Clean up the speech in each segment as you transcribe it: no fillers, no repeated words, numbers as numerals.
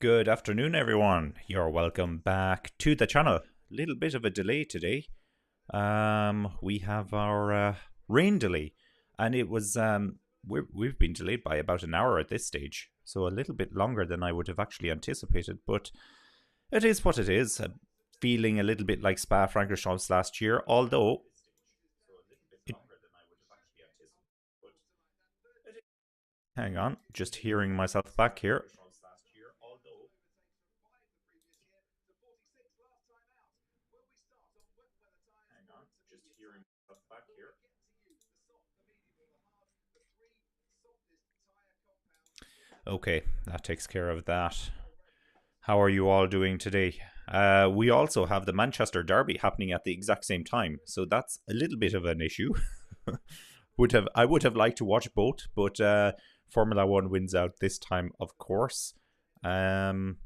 Good afternoon, everyone. You're welcome back to the channel. Little bit of a delay today. We have our rain delay, and it was we've been delayed by about an hour at this stage, so a little bit longer than I would have actually anticipated. But it is what it is. Feeling a little bit like Spa-Francorchamps last year, although. Hang on, just hearing myself back here. Okay, that takes care of that. How are you all doing today? We also have the Manchester Derby happening at the exact same time, so that's a little bit of an issue. I would have liked to watch both, but Formula One wins out this time, of course. Predictions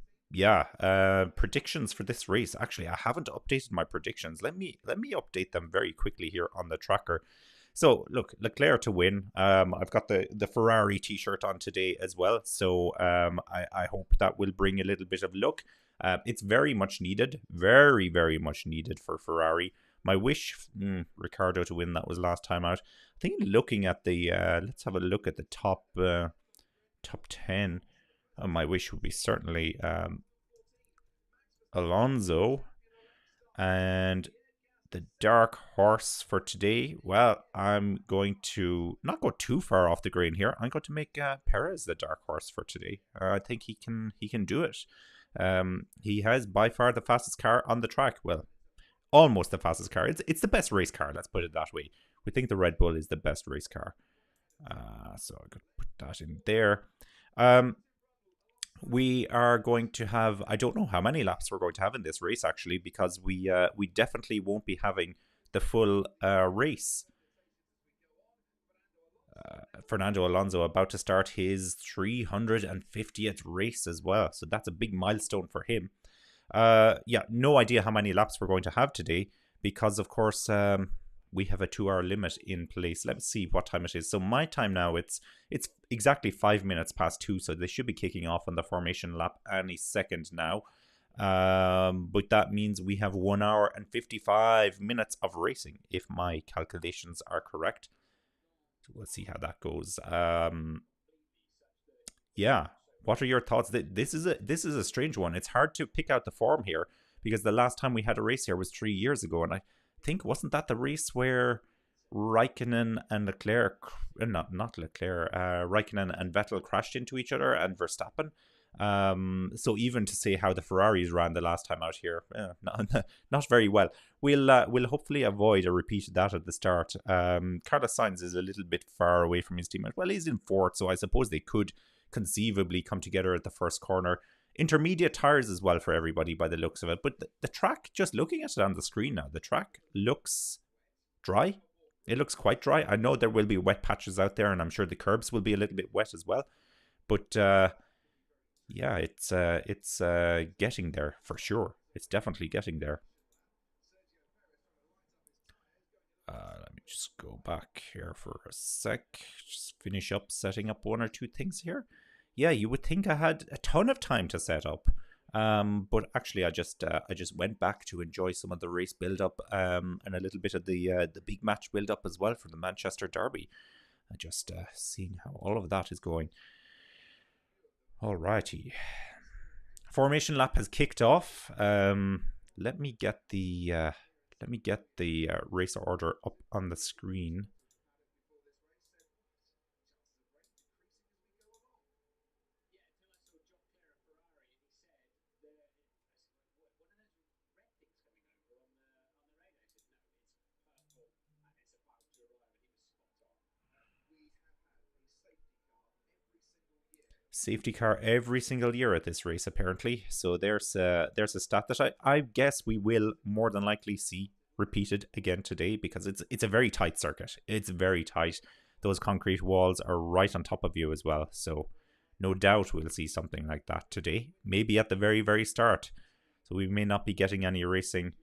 for this race. Actually, I haven't updated my predictions. Let me update them very quickly here on the tracker. So look, Leclerc to win. I've got the Ferrari T-shirt on today as well. So I hope that will bring a little bit of luck. It's very much needed, very very much needed for Ferrari. My wish, Ricardo to win. That was last time out. I think looking at the let's have a look at the top 10. My wish would be certainly Alonso, and the dark horse for today. Well, I'm going to not go too far off the grain here. I'm going to make Perez the dark horse for today. I think he can do it. He has by far the fastest car on the track. Well, almost the fastest car. It's the best race car. Let's put it that way. We think the Red Bull is the best race car. So I could put that in there. We are going to have, I don't know how many laps we're going to have in this race actually, because we definitely won't be having the full race. Fernando Alonso about to start his 350th race as well, so that's a big milestone for him. No idea how many laps we're going to have today, because of course we have a 2-hour limit in place. Let's see what time it is. So my time now, it's exactly 5 minutes past 2, so they should be kicking off on the formation lap any second now. But that means we have 1 hour and 55 minutes of racing, if my calculations are correct. So we'll see how that goes. What are your thoughts? This is a strange one. It's hard to pick out the form here, because the last time we had a race here was 3 years ago, and I think, wasn't that the race where Raikkonen and Leclerc, Raikkonen and Vettel crashed into each other, and Verstappen? So even to say how the Ferraris ran the last time out here, not very well. We'll hopefully avoid a repeat of that at the start. Carlos Sainz is a little bit far away from his teammate. Well, he's in fourth, so I suppose they could conceivably come together at the first corner. Intermediate tires as well for everybody by the looks of it. But the track, just looking at it on the screen now, the track looks dry. It looks quite dry. I know there will be wet patches out there, and I'm sure the curbs will be a little bit wet as well. But it's getting there for sure. It's definitely getting there. Let me just go back here for a sec. Just finish up setting up one or two things here. Yeah, you would think I had a ton of time to set up, but actually I just went back to enjoy some of the race build-up and a little bit of the big match build-up as well for the Manchester Derby. Just seeing how all of that is going. Alrighty, formation lap has kicked off. Let me get the race order up on the screen. Safety car every single year at this race, apparently. So there's a stat that I guess we will more than likely see repeated again today, because it's a very tight circuit. It's very tight. Those concrete walls are right on top of you as well. So no doubt we'll see something like that today. Maybe at the very, very start. So we may not be getting any racing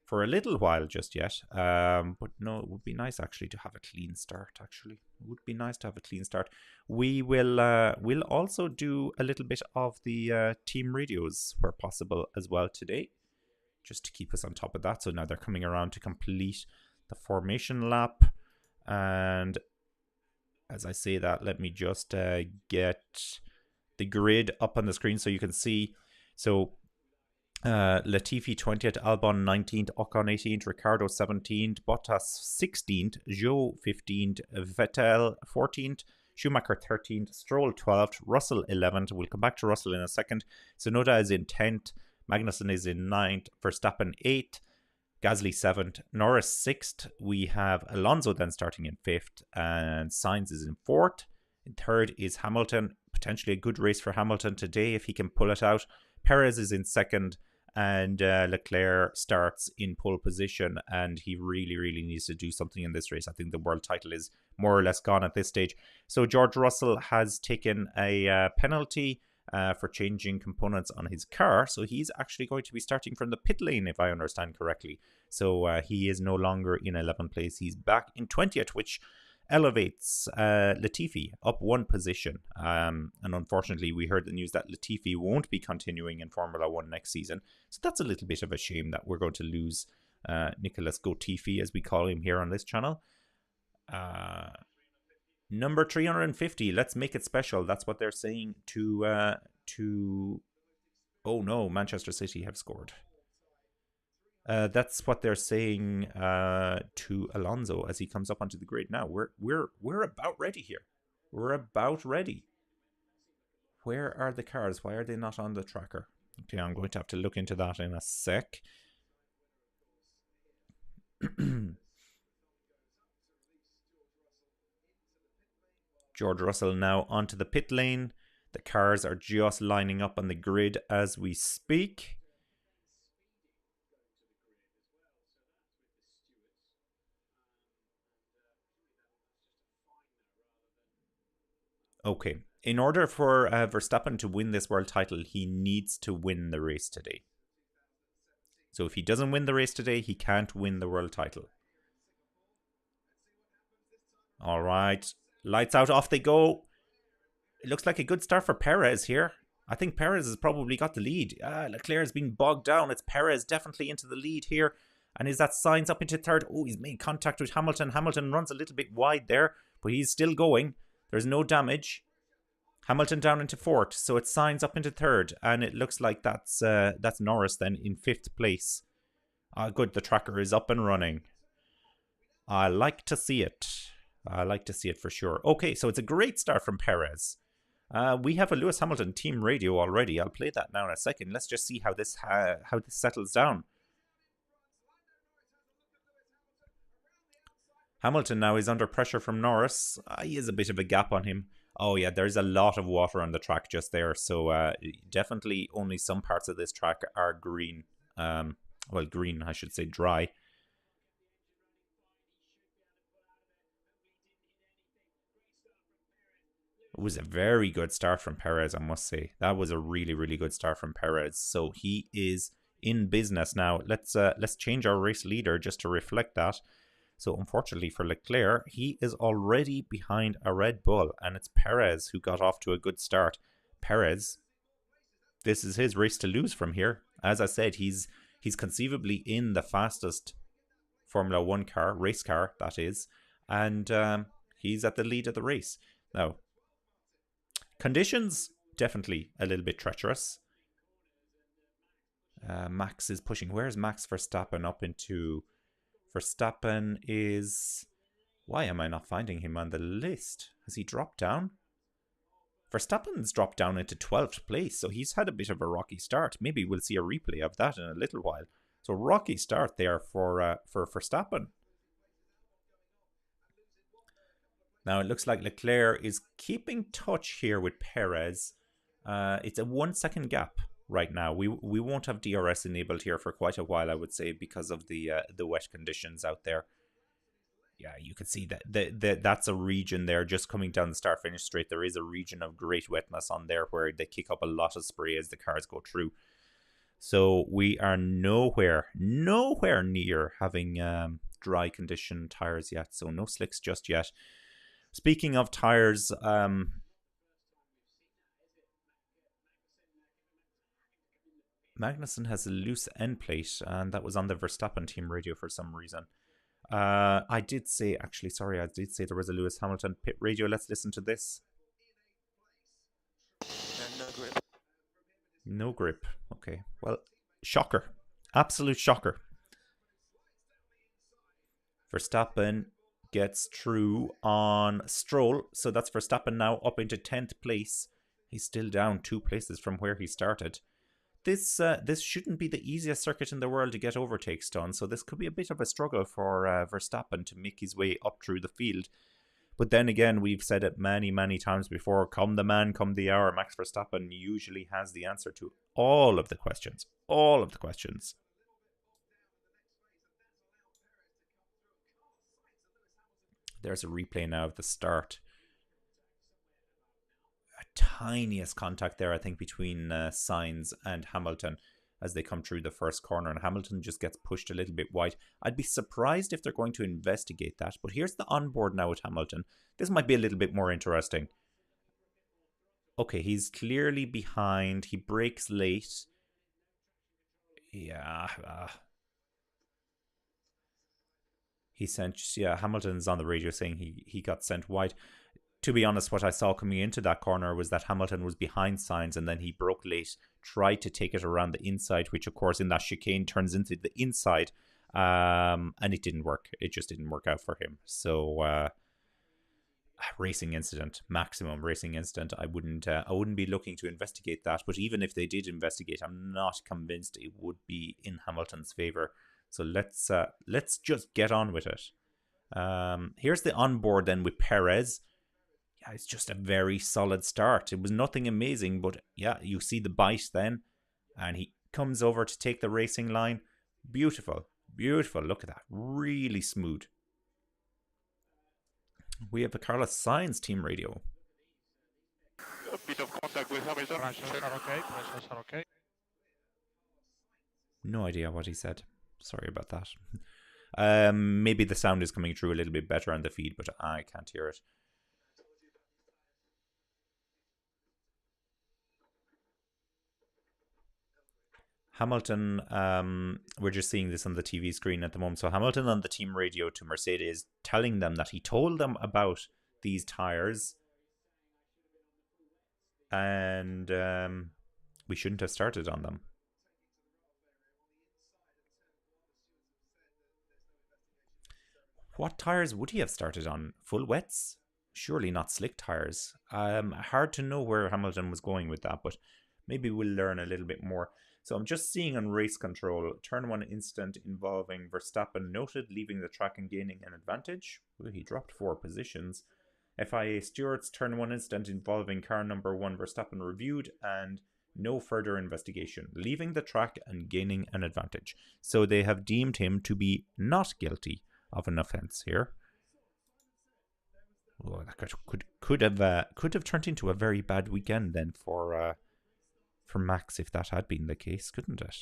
for a little while just yet. But no, it would be nice actually to have a clean start. Actually, it would be nice to have a clean start. We will we'll also do a little bit of the team radios where possible as well today, just to keep us on top of that. So now they're coming around to complete the formation lap, and as I say that, let me just get the grid up on the screen so you can see. So Latifi 20th, Albon 19th, Ocon 18th, Ricciardo 17th, Bottas 16th, Zhou 15th, Vettel 14th, Schumacher 13th, Stroll 12th, Russell 11th. We'll come back to Russell in a second. Tsunoda is in 10th, Magnussen is in 9th, Verstappen 8th, Gasly 7th, Norris 6th. We have Alonso then starting in 5th, and Sainz is in 4th. In 3rd is Hamilton. Potentially a good race for Hamilton today if he can pull it out. Perez is in 2nd, and Leclerc starts in pole position, and he really needs to do something in this race. I think the world title is more or less gone at this stage. So George Russell has taken a penalty for changing components on his car, so he's actually going to be starting from the pit lane, if I understand correctly. So he is no longer in 11th place. He's back in 20th, which elevates Latifi up 1 position. And unfortunately, we heard the news that Latifi won't be continuing in Formula 1 next season. So that's a little bit of a shame that we're going to lose Nicholas Gotifi, as we call him here on this channel. Number 350, let's make it special. That's what they're saying to oh no, Manchester City have scored. That's what they're saying to Alonso as he comes up onto the grid. Now we're about ready here. We're about ready. Where are the cars? Why are they not on the tracker? Okay, I'm going to have to look into that in a sec. George Russell now onto the pit lane. The cars are just lining up on the grid as we speak. Okay, in order for Verstappen to win this world title, he needs to win the race today. So if he doesn't win the race today, he can't win the world title. All right, lights out, off they go. It looks like a good start for Perez here. I think Perez has probably got the lead. Leclerc has been bogged down. It's Perez definitely into the lead here. And is that Sainz up into 3rd? Oh, he's made contact with Hamilton. Hamilton runs a little bit wide there, but he's still going. There's no damage. Hamilton down into 4th, so it Sainz up into 3rd, and it looks like that's Norris then in 5th place. Good, the tracker is up and running. I like to see it. I like to see it for sure. Okay, so it's a great start from Perez. We have a Lewis Hamilton team radio already. I'll play that now in a second. Let's just see how this settles down. Hamilton now is under pressure from Norris. He has a bit of a gap on him. Oh yeah, there's a lot of water on the track just there. So definitely only some parts of this track are green. Well, green, I should say, dry. It was a very good start from Perez, I must say. That was a really good start from Perez. So he is in business now. Let's change our race leader just to reflect that. So unfortunately for Leclerc, he is already behind a Red Bull, and it's Perez who got off to a good start. Perez, this is his race to lose from here. As I said, he's conceivably in the fastest Formula 1 car, race car, that is, and he's at the lead of the race. Now, conditions, definitely a little bit treacherous. Max is pushing. Where's Max Verstappen up into... Verstappen is... Why am I not finding him on the list? Has he dropped down? Verstappen's dropped down into 12th place, so he's had a bit of a rocky start. Maybe we'll see a replay of that in a little while. So rocky start there for Verstappen. Now it looks like Leclerc is keeping touch here with Perez. It's a 1 second gap right now. We won't have DRS enabled here for quite a while, I would say, because of the wet conditions out there. Yeah, you can see that that's a region there just coming down the start-finish straight. There is a region of great wetness on there where they kick up a lot of spray as the cars go through. So we are nowhere near having dry condition tires yet. So no slicks just yet. Speaking of tires, Magnussen has a loose end plate, and that was on the Verstappen team radio for some reason. I did say, actually, sorry, I did say there was a Lewis Hamilton pit radio. Let's listen to this. No grip. No grip. Okay. Well, shocker. Absolute shocker. Verstappen gets through on Stroll. So that's Verstappen now up into 10th place. He's still down 2 places from where he started. This shouldn't be the easiest circuit in the world to get overtakes done, so this could be a bit of a struggle for Verstappen to make his way up through the field. But then again, we've said it many, many times before, come the man, come the hour. Max Verstappen usually has the answer to all of the questions. All of the questions. There's a replay now of the start. Tiniest contact there, I think, between Sainz and Hamilton as they come through the first corner, and Hamilton just gets pushed a little bit wide. I'd be surprised if they're going to investigate that, but here's the onboard now with Hamilton. This might be a little bit more interesting. Okay, he's clearly behind. He brakes late. Yeah. He sent, Hamilton's on the radio saying he got sent wide. To be honest, what I saw coming into that corner was that Hamilton was behind Sainz, and then he broke late, tried to take it around the inside, which of course in that chicane turns into the inside, and it didn't work. It just didn't work out for him. So racing incident, maximum racing incident. I wouldn't be looking to investigate that, but even if they did investigate, I'm not convinced it would be in Hamilton's favor. So let's just get on with it. Here's the onboard then with Perez. Yeah, it's just a very solid start. It was nothing amazing, but yeah, you see the bite then, and he comes over to take the racing line. Beautiful, beautiful. Look at that, really smooth. We have a Carlos Sainz team radio. A bit of contact with Hamilton. Pressures are okay. No idea what he said. Sorry about that. Maybe the sound is coming through a little bit better on the feed, but I can't hear it. Hamilton, we're just seeing this on the TV screen at the moment. So Hamilton on the team radio to Mercedes telling them that he told them about these tires and we shouldn't have started on them. What tires would he have started on? Full wets? Surely not slick tires. Hard to know where Hamilton was going with that, but maybe we'll learn a little bit more. So I'm just seeing on race control, turn 1 incident involving Verstappen noted, leaving the track and gaining an advantage. Ooh, he dropped 4 positions. FIA stewards, turn 1 incident involving car number 1 Verstappen reviewed and no further investigation, leaving the track and gaining an advantage. So they have deemed him to be not guilty of an offence here. Oh, that could have turned into a very bad weekend then for Max if that had been the case, couldn't it?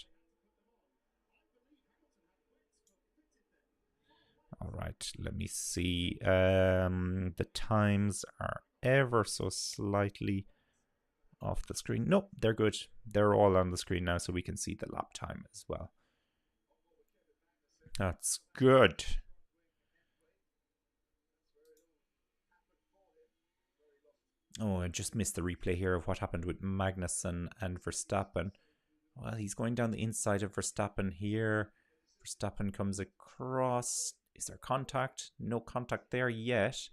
All right, let me see. The times are ever so slightly off the screen. Nope, they're good. They're all on the screen now, so we can see the lap time as well. That's good. Oh, I just missed the replay here of what happened with Magnussen and Verstappen. Well, he's going down the inside of Verstappen here. Verstappen comes across. Is there contact? No contact there yet.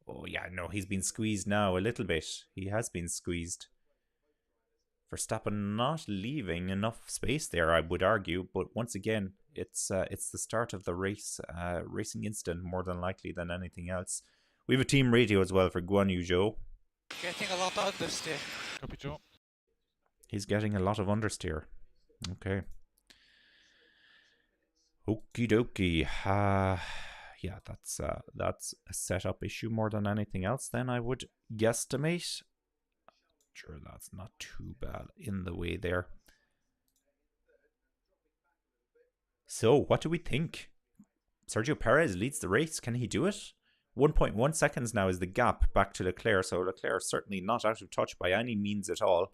Oh, yeah, no, he's been squeezed now a little bit. He has been squeezed. Verstappen not leaving enough space there, I would argue. But once again, it's the start of the race. Racing incident more than likely than anything else. We have a team radio as well for Guan Yu Zhou. Getting a lot of understeer. Copy, Joe. He's getting a lot of understeer. Okay. Okie dokie. Yeah, that's a setup issue more than anything else. Then I would guesstimate. Sure, that's not too bad in the way there. So, what do we think? Sergio Perez leads the race. Can he do it? 1.1 seconds now is the gap back to Leclerc. So, Leclerc is certainly not out of touch by any means at all.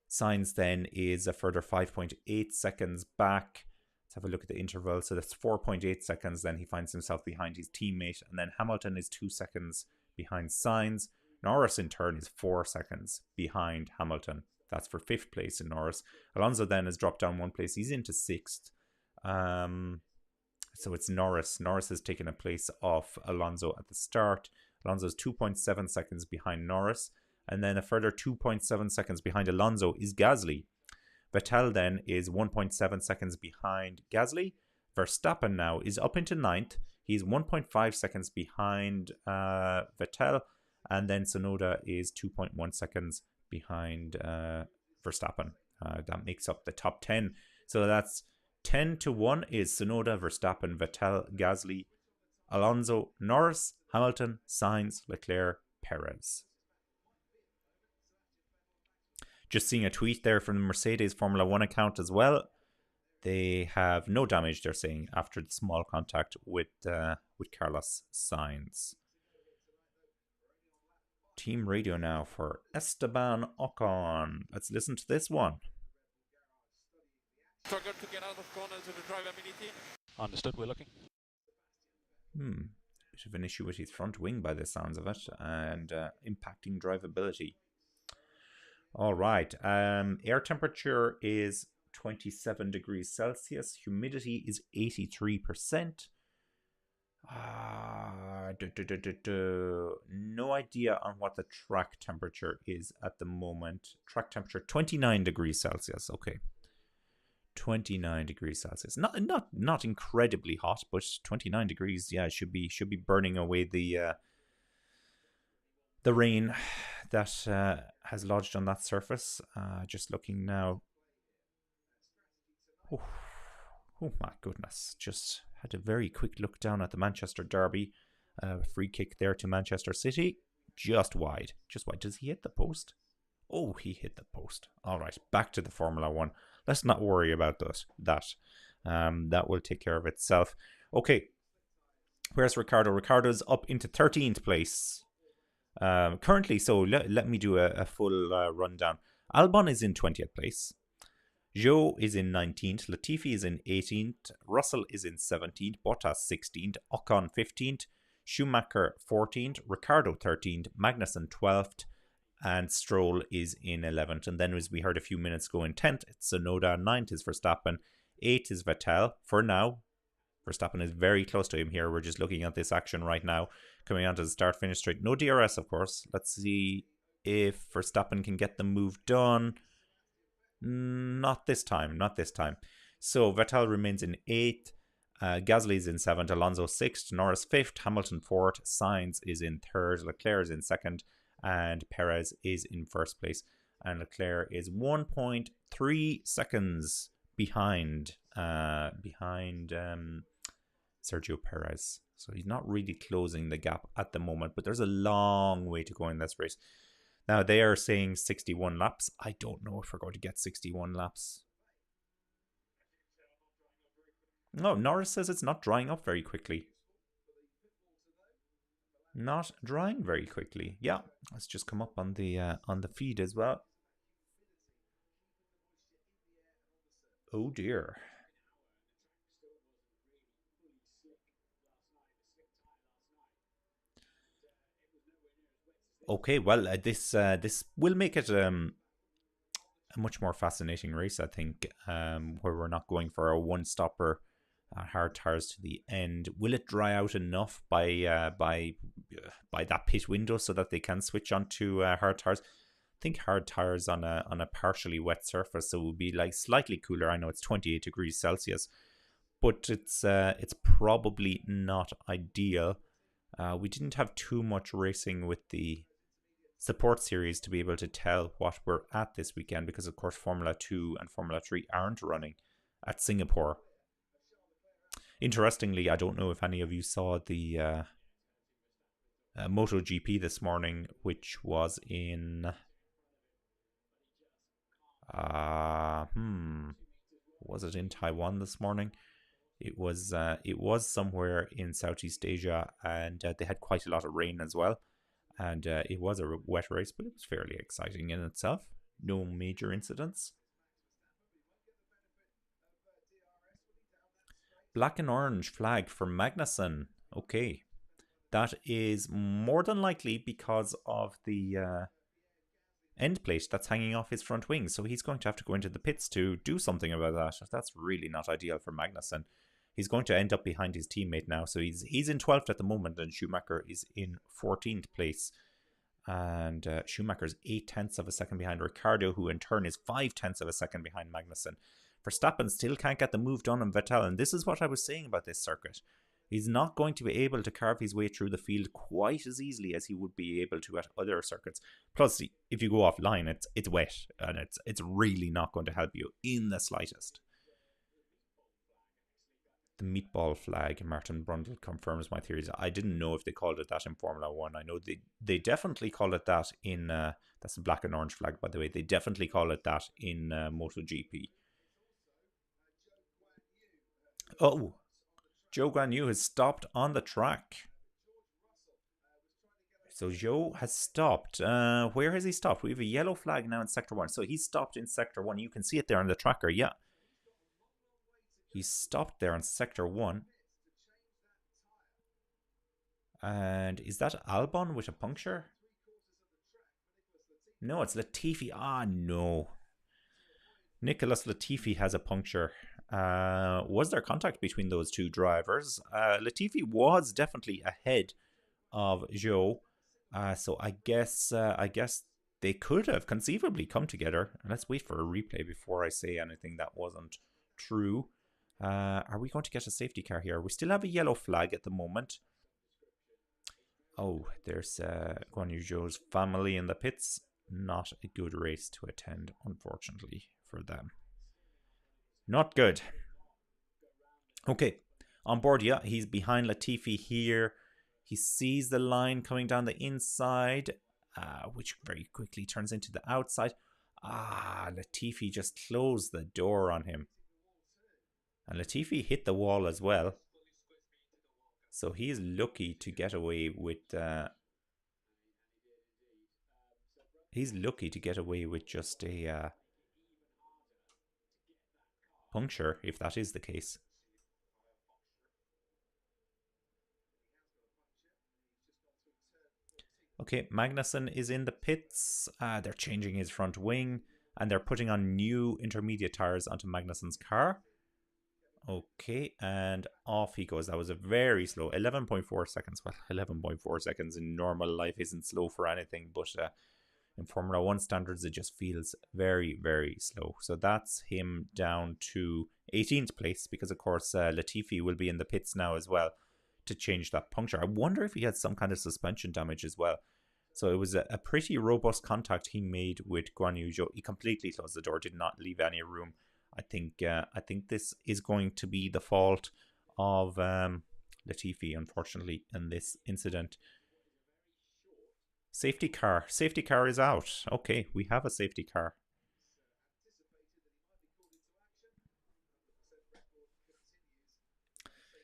Sainz then is a further 5.8 seconds back. Let's have a look at the interval. So that's 4.8 seconds. Then he finds himself behind his teammate. And then Hamilton is 2 seconds behind Sainz. Norris in turn is 4 seconds behind Hamilton. That's for 5th place in Norris. Alonso then has dropped down 1 place. He's into 6th. So it's Norris. Norris has taken a place off Alonso at the start. Alonso's 2.7 seconds behind Norris. And then a further 2.7 seconds behind Alonso is Gasly. Vettel then is 1.7 seconds behind Gasly. Verstappen now is up into 9th. He's 1.5 seconds behind Vettel. And then Tsunoda is 2.1 seconds behind Verstappen. That makes up the top 10. So that's 10-1 is Tsunoda, Verstappen, Vettel, Gasly, Alonso, Norris, Hamilton, Sainz, Leclerc, Perez. Just seeing a tweet there from the Mercedes Formula 1 account as well. They have no damage, they're saying, after the small contact with Carlos Sainz. Team radio now for Esteban Ocon. Let's listen to this one. Struggle to get out of corners with the drivability. Understood, we're looking. Bit of an issue with his front wing by the sounds of it, and impacting drivability. All right. Air temperature is 27 degrees Celsius. Humidity is 83%. No idea on what the track temperature is at the moment. Track temperature 29 degrees Celsius. Okay. 29 degrees Celsius. Not incredibly hot, but 29 degrees. Yeah, should be burning away the rain that has lodged on that surface. Just looking now. Oh my goodness. Just had a very quick look down at the Manchester Derby. Free kick there to Manchester City. Just wide. Does he hit the post? Oh, he hit the post. All right, back to the Formula 1. Let's not worry about that. That will take care of itself. Okay, where's Ricciardo? Ricciardo's up into 13th place. Currently, so let me do a full rundown. Albon is in 20th place. Zhou is in 19th. Latifi is in 18th. Russell is in 17th. Bottas 16th. Ocon 15th. Schumacher 14th. Ricciardo 13th. Magnussen 12th. And Stroll is in 11th. And then, as we heard a few minutes ago, in 10th, it's Tsunoda. 9th is Verstappen. 8th is Vettel. For now, Verstappen is very close to him here. We're just looking at this action right now. Coming onto the start-finish straight. No DRS, of course. Let's see if Verstappen can get the move done. Not this time. So Vettel remains in 8th. Gasly is in 7th. Alonso 6th. Norris 5th. Hamilton 4th. Sainz is in 3rd. Leclerc is in 2nd. And Perez is in 1st place. And Leclerc is 1.3 seconds behind Sergio Perez. So he's not really closing the gap at the moment, but there's a long way to go in this race. Now, they are saying 61 laps. I don't know if we're going to get 61 laps. No, Norris says it's not drying up very quickly. Not drying very quickly. Yeah, let's just come up on the feed as well. Oh dear. Okay, well, this will make it a much more fascinating race, I think, where we're not going for a one-stopper, hard tires to the end. Will it dry out enough by that pit window so that they can switch onto hard tires? I think hard tires on a partially wet surface, so it will be like slightly cooler. I know it's 28 degrees Celsius, but it's probably not ideal. We didn't have too much racing with the support series to be able to tell what we're at this weekend, because of course Formula 2 and Formula 3 aren't running at Singapore. Interestingly, I don't know if any of you saw the MotoGP this morning, which was in Was it in Taiwan this morning? It was somewhere in Southeast Asia, and they had quite a lot of rain as well. And it was a wet race, but it was fairly exciting in itself. No major incidents. Black and orange flag for Magnussen. Okay. That is more than likely because of the end plate that's hanging off his front wing. So he's going to have to go into the pits to do something about that. That's really not ideal for Magnussen. He's going to end up behind his teammate now. So he's in 12th at the moment, and Schumacher is in 14th place. And Schumacher's 8/10 of a second behind Ricciardo, who in turn is 5/10 of a second behind Magnussen. Verstappen still can't get the move done on Vettel, and this is what I was saying about this circuit. He's not going to be able to carve his way through the field quite as easily as he would be able to at other circuits. Plus, if you go offline, it's wet, and it's really not going to help you in the slightest. The meatball flag, Martin Brundle confirms my theories. I didn't know if they called it that in Formula 1. I know they definitely call it that in... that's a black and orange flag, by the way. They definitely call it that in MotoGP. Oh, Zhou Guanyu has stopped on the track. So Zhou has stopped. Where has he stopped? We have a yellow flag now in Sector 1. So he's stopped in Sector 1. You can see it there on the tracker, yeah. He's stopped there in Sector 1. And is that Albon with a puncture? No, it's Latifi. Ah, no. Nicholas Latifi has a puncture. Was there contact between those two drivers? Latifi was definitely ahead of Zhou. So I guess they could have conceivably come together. Let's wait for a replay before I say anything that wasn't true. Are we going to get a safety car here? We still have a yellow flag at the moment. Oh, there's Guan Yu Zhou's family in the pits. Not a good race to attend, unfortunately, for them. Not good. Okay, on board, yeah, he's behind Latifi here. He sees the line coming down the inside, which very quickly turns into the outside. Latifi just closed the door on him. And Latifi hit the wall as well. So he's lucky to get away with... he's lucky to get away with just a puncture, if that is the case. Okay, Magnussen is in the pits. They're changing his front wing, and they're putting on new intermediate tires onto Magnussen's car. Okay, and off he goes. That was a very slow 11.4 seconds. Well, 11.4 seconds in normal life isn't slow for anything, but in Formula 1 standards, it just feels very, very slow. So that's him down to 18th place, because of course Latifi will be in the pits now as well to change that puncture. I wonder if he had some kind of suspension damage as well. So it was a pretty robust contact he made with Guan Yu Zhou. He completely closed the door, did not leave any room. I think this is going to be the fault of Latifi, unfortunately, in this incident. Safety car. Safety car is out. Okay, we have a safety car.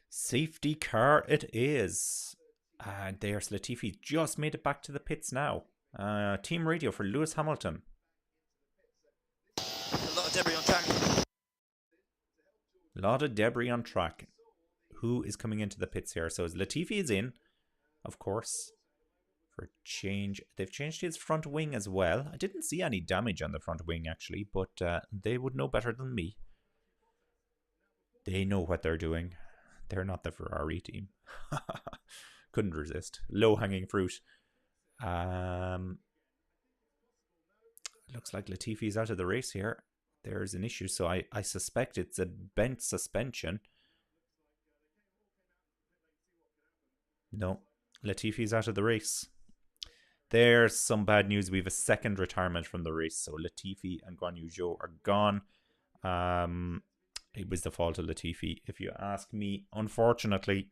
Safety car it is. And there's Latifi. Just made it back to the pits now. Team radio for Lewis Hamilton. A lot of debris on track. A lot of debris on track. Who is coming into the pits here? So Latifi is in, of course. For change, they've changed his front wing as well. I didn't see any damage on the front wing actually, but they would know better than me. They know what they're doing. They're not the Ferrari team. Couldn't resist. Low-hanging fruit. Looks like Latifi's out of the race here. There's an issue, so I suspect it's a bent suspension. No, Latifi's out of the race. There's some bad news. We have a second retirement from the race. So Latifi and Guan Yu Zhou are gone. It was the fault of Latifi, if you ask me, unfortunately.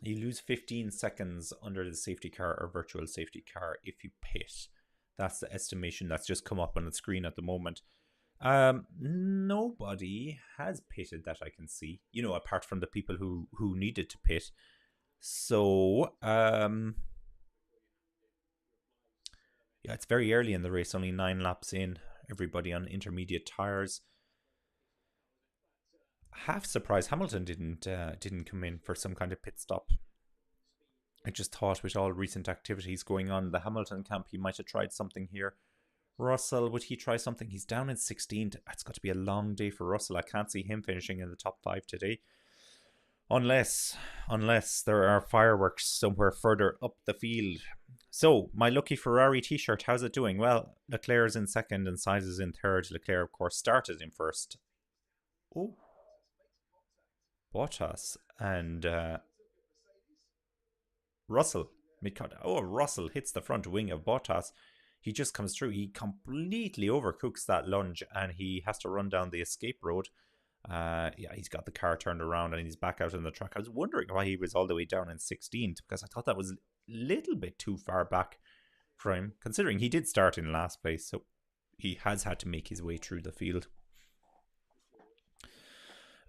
You lose 15 seconds under the safety car or virtual safety car if you pit. That's the estimation that's just come up on the screen at the moment. Nobody has pitted that I can see, apart from the people who needed to pit. So, yeah, it's very early in the race, only 9 laps in. Everybody on intermediate tires. Half surprised Hamilton didn't come in for some kind of pit stop. I just thought with all recent activities going on in the Hamilton camp, he might have tried something here. Russell, would he try something? He's down in 16th. It's got to be a long day for Russell. I can't see him finishing in the top 5 today. Unless there are fireworks somewhere further up the field. So, my lucky Ferrari t-shirt, how's it doing? Well, Leclerc's in second and Sainz is in third. Leclerc, of course, started in first. Oh. Bottas and Russell. Oh, Russell hits the front wing of Bottas. He just comes through. He completely overcooks that lunge and he has to run down the escape road. Yeah, he's got the car turned around and he's back out on the track. I was wondering why he was all the way down in 16th because I thought that was a little bit too far back for him, considering he did start in last place. So he has had to make his way through the field.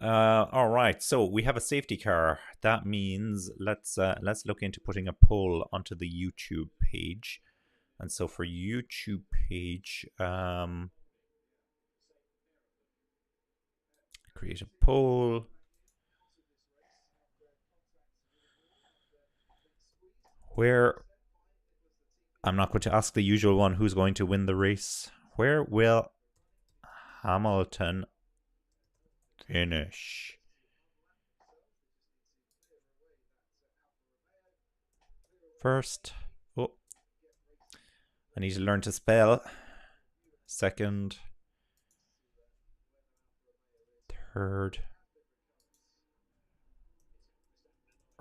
All right, so we have a safety car. That means let's look into putting a poll onto the YouTube page. And so for YouTube page, create a poll. Where I'm not going to ask the usual one, who's going to win the race. Where will Hamilton finish? First. Oh. I need to learn to spell. Second. Third.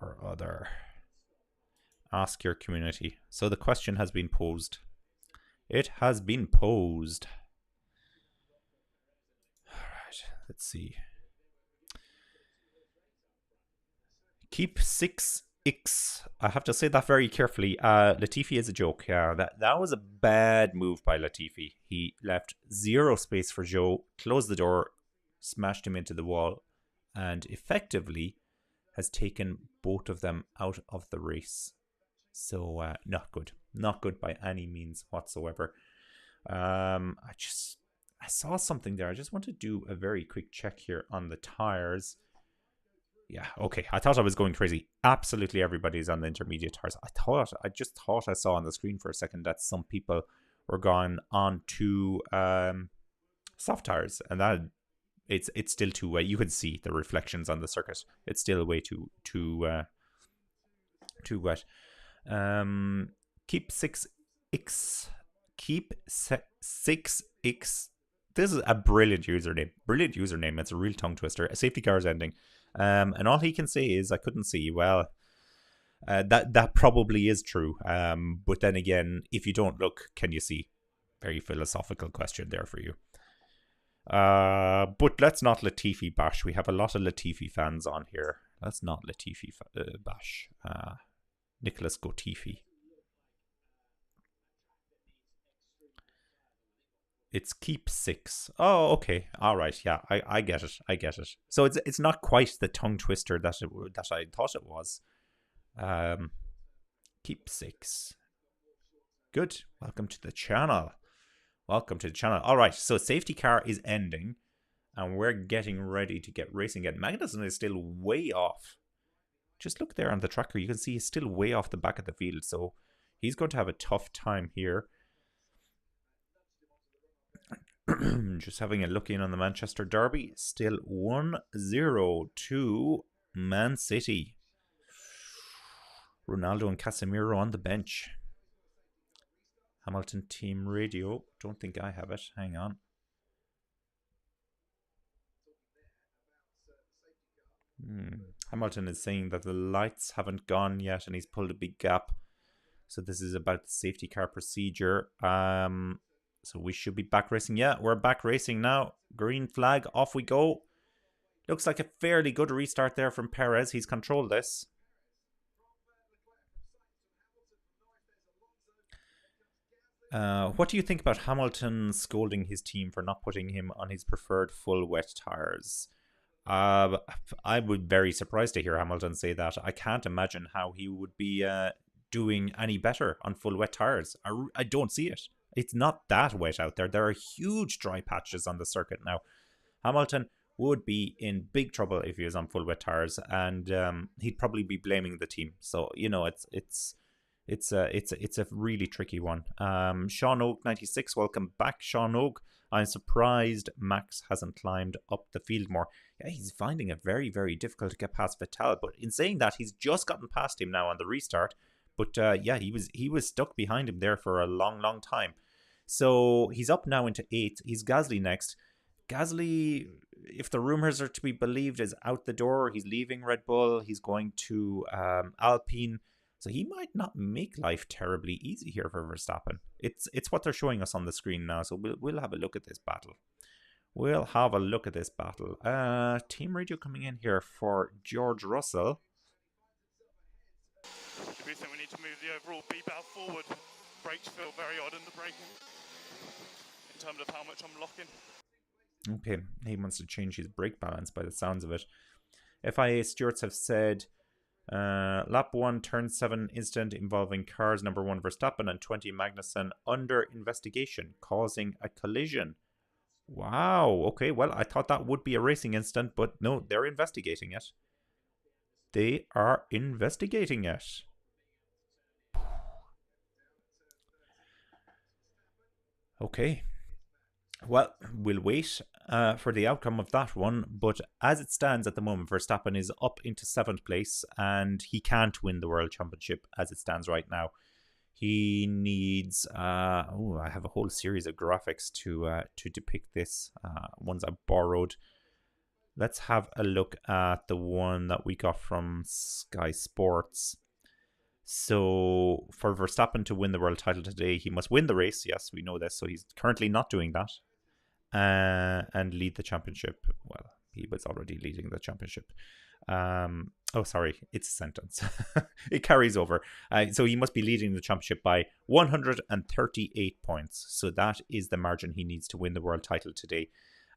Or other. Ask your community. So the question has been posed. It has been posed. Alright, let's see. Keep 6x. I have to say that very carefully. Latifi is a joke. Yeah, that was a bad move by Latifi. He left zero space for Zhou, closed the door, smashed him into the wall, and effectively has taken both of them out of the race. So not good. Not good by any means whatsoever. I saw something there. I just want to do a very quick check here on the tires. Yeah, okay. I thought I was going crazy. Absolutely everybody's on the intermediate tires. I just thought I saw on the screen for a second that some people were gone on to soft tires, and that it's still too wet. You can see the reflections on the circuit. It's still way too wet. Keep 6x. Keep 6x. This is a brilliant username. Brilliant username. It's a real tongue twister. A safety car is ending. And all he can say is, I couldn't see. Well, that probably is true. But then again, if you don't look, can you see? Very philosophical question there for you. But let's not Latifi bash. We have a lot of Latifi fans on here. Let's not Latifi bash. Nicholas Gotifi. It's keep 6. Oh, okay. All right. Yeah, I get it. I get it. So it's not quite the tongue twister that I thought it was. Keep 6. Good. Welcome to the channel. Welcome to the channel. All right. So safety car is ending, and we're getting ready to get racing again. Magnussen is still way off. Just look there on the tracker. You can see he's still way off the back of the field. So he's going to have a tough time here. Just having a look in on the Manchester Derby. Still 1-0 to Man City. Ronaldo and Casemiro on the bench. Hamilton team radio. Don't think I have it. Hang on. Hamilton is saying that the lights haven't gone yet and he's pulled a big gap. So this is about the safety car procedure. So we should be back racing. Yeah, we're back racing now. Green flag, off we go. Looks like a fairly good restart there from Perez. He's controlled this. What do you think about Hamilton scolding his team for not putting him on his preferred full wet tires? I would be very surprised to hear Hamilton say that. I can't imagine how he would be doing any better on full wet tires. I don't see it. It's not that wet out there. There are huge dry patches on the circuit now. Hamilton would be in big trouble if he was on full wet tires, and he'd probably be blaming the team. So it's a really tricky one. Sean Oak 96, welcome back, Sean Oak. I'm surprised Max hasn't climbed up the field more. Yeah, he's finding it very, very difficult to get past Vettel. But in saying that, he's just gotten past him now on the restart. But yeah, he was stuck behind him there for a long, long time. So he's up now into 8th. He's Gasly next. Gasly, if the rumors are to be believed, is out the door. He's leaving Red Bull. He's going to Alpine. So he might not make life terribly easy here for Verstappen. It's what they're showing us on the screen now. So we'll have a look at this battle. We'll have a look at this battle. Team radio coming in here for George Russell. Do we think we need to move the overall B-bow forward? Brakes feel very odd in the braking in terms of how much I'm locking. Okay, he wants to change his brake balance by the sounds of it. FIA stewards have said lap 1, turn 7 incident involving cars number 1 Verstappen and 20 Magnussen under investigation, causing a collision. Wow, okay, well, I thought that would be a racing incident, but no, they're investigating it. They are investigating it. Okay. Well, we'll wait for the outcome of that one. But as it stands at the moment, Verstappen is up into 7th place and he can't win the World Championship as it stands right now. He needs... I have a whole series of graphics to depict this. Ones I borrowed. Let's have a look at the one that we got from Sky Sports. So for Verstappen to win the world title today, he must win the race. Yes, we know this. So he's currently not doing that. And lead the championship. Well, he was already leading the championship. Sorry, it's a sentence. It carries over. So he must be leading the championship by 138 points. So that is the margin he needs to win the world title today.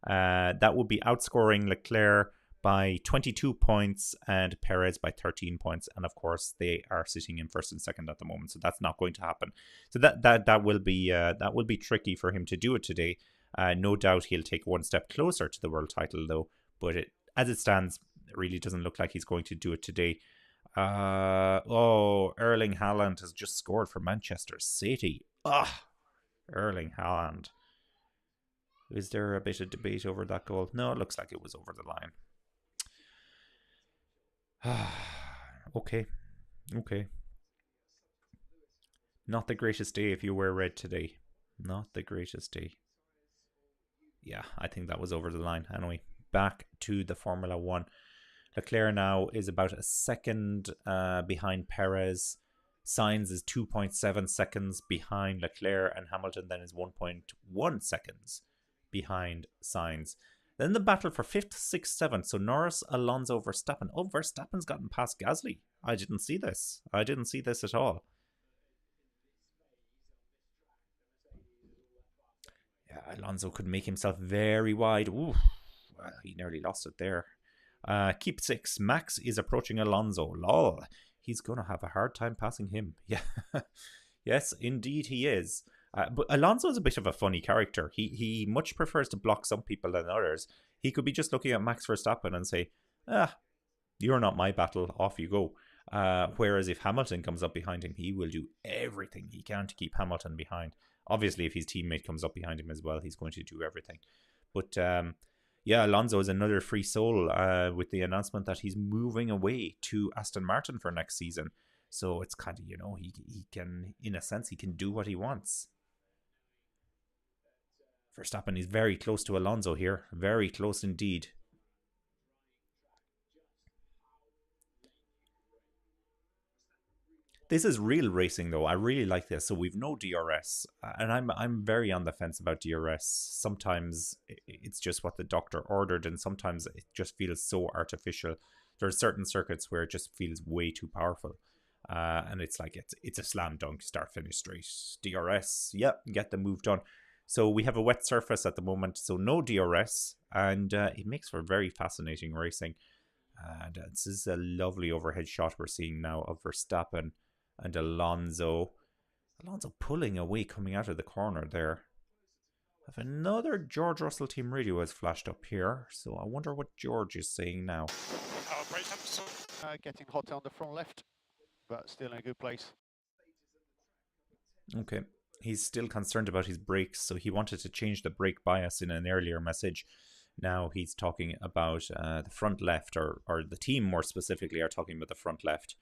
That would be outscoring Leclerc by 22 points and Perez by 13 points. And of course, they are sitting in 1st and 2nd at the moment. So that's not going to happen. So that will be tricky for him to do it today. No doubt he'll take one step closer to the world title, though. But as it stands, it really doesn't look like he's going to do it today. Erling Haaland has just scored for Manchester City. Erling Haaland. Is there a bit of debate over that goal? No, it looks like it was over the line. Okay. Not the greatest day if you wear red today. Not the greatest day. Yeah, I think that was over the line. Anyway, back to the Formula 1. Leclerc now is about a second behind Perez. Sainz is 2.7 seconds behind Leclerc, and Hamilton then is 1.1 seconds behind Sainz. Then the battle for 5th, 6th, 7th. So Norris, Alonso, Verstappen. Oh, Verstappen's gotten past Gasly. I didn't see this at all. Yeah, Alonso could make himself very wide. Ooh, well, he nearly lost it there. Keep 6. Max is approaching Alonso. Lol. He's going to have a hard time passing him. Yeah. Yes, indeed he is. But Alonso is a bit of a funny character. He much prefers to block some people than others. He could be just looking at Max Verstappen and say, you're not my battle, off you go. Whereas if Hamilton comes up behind him, he will do everything he can to keep Hamilton behind. Obviously, if his teammate comes up behind him as well, he's going to do everything. But yeah, Alonso is another free soul with the announcement that he's moving away to Aston Martin for next season. So it's kind of, he can, in a sense, he can do what he wants. Verstappen is very close to Alonso here. Very close indeed. This is real racing, though. I really like this. So we've no DRS, and I'm very on the fence about DRS. Sometimes it's just what the doctor ordered, and sometimes it just feels so artificial. There are certain circuits where it just feels way too powerful. And it's like it's a slam dunk, start finish straight. DRS, yep, get the move done. So we have a wet surface at the moment, so no DRS, and it makes for very fascinating racing. And this is a lovely overhead shot we're seeing now of Verstappen and Alonso. Alonso pulling away coming out of the corner there. Have another George Russell team radio has flashed up here, so I wonder what George is saying now. Our brake temps. Getting hot on the front left, but still in a good place. Okay. He's still concerned about his brakes, so he wanted to change the brake bias in an earlier message. Now he's talking about the front left, or the team more specifically are talking about the front left.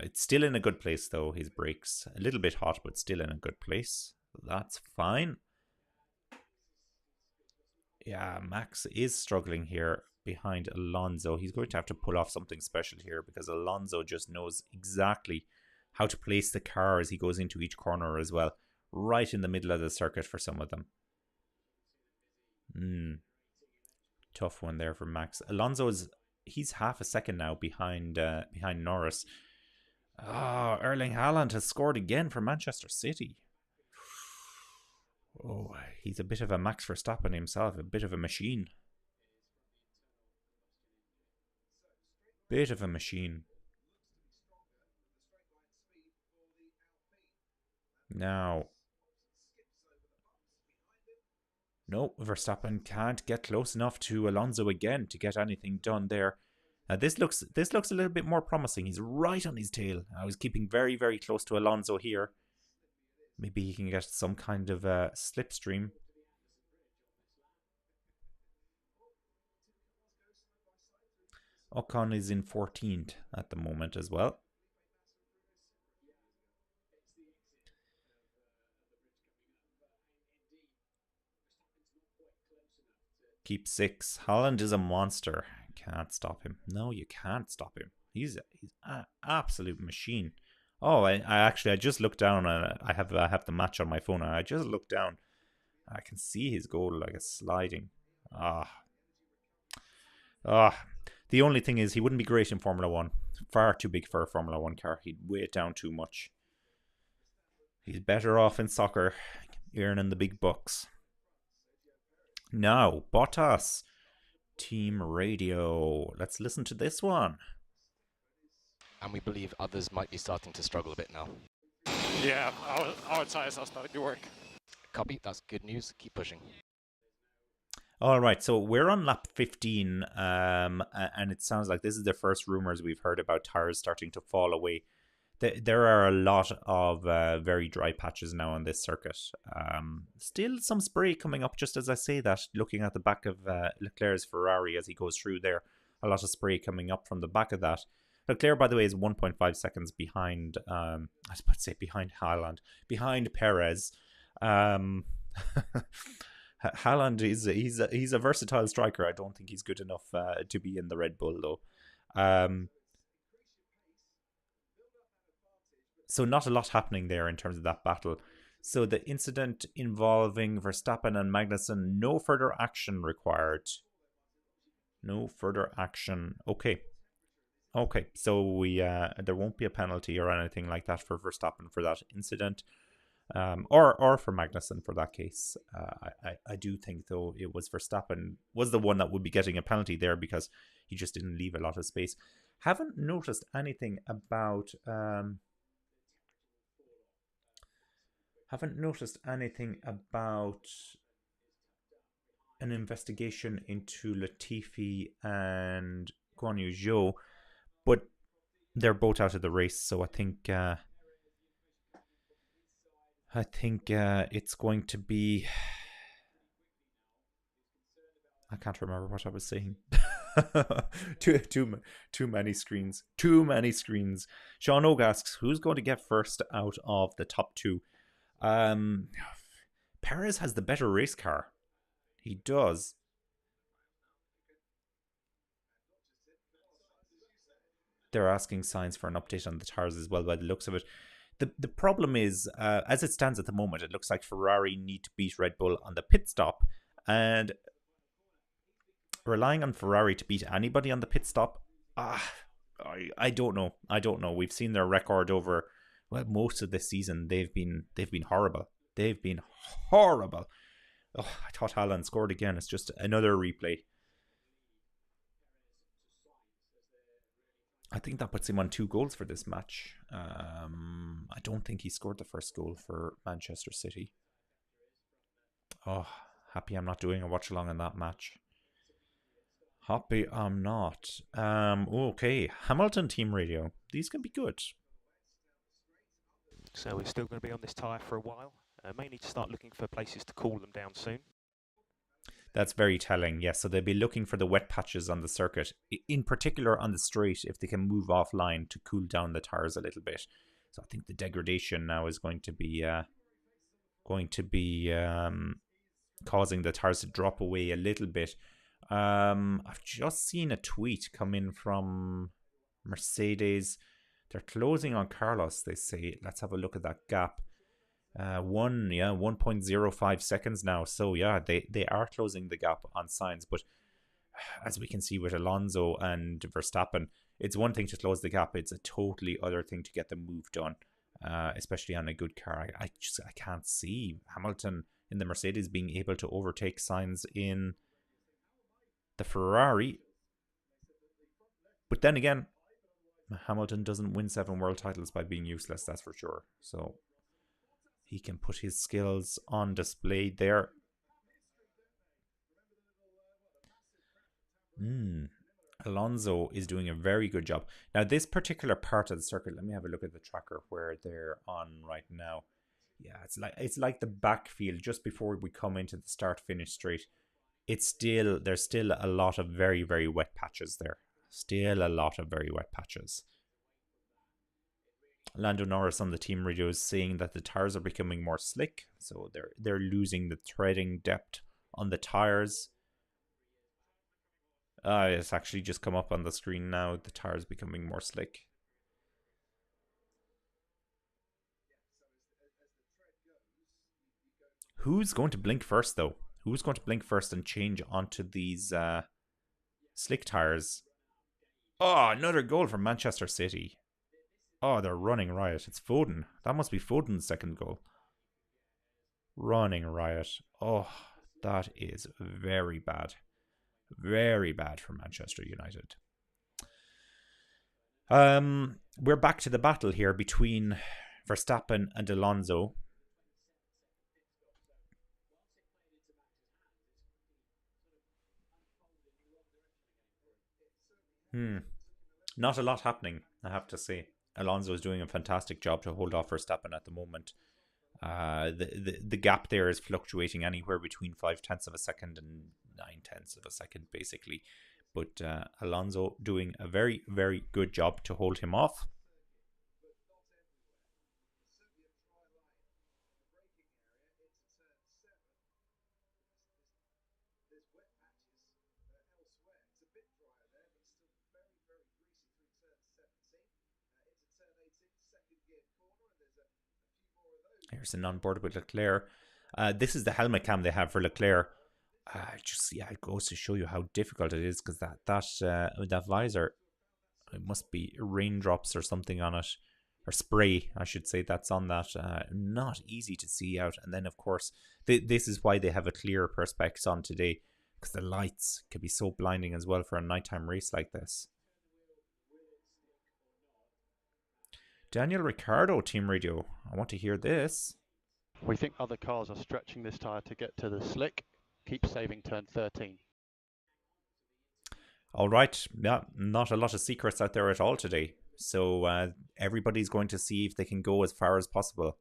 It's still in a good place though, his brakes. A little bit hot, but still in a good place. That's fine. Yeah, Max is struggling here behind Alonso. He's going to have to pull off something special here because Alonso just knows exactly how to place the car as he goes into each corner as well. Right in the middle of the circuit for some of them. Tough one there for Max. He's half a second now behind Norris. Erling Haaland has scored again for Manchester City. Oh, he's a bit of a Max Verstappen himself, a bit of a machine. Bit of a machine. Now, no, Verstappen can't get close enough to Alonso again to get anything done there. This looks a little bit more promising. He's right on his tail. I was keeping very, very close to Alonso here. Maybe he can get some kind of slipstream. Ocon is in 14th at the moment as well. Keep 6. Haaland is a monster. Can't stop him. No, you can't stop him. He's an absolute machine. Oh, I just looked down and I have the match on my phone. And I just looked down. I can see his goal like a sliding. The only thing is he wouldn't be great in Formula 1. Far too big for a Formula 1 car. He'd weigh it down too much. He's better off in soccer, earning the big bucks. Now, Bottas. Team radio. Let's listen to this one. And we believe others might be starting to struggle a bit now. Yeah, our tyres are starting to work. Copy, that's good news. Keep pushing. All right, so we're on lap 15, and it sounds like this is the first rumors we've heard about tires starting to fall away. There are a lot of very dry patches now on this circuit. Still some spray coming up, just as I say that, looking at the back of Leclerc's Ferrari as he goes through there. A lot of spray coming up from the back of that. Leclerc, by the way, is 1.5 seconds behind, I was about to say behind Haaland, behind Perez. Haaland he's a versatile striker. I don't think he's good enough to be in the Red Bull though. So not a lot happening there in terms of that battle. So the incident involving Verstappen and Magnussen, no further action required. No further action. Okay, so we there won't be a penalty or anything like that for Verstappen for that incident. Or for Magnussen for that case. I do think though it was Verstappen was the one that would be getting a penalty there because he just didn't leave a lot of space. Haven't noticed anything about an investigation into Latifi and Guan Yu Zhou, but they're both out of the race, so I think it's going to be. I can't remember what I was saying. Too many screens. Sean Og asks, who's going to get first out of the top two? Perez has the better race car. He does. They're asking Sainz for an update on the tires as well by the looks of it. The problem is, as it stands at the moment, it looks like Ferrari need to beat Red Bull on the pit stop, and relying on Ferrari to beat anybody on the pit stop, I don't know. I don't know. We've seen their record over most of this season. They've been horrible. They've been horrible. Oh, I thought Haaland scored again. It's just another replay. I think that puts him on 2 goals for this match. I don't think he scored the first goal for Manchester City. Oh, happy I'm not doing a watch along in that match. Happy I'm not. Okay, Hamilton team radio. These can be good. So we're still going to be on this tyre for a while. May need to start looking for places to cool them down soon. That's very telling, yes. So they'll be looking for the wet patches on the circuit, in particular on the straight, if they can move offline to cool down the tyres a little bit. So I think the degradation now is going to be causing the tyres to drop away a little bit. I've just seen a tweet come in from Mercedes. They're closing on Carlos, they say. Let's have a look at that gap. 1.05 seconds now. So yeah, they are closing the gap on Sainz, but as we can see with Alonso and Verstappen, it's one thing to close the gap, it's a totally other thing to get the move done, especially on a good car. I can't see Hamilton in the Mercedes being able to overtake Sainz in the Ferrari. But then again, Hamilton doesn't win 7 world titles by being useless, that's for sure. So he can put his skills on display there. Alonso is doing a very good job. Now, this particular part of the circuit, let me have a look at the tracker where they're on right now. Yeah, it's like the backfield just before we come into the start-finish straight. There's still a lot of very, very wet patches there. Still a lot of very wet patches. Lando Norris on the team radio is saying that the tires are becoming more slick, so they're losing the treading depth on the tires. It's actually just come up on the screen now. The tires becoming more slick. Who's going to blink first, though? Who's going to blink first and change onto these slick tires? Oh, another goal from Manchester City. Oh, they're running riot. It's Foden. That must be Foden's second goal. Running riot. Oh, that is very bad. Very bad for Manchester United. We're back to the battle here between Verstappen and Alonso. Not a lot happening, I have to say. Alonso is doing a fantastic job to hold off Verstappen at the moment. The gap there is fluctuating anywhere between 0.5 of a second and 0.9 of a second, basically. But Alonso doing a very, very good job to hold him off. Here's an onboard with Leclerc. This is the helmet cam they have for Leclerc. It goes to show you how difficult it is, because that visor, it must be raindrops or something on it, or spray, I should say, that's on that. Not easy to see out. And then, of course, this is why they have a clear perspex on today, because the lights can be so blinding as well for a nighttime race like this. Daniel Ricciardo, team radio. I want to hear this. We think other cars are stretching this tyre to get to the slick. Keep saving turn 13. All right. Yeah, not a lot of secrets out there at all today. So everybody's going to see if they can go as far as possible.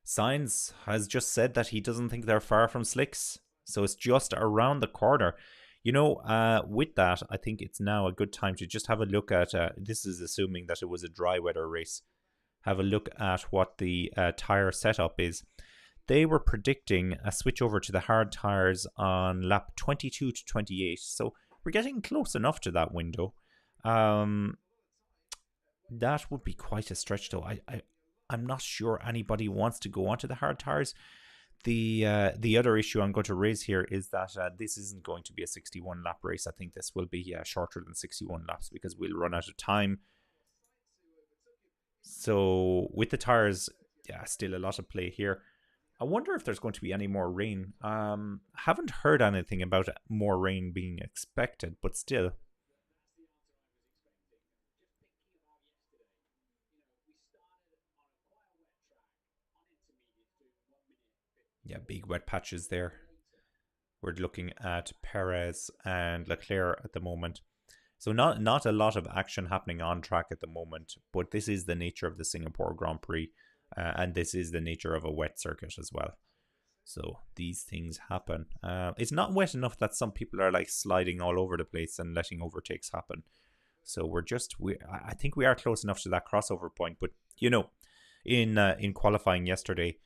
Sainz has just said that he doesn't think they're far from slicks. So it's just around the corner. You know, with that, I think it's now a good time to just have a look at, this is assuming that it was a dry weather race, have a look at what the tyre setup is. They were predicting a switch over to the hard tyres on lap 22 to 28, so we're getting close enough to that window. That would be quite a stretch, though. I'm not sure anybody wants to go onto the hard tyres. The other issue I'm going to raise here is that this isn't going to be a 61 lap race. I think this will be shorter than 61 laps because we'll run out of time. So with the tires, yeah, still a lot of play here. I wonder if there's going to be any more rain. Haven't heard anything about more rain being expected, but still. Yeah, big wet patches there. We're looking at Perez and Leclerc at the moment. So not a lot of action happening on track at the moment, but this is the nature of the Singapore Grand Prix, and this is the nature of a wet circuit as well. So these things happen. It's not wet enough that some people are like sliding all over the place and letting overtakes happen. So I think we are close enough to that crossover point. But you know, in qualifying yesterday,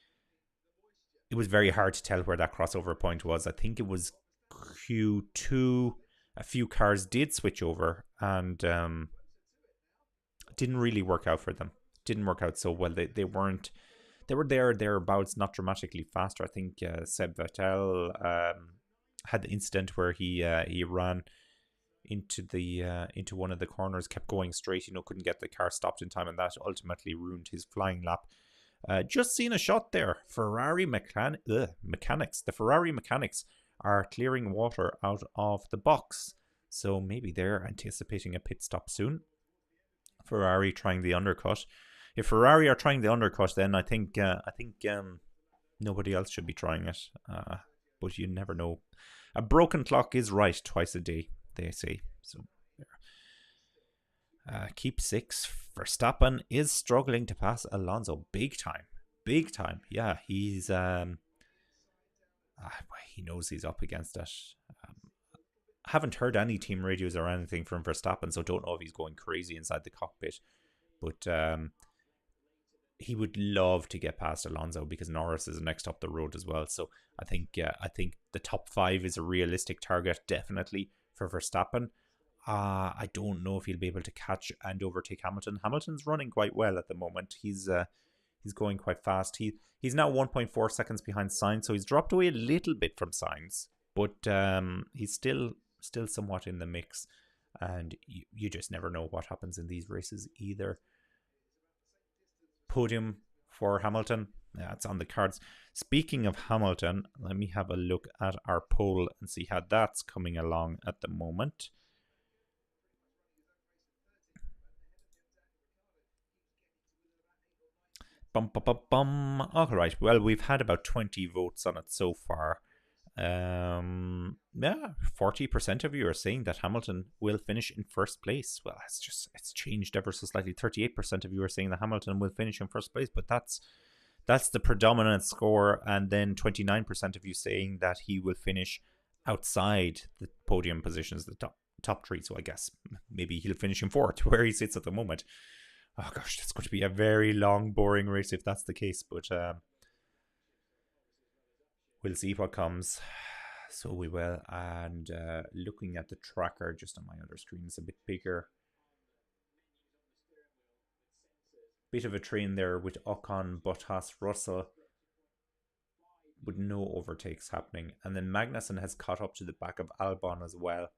it was very hard to tell where that crossover point was. I think it was Q2. A few cars did switch over, and didn't really work out for them. Didn't work out so well. They weren't. They were thereabouts, not dramatically faster. I think Seb Vettel had the incident where he ran into one of the corners, kept going straight. Couldn't get the car stopped in time, and that ultimately ruined his flying lap. Just seen a shot there. Ferrari mechanics. The Ferrari mechanics are clearing water out of the box. So maybe they're anticipating a pit stop soon. Ferrari trying the undercut. If Ferrari are trying the undercut, then I think nobody else should be trying it. But you never know. A broken clock is right twice a day, they say. So keep 6. Verstappen is struggling to pass Alonso big time. Yeah, he's he knows he's up against it. Haven't heard any team radios or anything from Verstappen, so don't know if he's going crazy inside the cockpit. But he would love to get past Alonso because Norris is next up the road as well. So I think the top 5 is a realistic target, definitely, for Verstappen. I don't know if he'll be able to catch and overtake Hamilton. Hamilton's running quite well at the moment. He's going quite fast. He's now 1.4 seconds behind Sainz, so he's dropped away a little bit from Sainz, but he's still somewhat in the mix. And you just never know what happens in these races either. Podium for Hamilton. Yeah, it's on the cards. Speaking of Hamilton, let me have a look at our poll and see how that's coming along at the moment. All right. Well, we've had about 20 votes on it so far. 40% of you are saying that Hamilton will finish in first place. Well, it's changed ever so slightly. 38% of you are saying that Hamilton will finish in first place, but that's the predominant score. And then 29% of you saying that he will finish outside the podium positions, the top 3. So I guess maybe he'll finish in 4th, where he sits at the moment. Oh gosh, that's going to be a very long, boring race if that's the case. But we'll see what comes. So we will. And looking at the tracker just on my other screen, it's a bit bigger. Bit of a train there with Ocon, Bottas, Russell, with no overtakes happening. And then Magnussen has caught up to the back of Albon as well.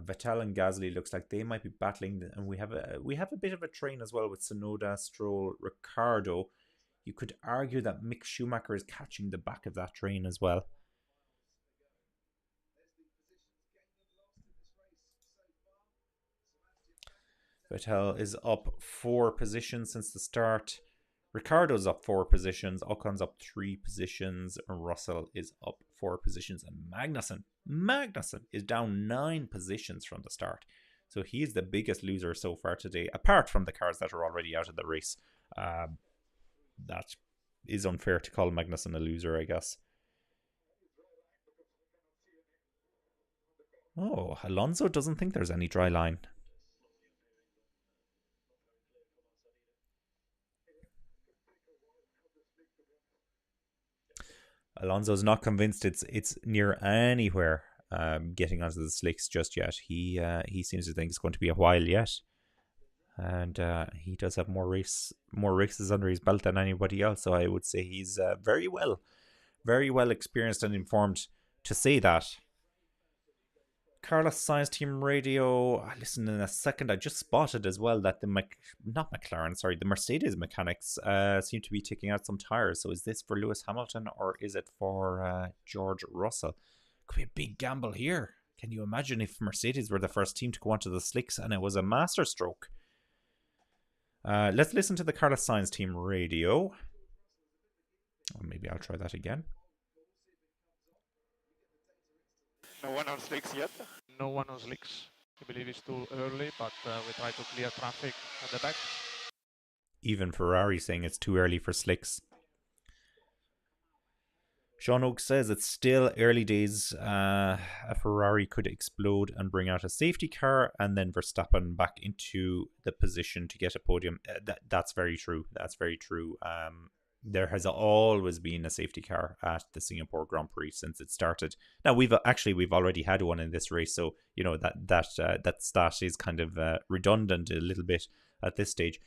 Vettel and Gasly looks like they might be battling, and we have a bit of a train as well with Tsunoda, Stroll, Ricciardo. You could argue that Mick Schumacher is catching the back of that train as well. Vettel is up 4 positions since the start. Ricciardo's up 4 positions. Ocon's up 3 positions. And Russell is up 4 positions. And Magnussen is down 9 positions from the start. So he is the biggest loser so far today, apart from the cars that are already out of the race. That is unfair to call Magnussen a loser, I guess. Oh, Alonso doesn't think there's any dry line. Alonso's not convinced it's near anywhere getting onto the slicks just yet. He seems to think it's going to be a while yet, and he does have more races under his belt than anybody else. So I would say he's very well very well experienced and informed to say that. Carlos Sainz Team Radio. Listen, in a second, I just spotted as well that the the Mercedes mechanics seem to be taking out some tires. So is this for Lewis Hamilton or is it for George Russell? Could be a big gamble here. Can you imagine if Mercedes were the first team to go onto the slicks and it was a master stroke? Let's listen to the Carlos Sainz Team Radio. Or maybe I'll try that again. No one on slicks yet. No one on slicks. I believe it's too early, but we try to clear traffic at the back. Even Ferrari saying it's too early for slicks. Sean Oak says it's still early days. A Ferrari could explode and bring out a safety car, and then Verstappen back into the position to get a podium. That's very true. That's very true. There has always been a safety car at the Singapore Grand Prix since it started. Now we've already had one in this race, so you know that stat is kind of redundant a little bit at this stage.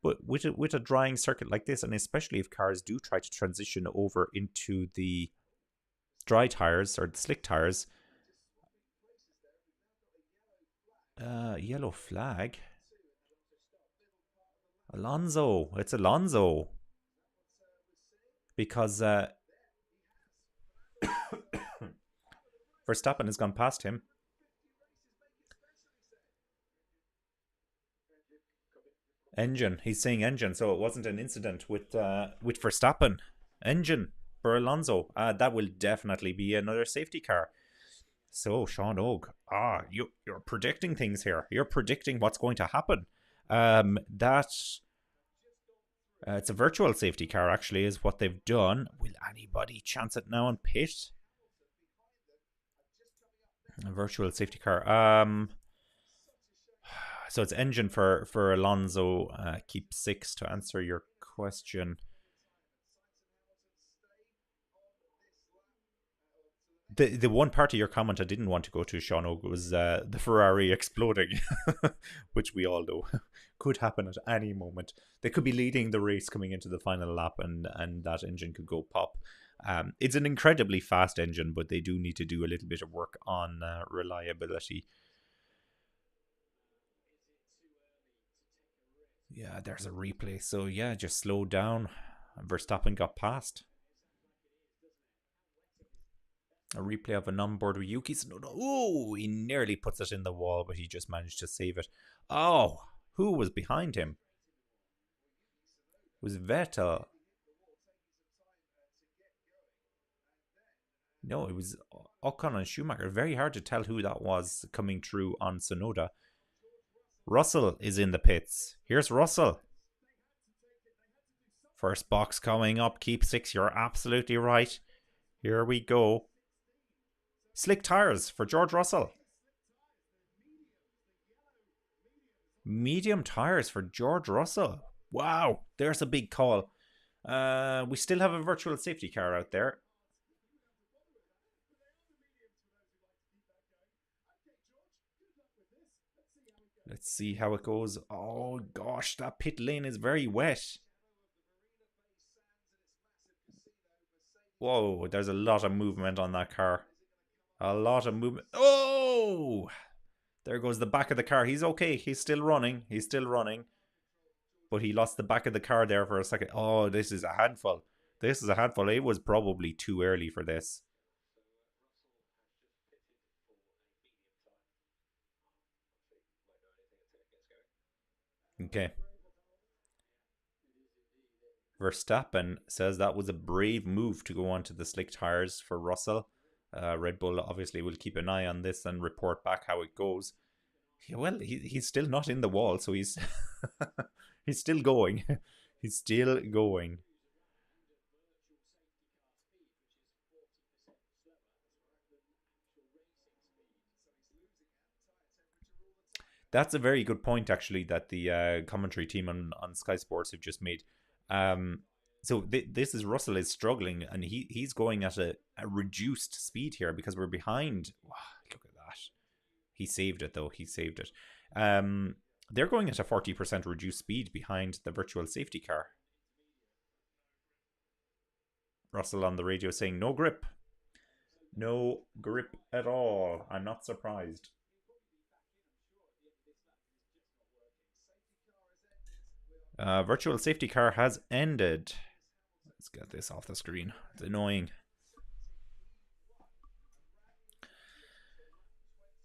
But with a drying circuit like this, and especially if cars do try to transition over into the dry tires or the slick tires, yellow flag. Alonso, it's Alonso. Because Verstappen has gone past him. Engine. He's saying engine, so it wasn't an incident with Verstappen. Engine for Alonso. That will definitely be another safety car. So, Sean Oak, you're predicting things here. You're predicting what's going to happen. It's a virtual safety car, actually, is what they've done. Will anybody chance it now and pit? A virtual safety car. So it's engine for Alonso. Keep 6 to answer your question. The one part of your comment I didn't want to go to, Sean Og, was the Ferrari exploding, which we all know could happen at any moment. They could be leading the race coming into the final lap, and that engine could go pop. It's an incredibly fast engine, but they do need to do a little bit of work on reliability. Yeah, there's a replay. So yeah, just slow down. Verstappen got past. A replay of an onboard with Yuki Tsunoda. Oh, he nearly puts it in the wall, but he just managed to save it. Oh, who was behind him? It was Vettel. No, it was Ocon and Schumacher. Very hard to tell who that was coming through on Tsunoda. Russell is in the pits. Here's Russell. First box coming up. Keep 6. You're absolutely right. Here we go. Slick tires for George Russell. Medium tires for George Russell. Wow, there's a big call. We still have a virtual safety car out there. Let's see how it goes. Oh gosh, that pit lane is very wet. Whoa, there's a lot of movement on that car. A lot of movement. Oh! There goes the back of the car. He's okay. He's still running. He's still running. But he lost the back of the car there for a second. Oh, this is a handful. This is a handful. It was probably too early for this. Okay. Verstappen says that was a brave move to go onto the slick tires for Russell. Red Bull obviously will keep an eye on this and report back how it goes. Yeah, well, he's still not in the wall, so he's he's still going. He's still going. That's a very good point, actually, that the commentary team on Sky Sports have just made. So this is Russell is struggling, and he's going at a reduced speed here because we're behind. Wow, look at that. He saved it, though. He saved it. They're going at a 40% reduced speed behind the virtual safety car. Russell on the radio saying no grip. No grip at all. I'm not surprised. Virtual safety car has ended. Let's get this off the screen. It's annoying.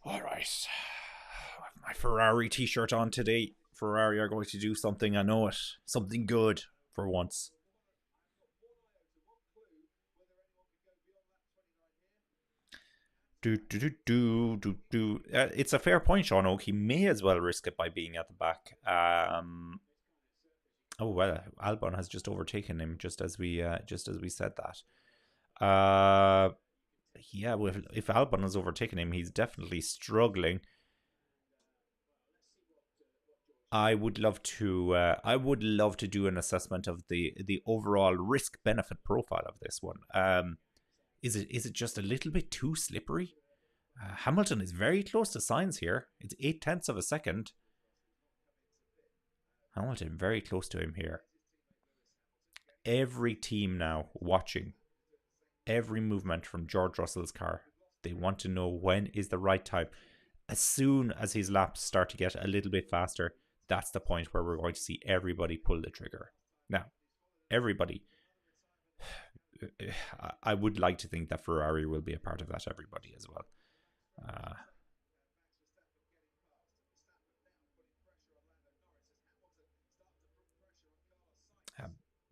All right. I have my Ferrari t-shirt on today. Ferrari are going to do something, I know it. Something good for once. It's a fair point, Sean Oak. He may as well risk it by being at the back. Oh well, Albon has just overtaken him just as we said that. Yeah, well, if Albon has overtaken him, he's definitely struggling. I would love to do an assessment of the overall risk benefit profile of this one. Is it just a little bit too slippery? Hamilton is very close to Sainz here. It's 0.8 of a second. Hamilton very close to him here. Every team now watching every movement from George Russell's car. They want to know when is the right time. As soon as his laps start to get a little bit faster, that's the point where we're going to see everybody pull the trigger. Now, everybody. I would like to think that Ferrari will be a part of that, everybody as well.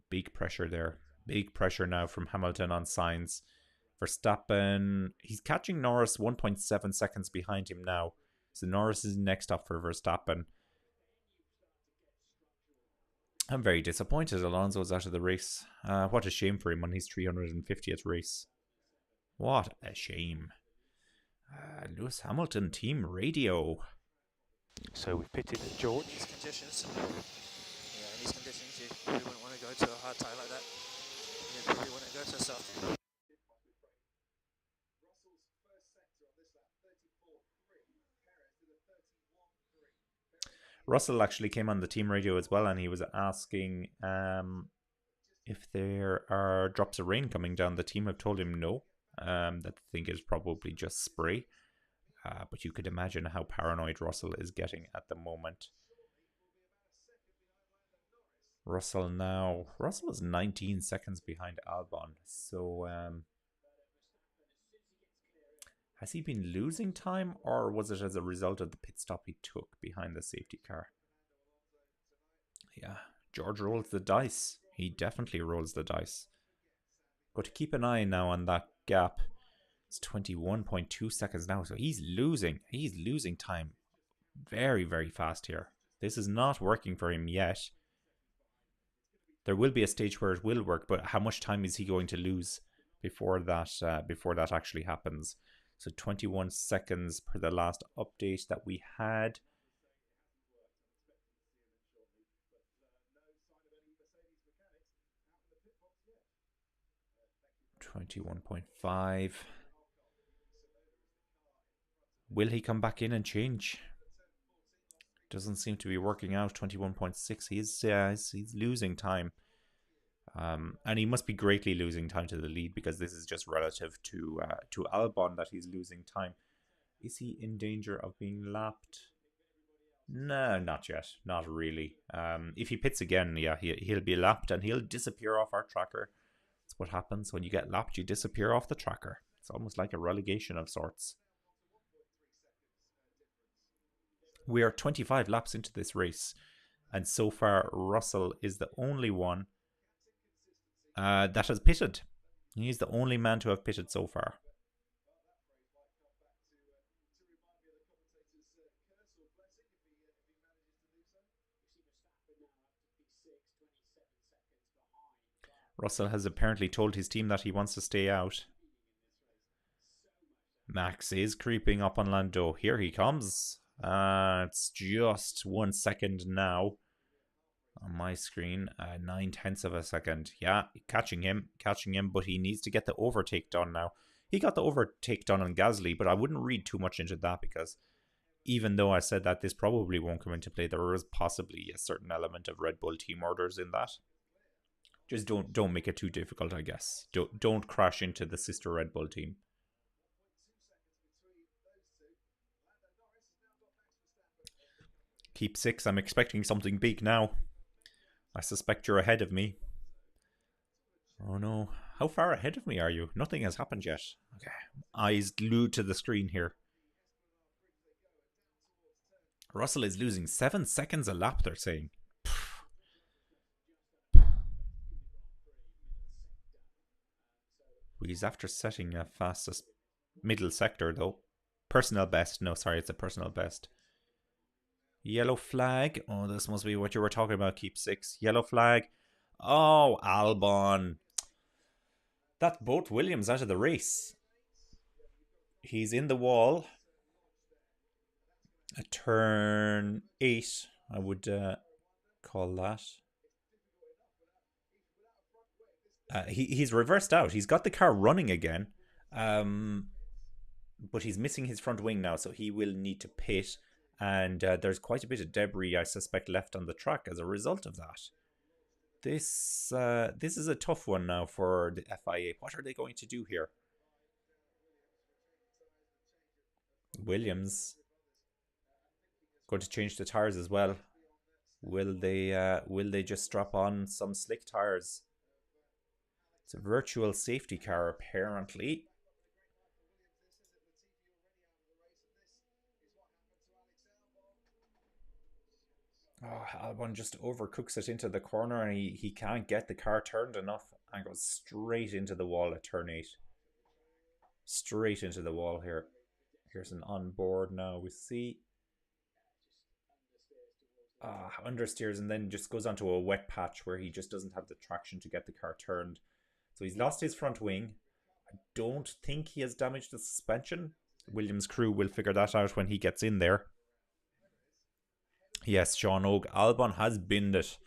Big pressure there. Big pressure now from Hamilton on Sainz. Verstappen, he's catching Norris 1.7 seconds behind him now. So Norris is next up for Verstappen. I'm very disappointed Alonso's out of the race. What a shame for him on his 350th race. What a shame. Lewis Hamilton team radio. So we've pitted George. In these conditions, in these conditions, you probably wouldn't want to go to a hard tire like that. You probably want to go to a soft. Russell actually came on the team radio as well, and he was asking if there are drops of rain coming down. The team have told him no. That they think is probably just spray. But you could imagine how paranoid Russell is getting at the moment. Russell is 19 seconds behind Albon. So has he been losing time, or was it as a result of the pit stop he took behind the safety car? Yeah, George rolls the dice. He definitely rolls the dice. Got to keep an eye now on that gap. It's 21.2 seconds now, so he's losing time very, very fast here. This is not working for him yet. There will be a stage where it will work, but how much time is he going to lose before that actually happens? So 21 seconds per the last update that we had. 21.5. Will he come back in and change? Doesn't seem to be working out. 21.6. He's losing time. And he must be greatly losing time to the lead, because this is just relative to Albon that he's losing time. Is he in danger of being lapped? No, not yet. Not really. If he pits again, yeah, he'll be lapped and he'll disappear off our tracker. That's what happens when you get lapped. You disappear off the tracker. It's almost like a relegation of sorts. We are 25 laps into this race, and so far Russell is the only one that has pitted. He's the only man to have pitted so far. Russell has apparently told his team that he wants to stay out. Max is creeping up on Lando. Here he comes. It's just 1 second now on my screen. 9/10 of a second. Yeah, catching him, but he needs to get the overtake done now. He got the overtake done on Gasly, but I wouldn't read too much into that, because even though I said that this probably won't come into play, there is possibly a certain element of Red Bull team orders in that. Just don't make it too difficult, I guess. Don't crash into the sister Red Bull team. Keep 6. I'm expecting something big now. I suspect you're ahead of me. Oh no. How far ahead of me are you? Nothing has happened yet. Okay. Eyes glued to the screen here. Russell is losing 7 seconds a lap, they're saying. He's after setting a fastest middle sector though. Personal best. No, sorry, it's a personal best. Yellow flag. Oh, this must be what you were talking about. Keep 6. Yellow flag. Oh, Albon. That's both Williams out of the race. He's in the wall. A turn 8, I would call that. He's reversed out. He's got the car running again. But he's missing his front wing now, so he will need to pit. And there's quite a bit of debris, I suspect, left on the track as a result of that. This is a tough one now for the FIA. What are they going to do here? Williams going to change the tires as well. Will they just strap on some slick tires? It's a virtual safety car apparently. Oh, Albon just overcooks it into the corner and he can't get the car turned enough and goes straight into the wall at turn 8. Straight into the wall here. Here's an onboard now. We see understeers and then just goes onto a wet patch where he just doesn't have the traction to get the car turned. So he's lost his front wing. I don't think he has damaged the suspension. Williams crew will figure that out when he gets in there. Yes, Sean Oak. Albon has binned it.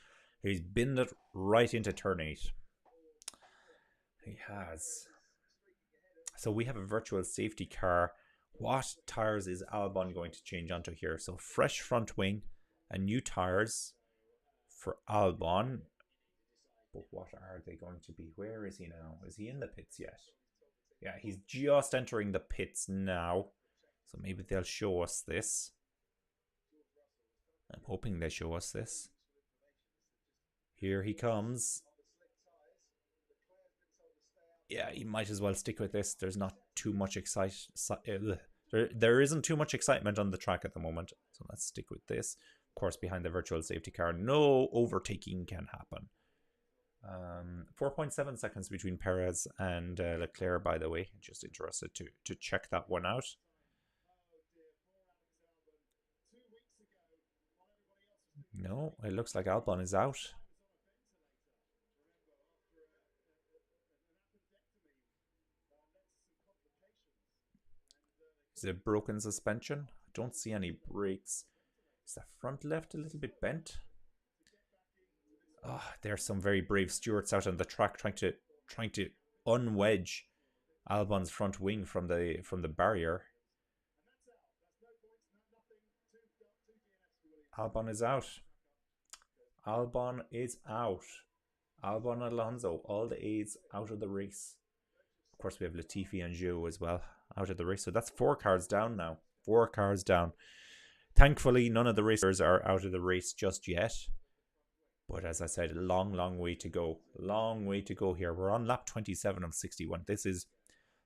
He's binned it right into turn 8. He has. So we have a virtual safety car. What tires is Albon going to change onto here? So fresh front wing and new tires for Albon. But what are they going to be? Where is he now? Is he in the pits yet? Yeah, he's just entering the pits now. So maybe they'll show us this. I'm hoping they show us this. Here he comes. Yeah, he might as well stick with this. There's not too much there isn't too much excitement on the track at the moment. So let's stick with this. Of course, behind the virtual safety car, no overtaking can happen. 4.7 seconds between Perez and Leclerc, by the way. Just interested to check that one out. No, it looks like Albon is out. Is it broken suspension? I don't see any brakes. Is the front left a little bit bent? Oh, there's some very brave stewards out on the track trying to unwedge Albon's front wing from the barrier. Albon is out. Albon is out. Albon Alonso, all the A's out of the race. Of course, we have Latifi and Zhou as well out of the race. So that's 4 cars down now. 4 cars down. Thankfully, none of the racers are out of the race just yet. But as I said, long way to go. Long way to go here. We're on lap 27 of 61. This is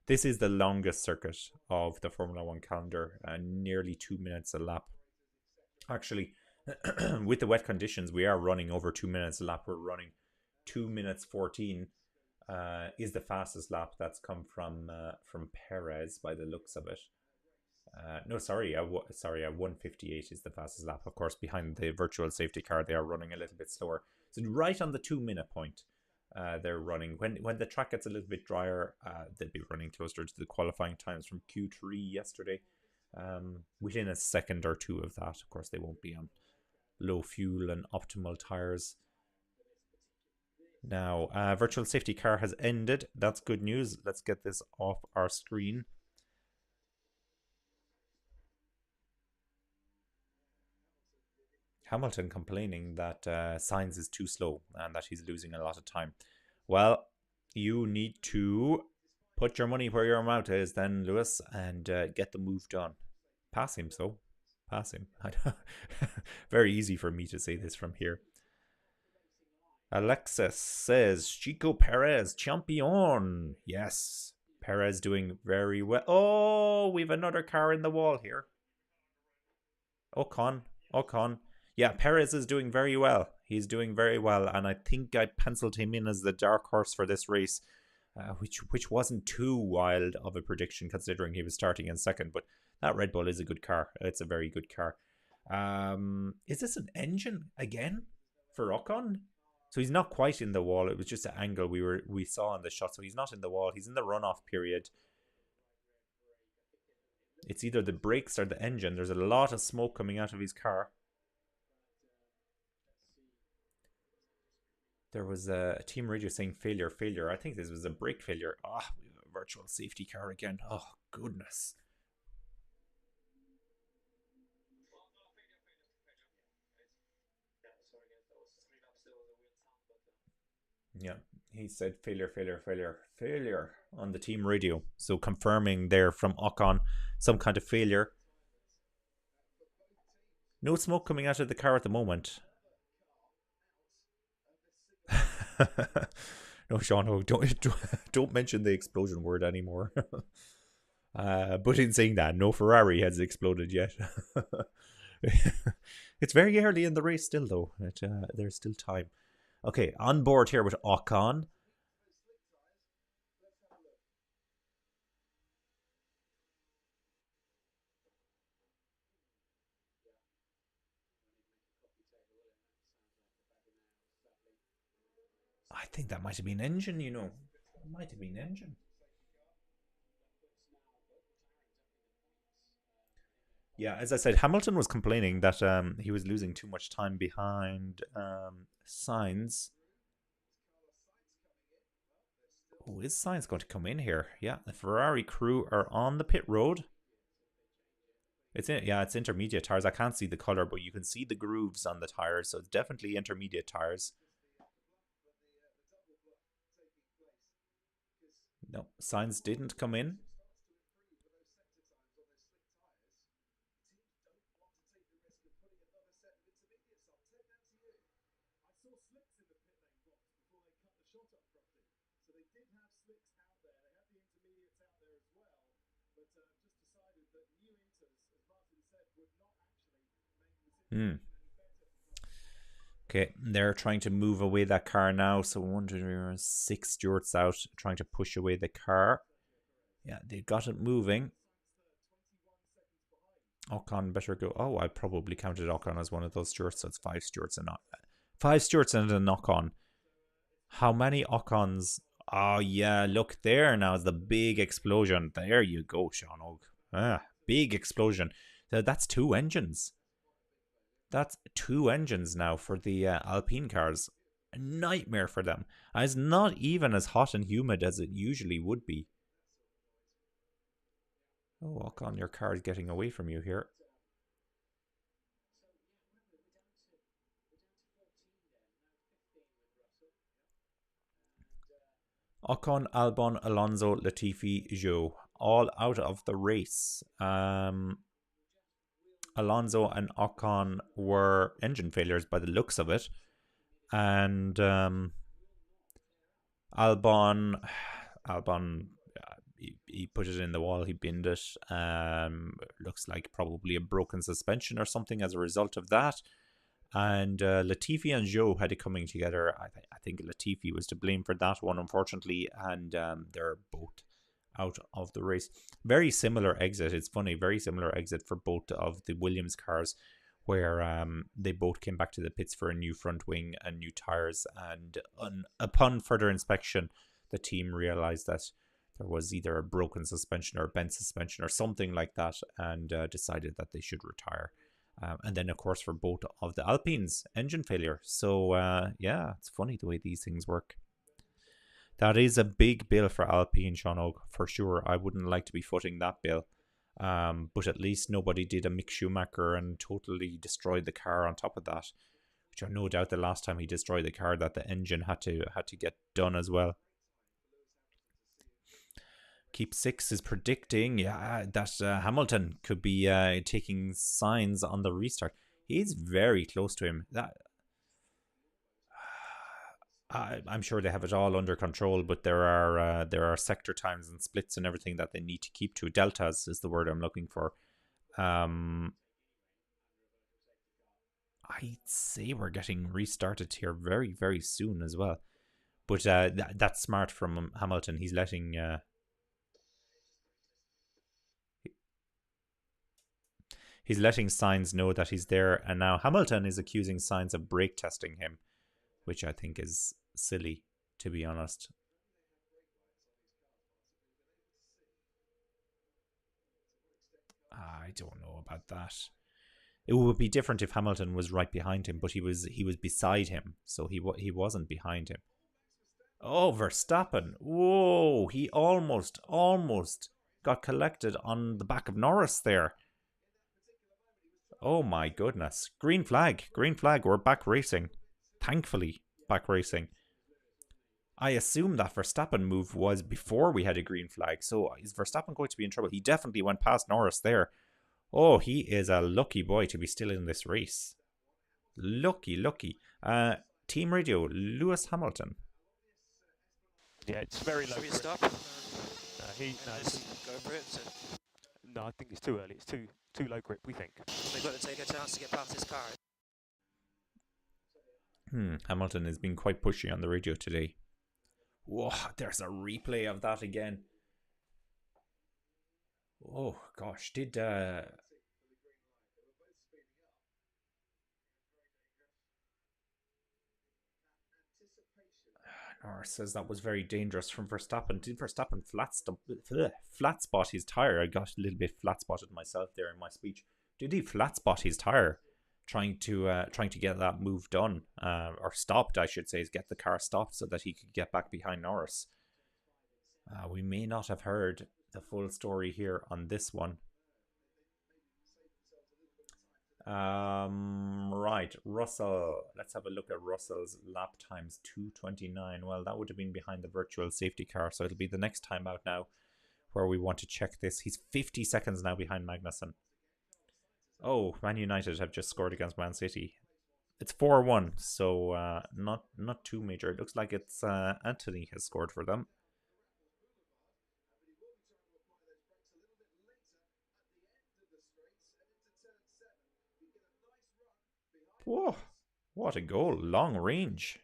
the longest circuit of the Formula 1 calendar. Nearly 2 minutes a lap. Actually, with the wet conditions, we are running over 2 minutes a lap. We're running 2 minutes 14. Is the fastest lap that's come from Perez by the looks of it. No, sorry, a 1:58 is the fastest lap. Of course, behind the virtual safety car, they are running a little bit slower. So right on the 2 minute point, they're running. When the track gets a little bit drier, they'll be running closer to the qualifying times from Q3 yesterday. Within a second or two of that. Of course, they won't be on low fuel and optimal tires. Now, virtual safety car has ended. That's good news. Let's get this off our screen. Hamilton complaining that Sainz is too slow and that he's losing a lot of time. Well, you need to put your money where your mouth is then, Lewis, and get the move done. Pass him, so. Pass him. Very easy for me to say this from here. Alexis says, Chico Perez, champion. Yes, Perez doing very well. Oh, we've another car in the wall here. Ocon. Yeah, Perez is doing very well. He's doing very well, and I think I penciled him in as the dark horse for this race, which wasn't too wild of a prediction considering he was starting in second, but that Red Bull is a good car. It's a very good car. Is this an engine again for Ocon? So he's not quite in the wall. It was just an angle we saw in the shot. So he's not in the wall. He's in the runoff period. It's either the brakes or the engine. There's a lot of smoke coming out of his car. There was a team radio saying failure. I think this was a brake failure. We have a virtual safety car again. Oh, goodness. Yeah, he said failure on the team radio. So confirming there from Ocon some kind of failure. No smoke coming out of the car at the moment. No, Sean, don't mention the explosion word anymore. But in saying that, no Ferrari has exploded yet. It's very early in the race still, though. There's still time. Okay, on board here with Ocon. I think that might have been engine, you know. It might have been engine. Yeah, as I said, Hamilton was complaining that he was losing too much time behind Sainz. Oh, is Sainz going to come in here? Yeah, the Ferrari crew are on the pit road. It's intermediate tires. I can't see the color, but you can see the grooves on the tires, so it's definitely intermediate tires. No, Sainz didn't come in. Okay, they're trying to move away that car now. So 1, 2, 3, 6 Stewarts out, trying to push away the car. Yeah, they got it moving. Ocon better go. Oh, I probably counted Ocon as one of those Stewarts, so it's 5 Stewarts and 5 Stewarts and a Ocon. How many Ocons? Oh yeah, look there now is the big explosion. There you go, Sean Og. Big explosion. So that's 2 engines. That's 2 engines now for the Alpine cars. A nightmare for them. And it's not even as hot and humid as it usually would be. Oh, Ocon, your car is getting away from you here. Ocon, Albon, Alonso, Latifi, Zhou, all out of the race. Alonso and Ocon were engine failures by the looks of it. And Albon, he put it in the wall, he binned it. Looks like probably a broken suspension or something as a result of that. And Latifi and Zhou had it coming together. I think Latifi was to blame for that one, unfortunately. And they're both out of the race. Very similar exit. It's funny, very similar exit for both of the Williams cars, where they both came back to the pits for a new front wing and new tires. And upon further inspection, the team realized that there was either a broken suspension or a bent suspension or something like that, and decided that they should retire. And then, of course, for both of the Alpines, engine failure. So, yeah, it's funny the way these things work. That is a big bill for Alpine, Sean Og, for sure. I wouldn't like to be footing that bill. But at least nobody did a Mick Schumacher and totally destroyed the car on top of that. Which I no doubt the last time he destroyed the car that the engine had to get done as well. Keep Six is predicting that Hamilton could be taking signs on the restart. He's very close to him. I'm sure they have it all under control, but there are sector times and splits and everything that they need to keep to. Deltas is the word I'm looking for. I'd say we're getting restarted here very, very soon as well. But that's smart from Hamilton. He's letting Sainz know that he's there, and now Hamilton is accusing Sainz of brake testing him, which I think is silly, to be honest. I don't know about that. It would be different if Hamilton was right behind him, but he was beside him, so he wasn't behind him. Oh, Verstappen! Whoa, he almost got collected on the back of Norris there. Oh my goodness! Green flag! We're back racing. Thankfully, back racing. I assume that Verstappen move was before we had a green flag. So is Verstappen going to be in trouble? He definitely went past Norris there. Oh, he is a lucky boy to be still in this race. Lucky. Team radio, Lewis Hamilton. Yeah, it's very low. Should we grip. stop? No, Go for it. So no, I think it's too early. It's too low grip, we think. they've got to take a chance to get past this car. Hamilton has been quite pushy on the radio today. Whoa, there's a replay of that again. Oh gosh, did Norris says that was very dangerous from Verstappen. Did Verstappen flat spot his tire? I got a little bit flat spotted myself there in my speech. Did he flat spot his tire, trying to get that move done, or stopped? I should say, is get the car stopped so that he could get back behind Norris. We may not have heard the full story here on this one. Right, Russell. Let's have a look at Russell's lap times. 2:29. Well, that would have been behind the virtual safety car, so it'll be the next time out now where we want to check this. He's 50 seconds now behind Magnussen. Oh, Man United have just scored against Man City. It's 4-1, so not too major. It looks like it's Anthony has scored for them. Whoa, what a goal. Long range.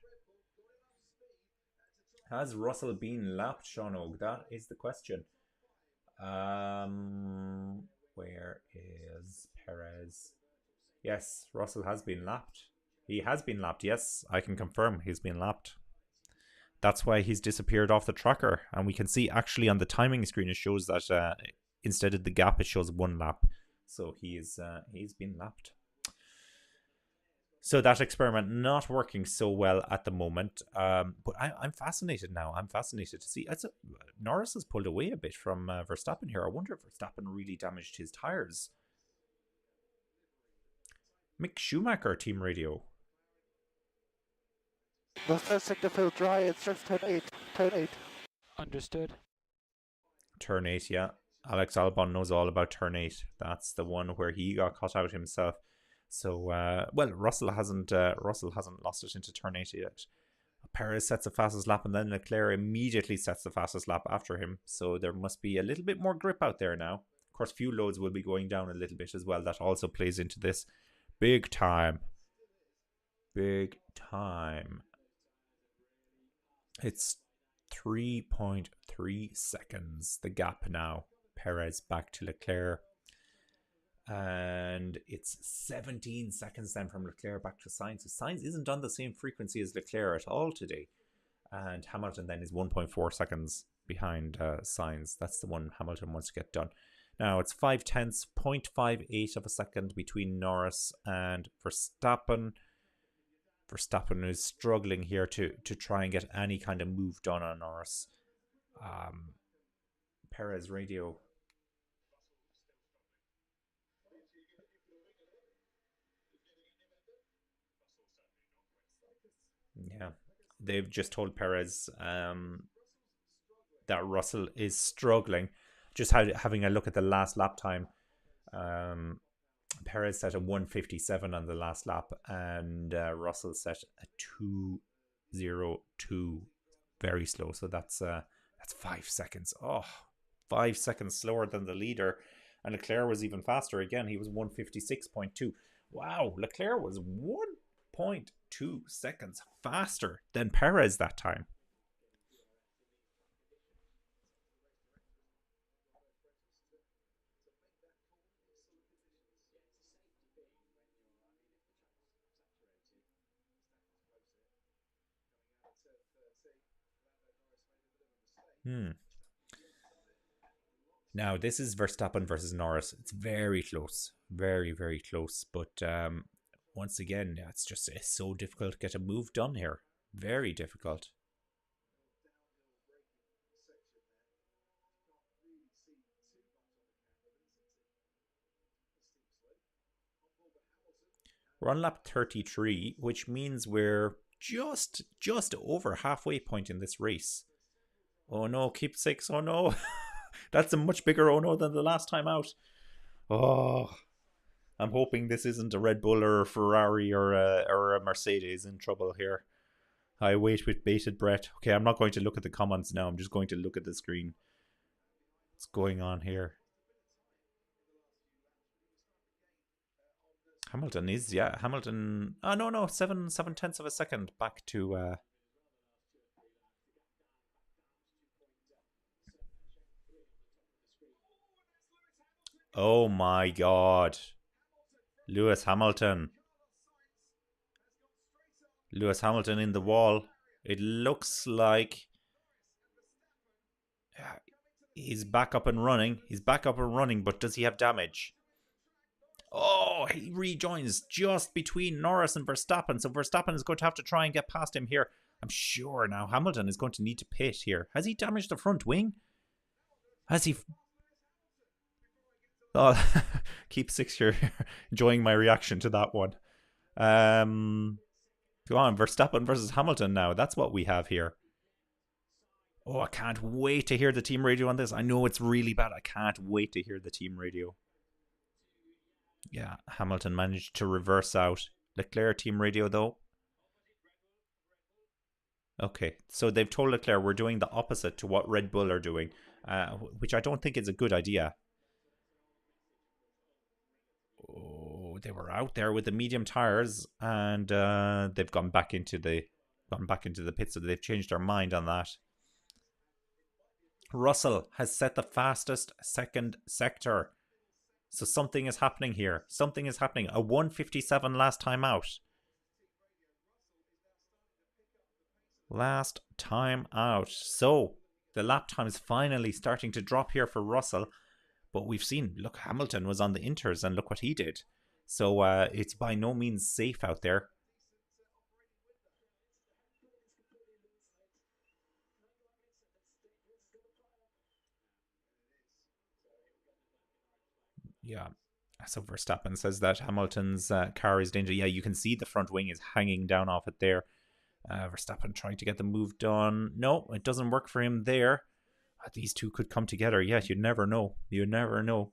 Has Russell been lapped, Sean Og? That is the question. Where is Perez? Yes, Russell has been lapped. He has been lapped, yes. I can confirm he's been lapped. That's why he's disappeared off the tracker. And we can see actually on the timing screen it shows that instead of the gap it shows 1 lap. So he's been lapped. So that experiment not working so well at the moment. But I'm fascinated now. I'm fascinated to see. Norris has pulled away a bit from Verstappen here. I wonder if Verstappen really damaged his tyres. Mick Schumacher, team radio. The first sector field dry, it's just turn 8. Understood. Turn 8, yeah. Alex Albon knows all about turn 8. That's the one where he got caught out himself. So, well, Russell hasn't lost it into turn 8 yet. Perez sets the fastest lap, and then Leclerc immediately sets the fastest lap after him. So there must be a little bit more grip out there now. Of course, fuel loads will be going down a little bit as well. That also plays into this. Big time. It's 3.3 seconds, the gap now. Perez back to Leclerc. And it's 17 seconds then from Leclerc back to Sainz. Sainz isn't on the same frequency as Leclerc at all today. And Hamilton then is 1.4 seconds behind Sainz. That's the one Hamilton wants to get done. Now it's 0.5 0.58 of a second between Norris and Verstappen. Verstappen is struggling here to try and get any kind of move done on Norris. Perez radio. they've just told Perez that Russell is struggling. Just having a look at the last lap time, Perez set a 1:57 on the last lap, and Russell set a 2:02. Very slow. So that's 5 seconds. Oh, 5 seconds slower than the leader. And Leclerc was even faster. Again, he was 1:56.2. Wow, Leclerc was 1.2 seconds faster than Perez that time. Now, this is Verstappen versus Norris. It's very close. Very, very close. But once again, it's so difficult to get a move done here. Very difficult. We're on lap 33, which means we're just over halfway point in this race. Oh no, keep 6. Oh no. That's a much bigger oh no than the last time out. Oh, I'm hoping this isn't a Red Bull or a Ferrari or a Mercedes in trouble here. I wait with bated breath. Okay, I'm not going to look at the comments now. I'm just going to look at the screen. What's going on here? Hamilton is, yeah. Hamilton. Oh, no. 7/10 of a second back to. Oh my God. Lewis Hamilton. Lewis Hamilton in the wall. It looks like he's back up and running. He's back up and running, but does he have damage? Oh, he rejoins just between Norris and Verstappen. So Verstappen is going to have to try and get past him here. I'm sure now Hamilton is going to need to pit here. Has he damaged the front wing? Has he? Oh, keep 6 here. Enjoying my reaction to that one. Go on, Verstappen versus Hamilton now. That's what we have here. Oh, I can't wait to hear the team radio on this. I know it's really bad. I can't wait to hear the team radio. Yeah, Hamilton managed to reverse out. Leclerc team radio though. Okay, so they've told Leclerc we're doing the opposite to what Red Bull are doing, which I don't think is a good idea. Oh, they were out there with the medium tires, and they've gone back into the pit, so they've changed their mind on that. Russell has set the fastest second sector. So something is happening here. Something is happening. A 1:57 last time out. Last time out. So the lap time is finally starting to drop here for Russell. But we've seen, look, Hamilton was on the inters and look what he did. So it's by no means safe out there. Yeah. So Verstappen says that Hamilton's car is dangerous. Yeah, you can see the front wing is hanging down off it there. Verstappen trying to get the move done. No, it doesn't work for him there. These two could come together. Yeah, you never know. You never know.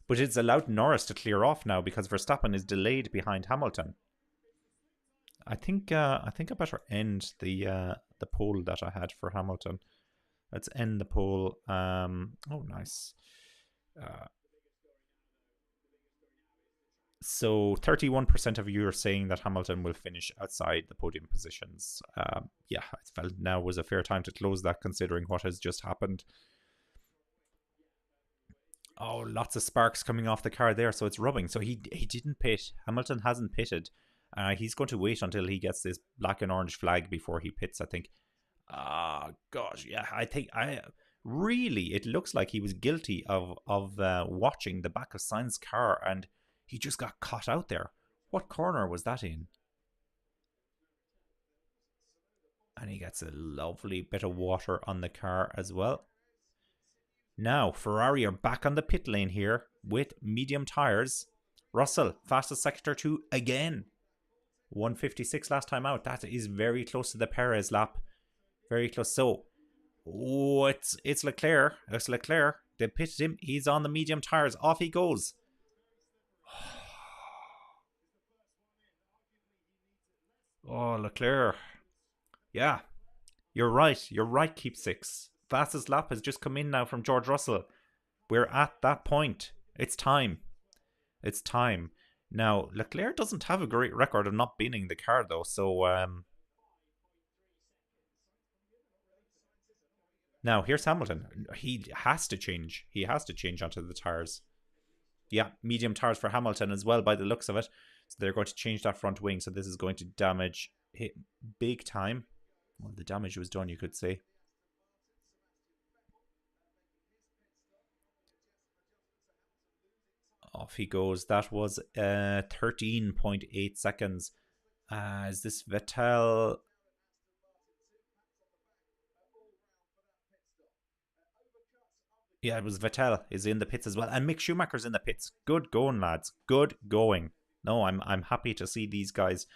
But it's allowed Norris to clear off now because Verstappen is delayed behind Hamilton. I think I better end the poll that I had for Hamilton. Let's end the poll. Oh, nice. So 31% of you are saying that Hamilton will finish outside the podium positions. Yeah, I felt now was a fair time to close that considering what has just happened. Oh, lots of sparks coming off the car there, so it's rubbing. So he didn't pit. Hamilton hasn't pitted. He's going to wait until he gets this black and orange flag before he pits, I think. Gosh, yeah, really, it looks like he was guilty of watching the back of Sainz's car and he just got caught out there. What corner was that in? And he gets a lovely bit of water on the car as well. Now, Ferrari are back on the pit lane here with medium tyres. Russell, fastest sector 2 again. 1:56 last time out. That is very close to the Perez lap. Very close. So, oh, it's Leclerc. It's Leclerc. They pitted him. He's on the medium tires. Off he goes. Oh, Leclerc. Yeah, you're right. You're right, Keep Six. Fastest lap has just come in now from George Russell. We're at that point. It's time. It's time. Now, Leclerc doesn't have a great record of not binning the car, though. So, now, here's Hamilton. He has to change. He has to change onto the tires. Yeah, medium tires for Hamilton as well, by the looks of it. So they're going to change that front wing. So this is going to damage it big time. Well, the damage was done, you could say. Off he goes. That was 13.8 seconds. Is this Vettel? Yeah, it was Vettel is in the pits as well. And Mick Schumacher's in the pits. Good going, lads. Good going. No, I'm happy to see these guys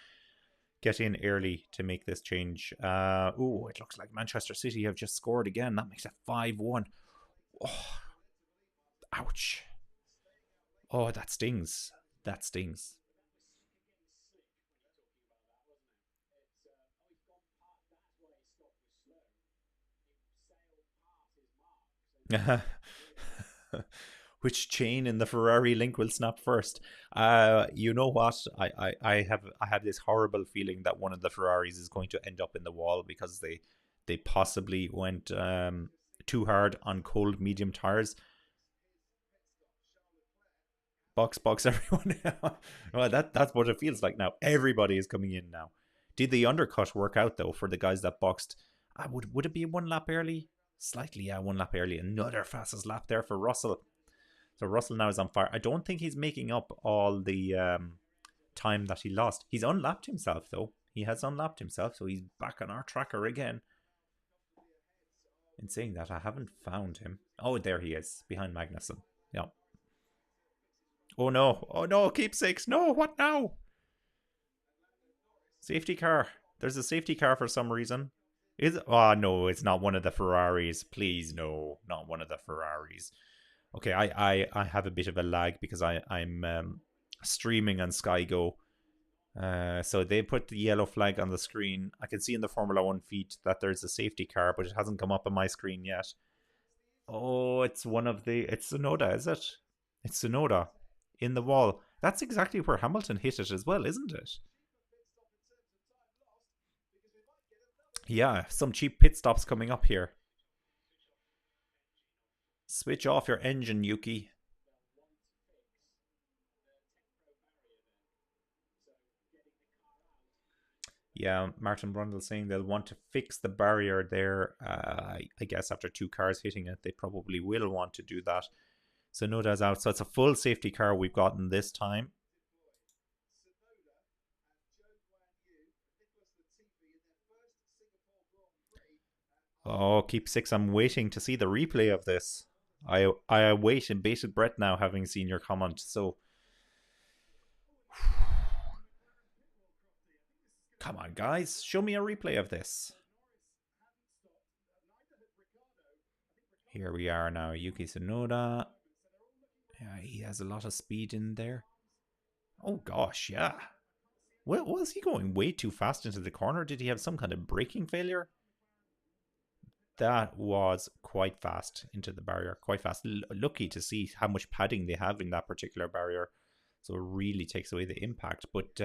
get in early to make this change. Oh, it looks like Manchester City have just scored again. That makes it 5-1. Oh, ouch. Oh, that stings. That stings. Which chain in the Ferrari link will snap first? You know what? I have this horrible feeling that one of the Ferraris is going to end up in the wall because they possibly went too hard on cold medium tires. Box everyone. Well, that's what it feels like now. Everybody is coming in now. Did the undercut work out though for the guys that boxed? Would it be 1 lap early? Slightly, yeah, 1 lap early. Another fastest lap there for Russell. So Russell now is on fire. I don't think he's making up all the time that he lost. He's unlapped himself though. He has unlapped himself, so he's back on our tracker again. In saying that, I haven't found him. Oh, there he is, behind Magnussen. Yeah. Oh no, Keep Six. No, what now? Safety car. There's a safety car for some reason. Is it? Oh no, it's not one of the Ferraris. Please, no, not one of the Ferraris. Okay, I have a bit of a lag because I'm streaming on Sky Go. So they put the yellow flag on the screen. I can see in the Formula 1 feed that there's a safety car, but it hasn't come up on my screen yet. Oh, it's Tsunoda, is it? It's Tsunoda in the wall. That's exactly where Hamilton hit it as well, isn't it? Yeah, some cheap pit stops coming up here. Switch off your engine, Yuki. Yeah, Martin Brundle saying they'll want to fix the barrier there. I guess after 2 cars hitting it, they probably will want to do that. So Noda's out. So it's a full safety car we've gotten this time. Oh, Keep Six. I'm waiting to see the replay of this. I wait in bated breath now, having seen your comment. So, come on, guys, show me a replay of this. Here we are now, Yuki Tsunoda. Yeah, he has a lot of speed in there. Oh gosh, yeah. Well, was he going way too fast into the corner? Did he have some kind of braking failure? That was quite fast into the barrier. Quite fast. Lucky to see how much padding they have in that particular barrier. So it really takes away the impact. But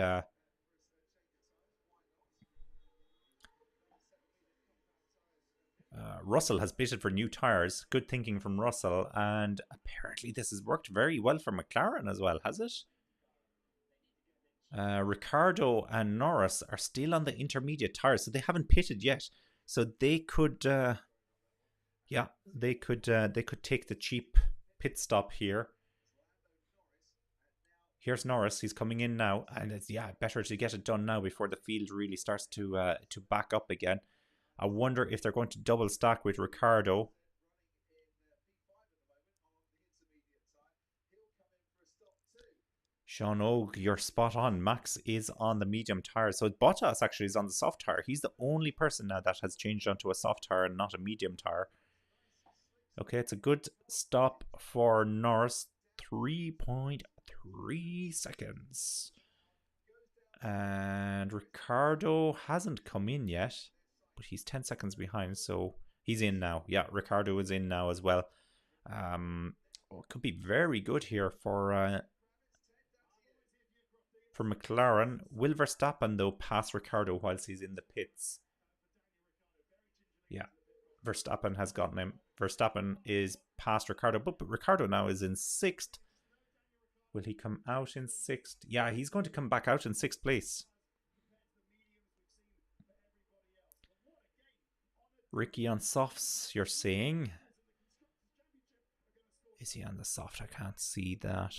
Russell has pitted for new tyres. Good thinking from Russell. And apparently this has worked very well for McLaren as well, has it? Ricciardo and Norris are still on the intermediate tyres. So they haven't pitted yet. So they could, they could take the cheap pit stop here. Here's Norris. He's coming in now, and it's better to get it done now before the field really starts to back up again. I wonder if they're going to double stack with Ricciardo. Sean Og, you're spot on. Max is on the medium tire. So Bottas actually is on the soft tire. He's the only person now that has changed onto a soft tire and not a medium tire. Okay, it's a good stop for Norris. 3.3 seconds. And Ricciardo hasn't come in yet, but he's 10 seconds behind, so he's in now. Yeah, Ricciardo is in now as well. It could be very good here for McLaren. Will Verstappen, though, pass Ricciardo whilst he's in the pits? Yeah, Verstappen has gotten him. Verstappen is past Ricciardo, but Ricciardo now is in 6th. Will he come out in 6th? Yeah, he's going to come back out in 6th place. Ricky on softs, you're saying? Is he on the soft? I can't see that.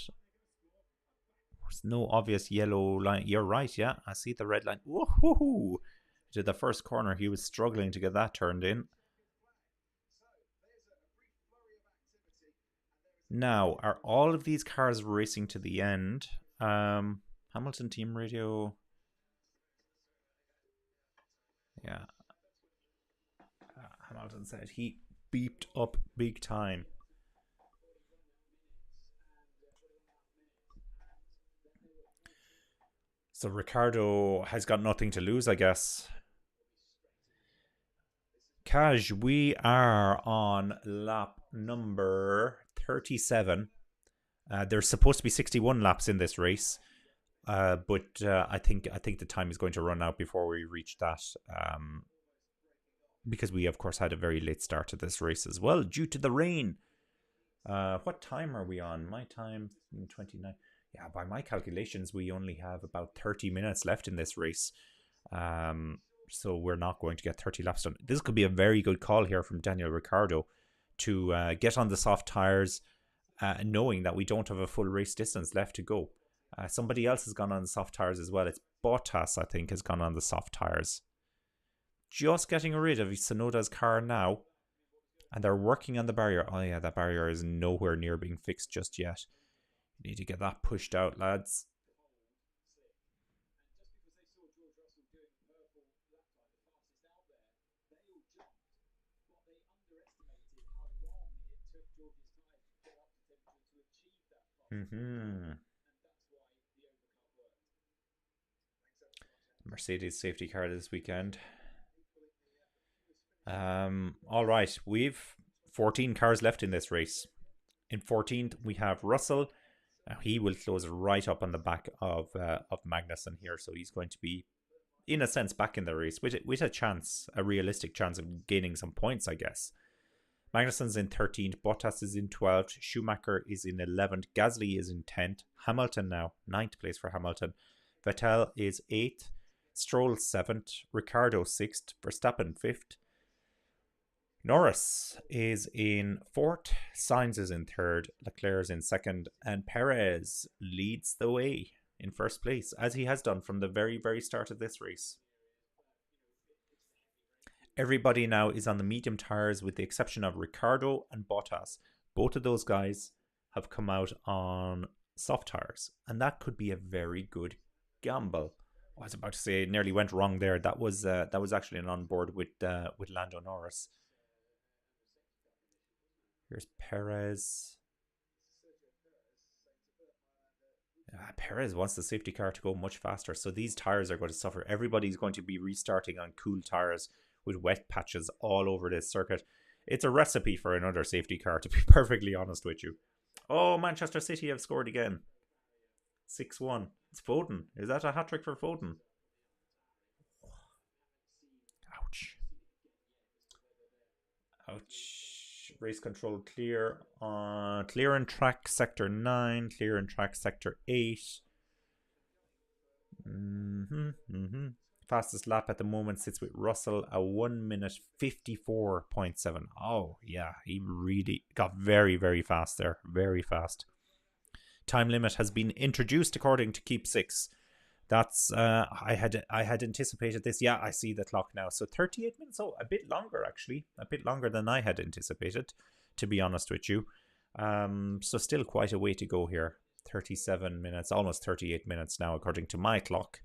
There's no obvious yellow line. You're right, yeah. I see the red line. Woohoo! To the first corner, he was struggling to get that turned in. Now, are all of these cars racing to the end? Hamilton team radio. Yeah. Hamilton said he beeped up big time. So Ricciardo has got nothing to lose, I guess. Kaj, we are on lap number 37. There's supposed to be 61 laps in this race, but I think the time is going to run out before we reach that, because we of course had a very late start to this race as well due to the rain. What time are we on? My time 29. Yeah, by my calculations, we only have about 30 minutes left in this race. So we're not going to get 30 laps done. This could be a very good call here from Daniel Ricciardo to get on the soft tires, knowing that we don't have a full race distance left to go. Somebody else has gone on the soft tires as well. It's Bottas, I think, has gone on the soft tires. Just getting rid of Tsunoda's car now. And they're working on the barrier. Oh yeah, that barrier is nowhere near being fixed just yet. You need to get that pushed out, lads. Mercedes safety car this weekend. All right, we've 14 cars left in this race. In 14th, we have Russell. Now he will close right up on the back of Magnussen here, so he's going to be, in a sense, back in the race with a chance, a realistic chance of gaining some points, I guess. Magnussen's in 13th, Bottas is in 12th, Schumacher is in 11th, Gasly is in 10th, Hamilton now, 9th place for Hamilton, Vettel is 8th, Stroll 7th, Ricciardo 6th, Verstappen 5th, Norris is in 4th, Sainz is in 3rd, Leclerc is in 2nd, and Perez leads the way in 1st place, as he has done from the very, very start of this race. Everybody now is on the medium tires with the exception of Ricciardo and Bottas. Both of those guys have come out on soft tires, and that could be a very good gamble. I was about to say, it nearly went wrong there. That was actually an onboard with Lando Norris. Here's Perez. Perez wants the safety car to go much faster, so these tires are going to suffer. Everybody's going to be restarting on cool tires with wet patches all over this circuit. It's a recipe for another safety car, to be perfectly honest with you. Oh, Manchester City have scored again. 6-1. It's Foden. Is that a hat-trick for Foden? Ouch. Ouch. Race control clear. Clear in track sector 9. Clear in track sector 8. Fastest lap at the moment sits with Russell, a 1 minute 54.7. Oh yeah, he really got very, very fast there. Very fast. Time limit has been introduced according to Keep 6. That's I had anticipated this. Yeah, I see the clock now. So 38 minutes. Oh, a bit longer actually. A bit longer than I had anticipated, to be honest with you. So still quite a way to go here. 37 minutes, almost 38 minutes now, according to my clock.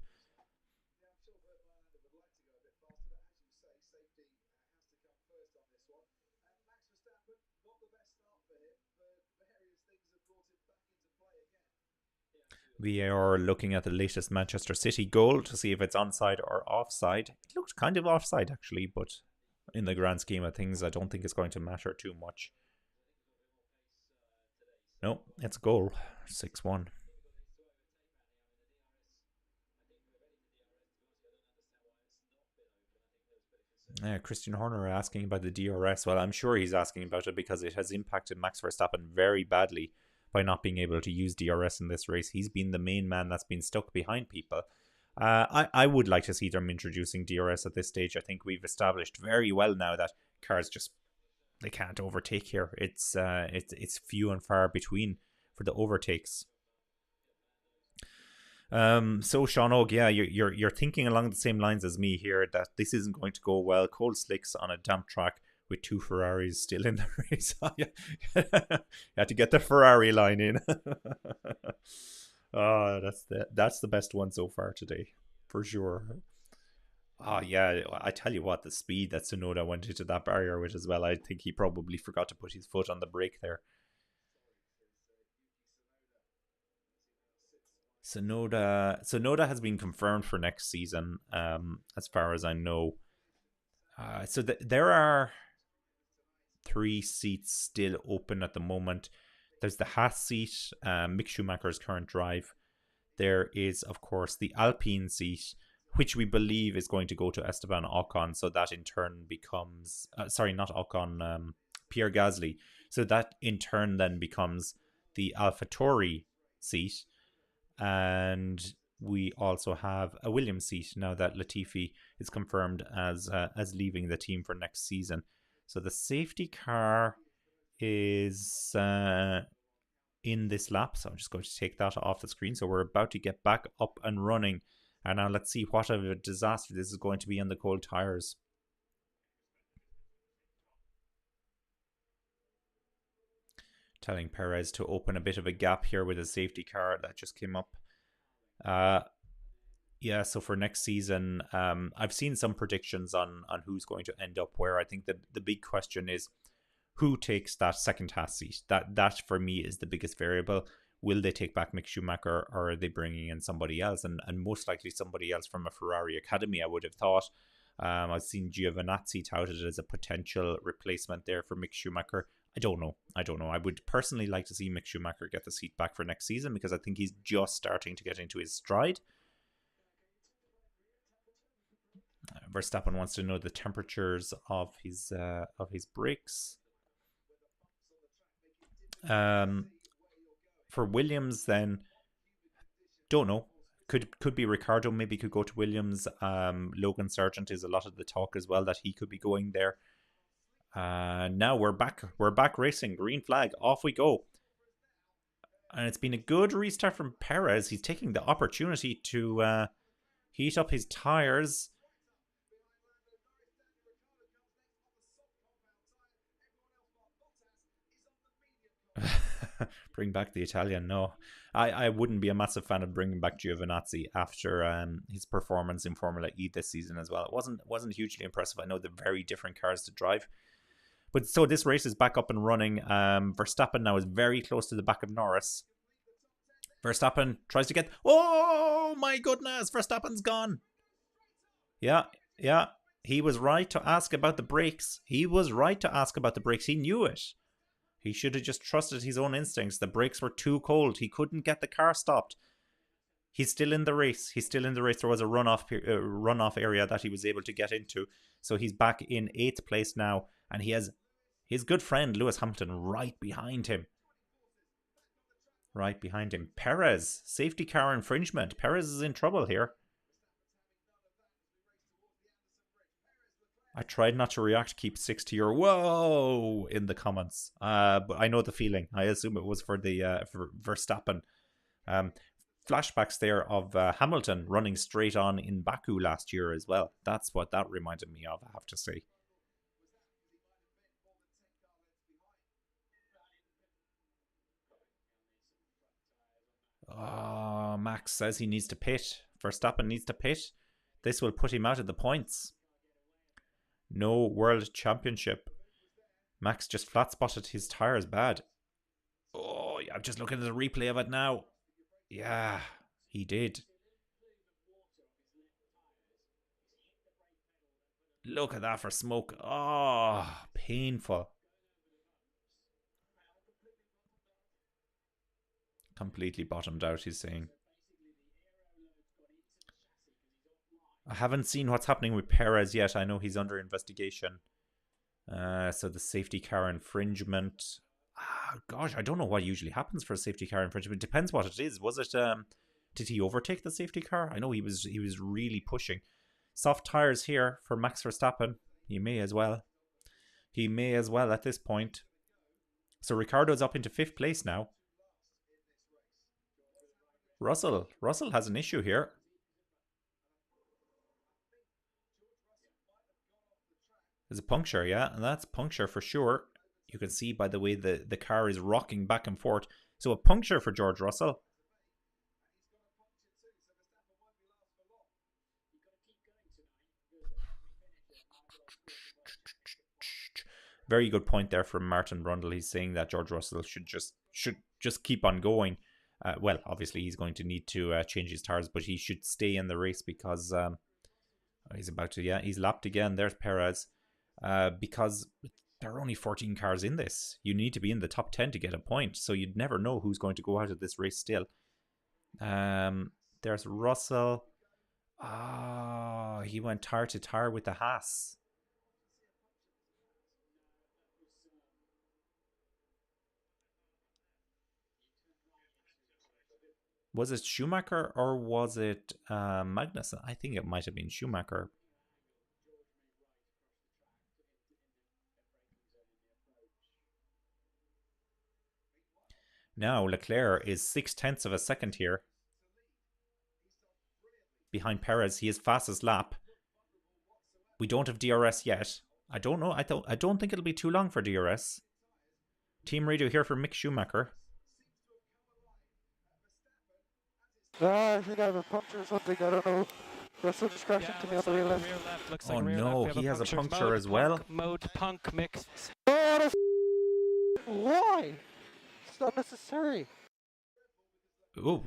We are looking at the latest Manchester City goal to see if it's onside or offside. It looked kind of offside, actually, but in the grand scheme of things, I don't think it's going to matter too much. No, it's a goal. 6-1. Christian Horner asking about the DRS. Well, I'm sure he's asking about it because it has impacted Max Verstappen very badly by not being able to use DRS in this race. He's been the main man that's been stuck behind people. I would like to see them introducing DRS at this stage. I think we've established very well now that cars just, they can't overtake here. It's few and far between for the overtakes. So Sean Og, yeah, you're thinking along the same lines as me here, that this isn't going to go well. Cold slicks on a damp track with 2 Ferraris still in the race. You had to get the Ferrari line in. Oh, that's the best one so far today, for sure. Oh yeah, I tell you what, the speed that Tsunoda went into that barrier with as well, I think he probably forgot to put his foot on the brake there. Tsunoda has been confirmed for next season, as far as I know. So there are 3 seats still open at the moment. There's the Haas seat, Mick Schumacher's current drive. There is, of course, the Alpine seat, which we believe is going to go to Esteban Ocon. So that in turn becomes, not Ocon, Pierre Gasly. So that in turn then becomes the AlphaTauri seat. And we also have a Williams seat now that Latifi is confirmed as leaving the team for next season. So the safety car is in this lap. So I'm just going to take that off the screen. So we're about to get back up and running. And now let's see what of a disaster this is going to be on the cold tires. Telling Perez to open a bit of a gap here with a safety car that just came up. Yeah, so for next season, I've seen some predictions on who's going to end up where. I think that the big question is who takes that second Haas seat. That for me is the biggest variable. Will they take back Mick Schumacher, or are they bringing in somebody else? And most likely somebody else from a Ferrari academy, I would have thought. I've seen Giovinazzi touted as a potential replacement there for Mick Schumacher. I don't know. I would personally like to see Mick Schumacher get the seat back for next season because I think he's just starting to get into his stride. Verstappen wants to know the temperatures of his brakes. For Williams, then, don't know. Could be Ricardo. Maybe could go to Williams. Logan Sargent is a lot of the talk as well that he could be going there. Now we're back racing. Green flag, off we go. And it's been a good restart from Perez. He's taking the opportunity to heat up his tires. Bring back the Italian. No, I wouldn't be a massive fan of bringing back Giovinazzi after his performance in Formula E this season as well. It wasn't hugely impressive. I know they're very different cars to drive. But so this race is back up and running. Verstappen now is very close to the back of Norris. Verstappen tries to get... Oh, my goodness. Verstappen's gone. Yeah. He was right to ask about the brakes. He knew it. He should have just trusted his own instincts. The brakes were too cold. He couldn't get the car stopped. He's still in the race. There was a runoff area that he was able to get into. So he's back in 8th place now. And he has his good friend Lewis Hamilton right behind him. Perez, safety car infringement. Perez is in trouble here. I tried not to react, keep 6 to your whoa in the comments. But I know the feeling. I assume it was for for Verstappen. Flashbacks there of Hamilton running straight on in Baku last year as well. That's what that reminded me of, I have to say. Max says he needs to pit. Verstappen needs to pit. This will put him out of the points. No World Championship. Max just flat spotted his tyres bad. Oh, yeah, I'm just looking at the replay of it now. Yeah, he did. Look at that for smoke. Oh, painful. Completely bottomed out, he's saying. I haven't seen what's happening with Perez yet. I know he's under investigation. So the safety car infringement. Gosh, I don't know what usually happens for a safety car infringement. It depends what it is. Was it did he overtake the safety car? I know he was really pushing. Soft tires here for Max Verstappen. He may as well. He may as well at this point. So Ricciardo's up into 5th place now. Russell has an issue here. There's a puncture, yeah, and that's puncture for sure. You can see by the way the car is rocking back and forth. So a puncture for George Russell. Very good point there from Martin Brundle. He's saying that George Russell should just keep on going. Well, obviously he's going to need to change his tires, but he should stay in the race because he's about to. Yeah, he's lapped again. There's Perez. Because there are only 14 cars in this. You need to be in the top 10 to get a point, so you'd never know who's going to go out of this race still. There's Russell. He went tire to tire with the Haas. Was it Schumacher or was it Magnussen? I think it might have been Schumacher. Now Leclerc is 0.6 of a second here. Behind Perez, he is fastest lap. We don't have DRS yet. I don't know. I don't think it'll be too long for DRS. Team radio here for Mick Schumacher. I think I have a puncture or something. I don't know. Russell just crashed into me on the rear left. Oh no, he has a puncture as well. Mode punk mix. Oh, why? It's unnecessary. Ooh,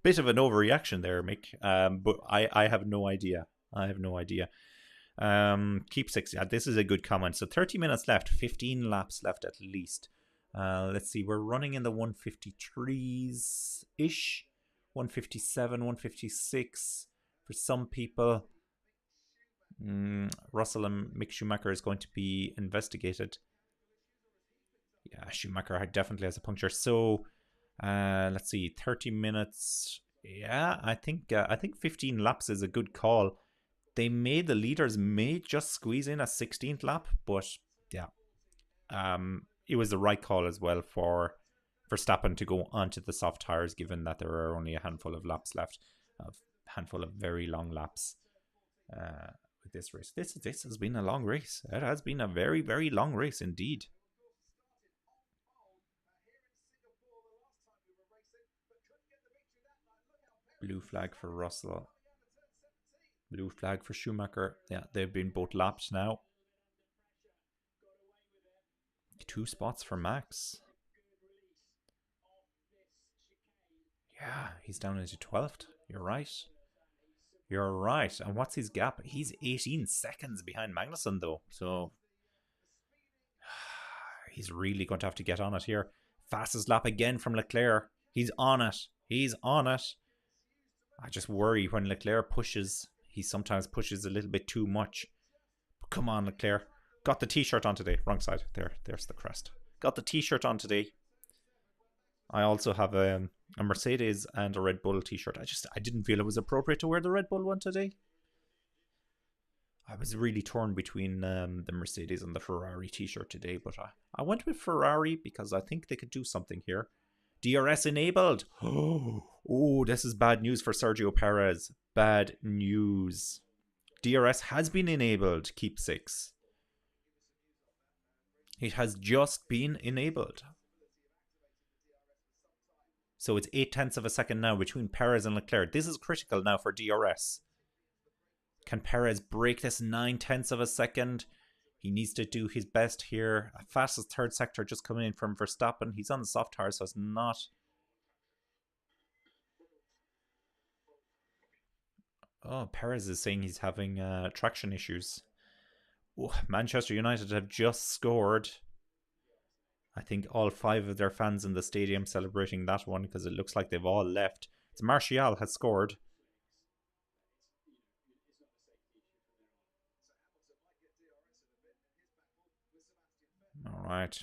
bit of an overreaction there, Mick. But I have no idea. Keep 6. Yeah, this is a good comment. So 30 minutes left, 15 laps left at least. Let's see, we're running in the 153s ish, 157, 156 for some people. Russell and Mick Schumacher is going to be investigated. Yeah, Schumacher definitely has a puncture. So let's see, 30 minutes. Yeah, I think 15 laps is a good call. The leaders may just squeeze in a 16th lap, but yeah, it was the right call as well for Verstappen to go onto the soft tires, given that there are only a handful of laps left, a handful of very long laps with this race. This has been a long race. It has been a very, very long race indeed. Blue flag for Russell. Blue flag for Schumacher. Yeah, they've been both lapped now. 2 spots for Max. Yeah, he's down into 12th. You're right. And what's his gap? He's 18 seconds behind Magnussen though. So he's really going to have to get on it here. Fastest lap again from Leclerc. He's on it. I just worry when Leclerc pushes. He sometimes pushes a little bit too much. But come on, Leclerc. Got the t-shirt on today. Wrong side. There's the crest. Got the t-shirt on today. I also have a Mercedes and a Red Bull t-shirt. I didn't feel it was appropriate to wear the Red Bull one today. I was really torn between the Mercedes and the Ferrari t-shirt today, but I went with Ferrari because I think they could do something here. DRS enabled. Oh, this is bad news for Sergio Perez. Bad news. DRS has been enabled. Keep 6. It has just been enabled. So it's 0.8 of a second now between Perez and Leclerc. This is critical now for DRS. Can Perez break this 0.9 of a second? He needs to do his best here. Fastest third sector just coming in from Verstappen. He's on the soft tire, so it's not... Oh, Perez is saying he's having traction issues. Oh, Manchester United have just scored. I think all 5 of their fans in the stadium celebrating that one because it looks like they've all left. It's Martial has scored. All right.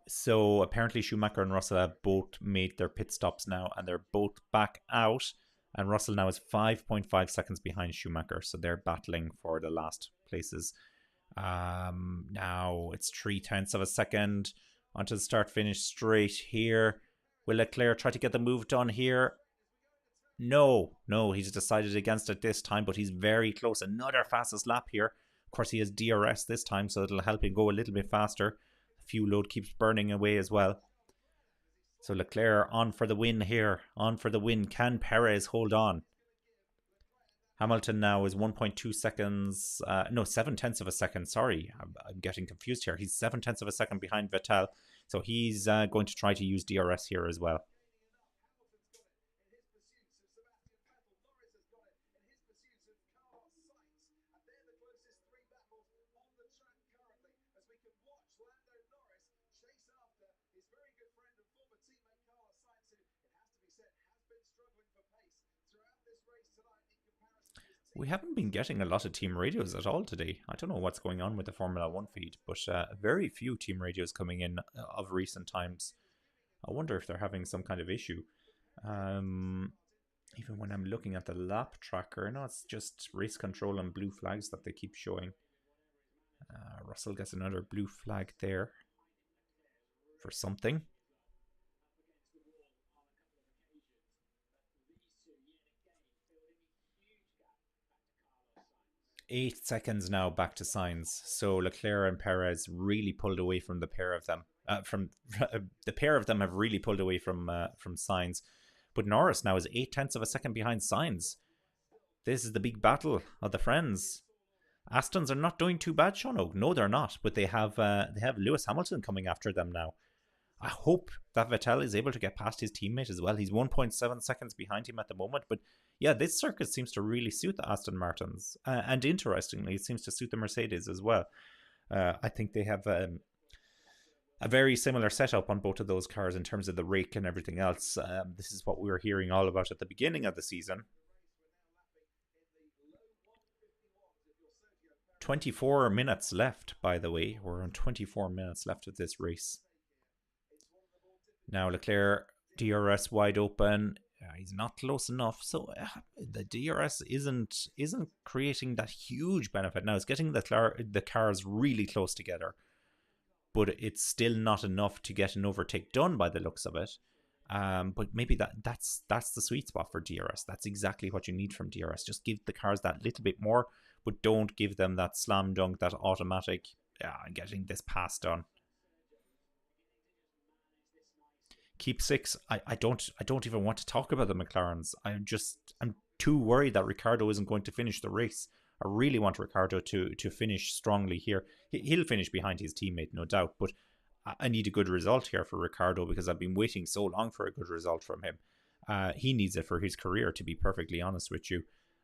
So apparently Schumacher and Russell have both made their pit stops now, and they're both back out. And Russell now is 5.5 seconds behind Schumacher, so they're battling for the last places. Now it's 0.3 of a second onto the start-finish straight here. Will Leclerc try to get the move done here? No, he's decided against it this time, but he's very close. Another fastest lap here. Of course, he has DRS this time, so it'll help him go a little bit faster. Fuel load keeps burning away as well. So Leclerc on for the win here. On for the win. Can Perez hold on? Hamilton now is 1.2 seconds. No, 0.7 of a second. Sorry, I'm getting confused here. He's 0.7 of a second behind Vettel. So he's going to try to use DRS here as well. We haven't been getting a lot of team radios at all today. I don't know what's going on with the Formula 1 feed, but very few team radios coming in of recent times. I wonder if they're having some kind of issue. Even when I'm looking at the lap tracker, no, it's just race control and blue flags that they keep showing. Russell gets another blue flag there for something. 8 seconds now back to Sainz. So Leclerc and Perez really pulled away from the pair of them. The pair of them have really pulled away from Sainz. But Norris now is 0.8 of a second behind Sainz. This is the big battle of the friends. Astons are not doing too bad, Sean. No, they're not. But they have Lewis Hamilton coming after them now. I hope that Vettel is able to get past his teammate as well. He's 1.7 seconds behind him at the moment. But yeah, this circuit seems to really suit the Aston Martins. And interestingly, it seems to suit the Mercedes as well. I think they have a very similar setup on both of those cars in terms of the rake and everything else. This is what we were hearing all about at the beginning of the season. 24 minutes left, by the way. We're on 24 minutes left of this race. Now Leclerc, DRS wide open. He's not close enough. So the DRS isn't creating that huge benefit. Now it's getting the cars really close together. But it's still not enough to get an overtake done by the looks of it. But maybe that's the sweet spot for DRS. That's exactly what you need from DRS. Just give the cars that little bit more, but don't give them that slam dunk, that automatic getting this pass done. Keep 6. I don't even want to talk about the McLarens. I'm too worried that Ricciardo isn't going to finish the race. I really want Ricciardo to finish strongly here. He'll finish behind his teammate, no doubt, but I need a good result here for Ricciardo because I've been waiting so long for a good result from him. He needs it for his career, to be perfectly honest with you.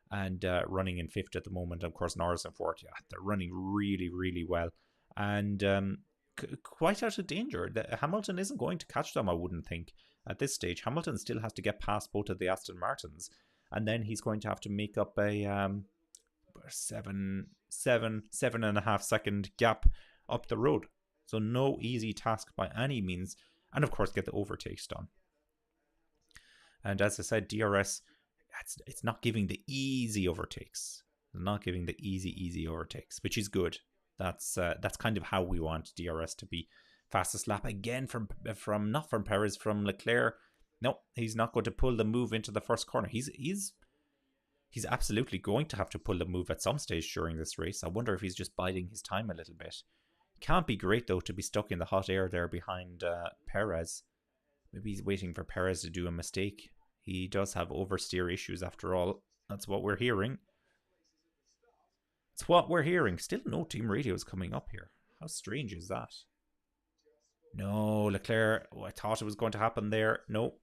And running in 5th at the moment, of course, Norris in 4th. Yeah, they're running really, really well. And quite out of danger. Hamilton isn't going to catch them, I wouldn't think. At this stage, Hamilton still has to get past both of the Aston Martins. And then he's going to have to make up a 7.5 second gap up the road. So no easy task by any means. And of course, get the overtakes done. And as I said, DRS, it's not giving the easy overtakes. Not giving the easy overtakes, which is good. That's kind of how we want DRS to be. Fastest lap again from not from Perez, from Leclerc. No, he's not going to pull the move into the first corner. He's absolutely going to have to pull the move at some stage during this race. I wonder if he's just biding his time a little bit. Can't be great though to be stuck in the hot air there behind Perez. Maybe he's waiting for Perez to do a mistake. He does have oversteer issues after all. That's what we're hearing. It's what we're hearing. Still no team radios coming up here. How strange is that? No, Leclerc. Oh, I thought it was going to happen there. No.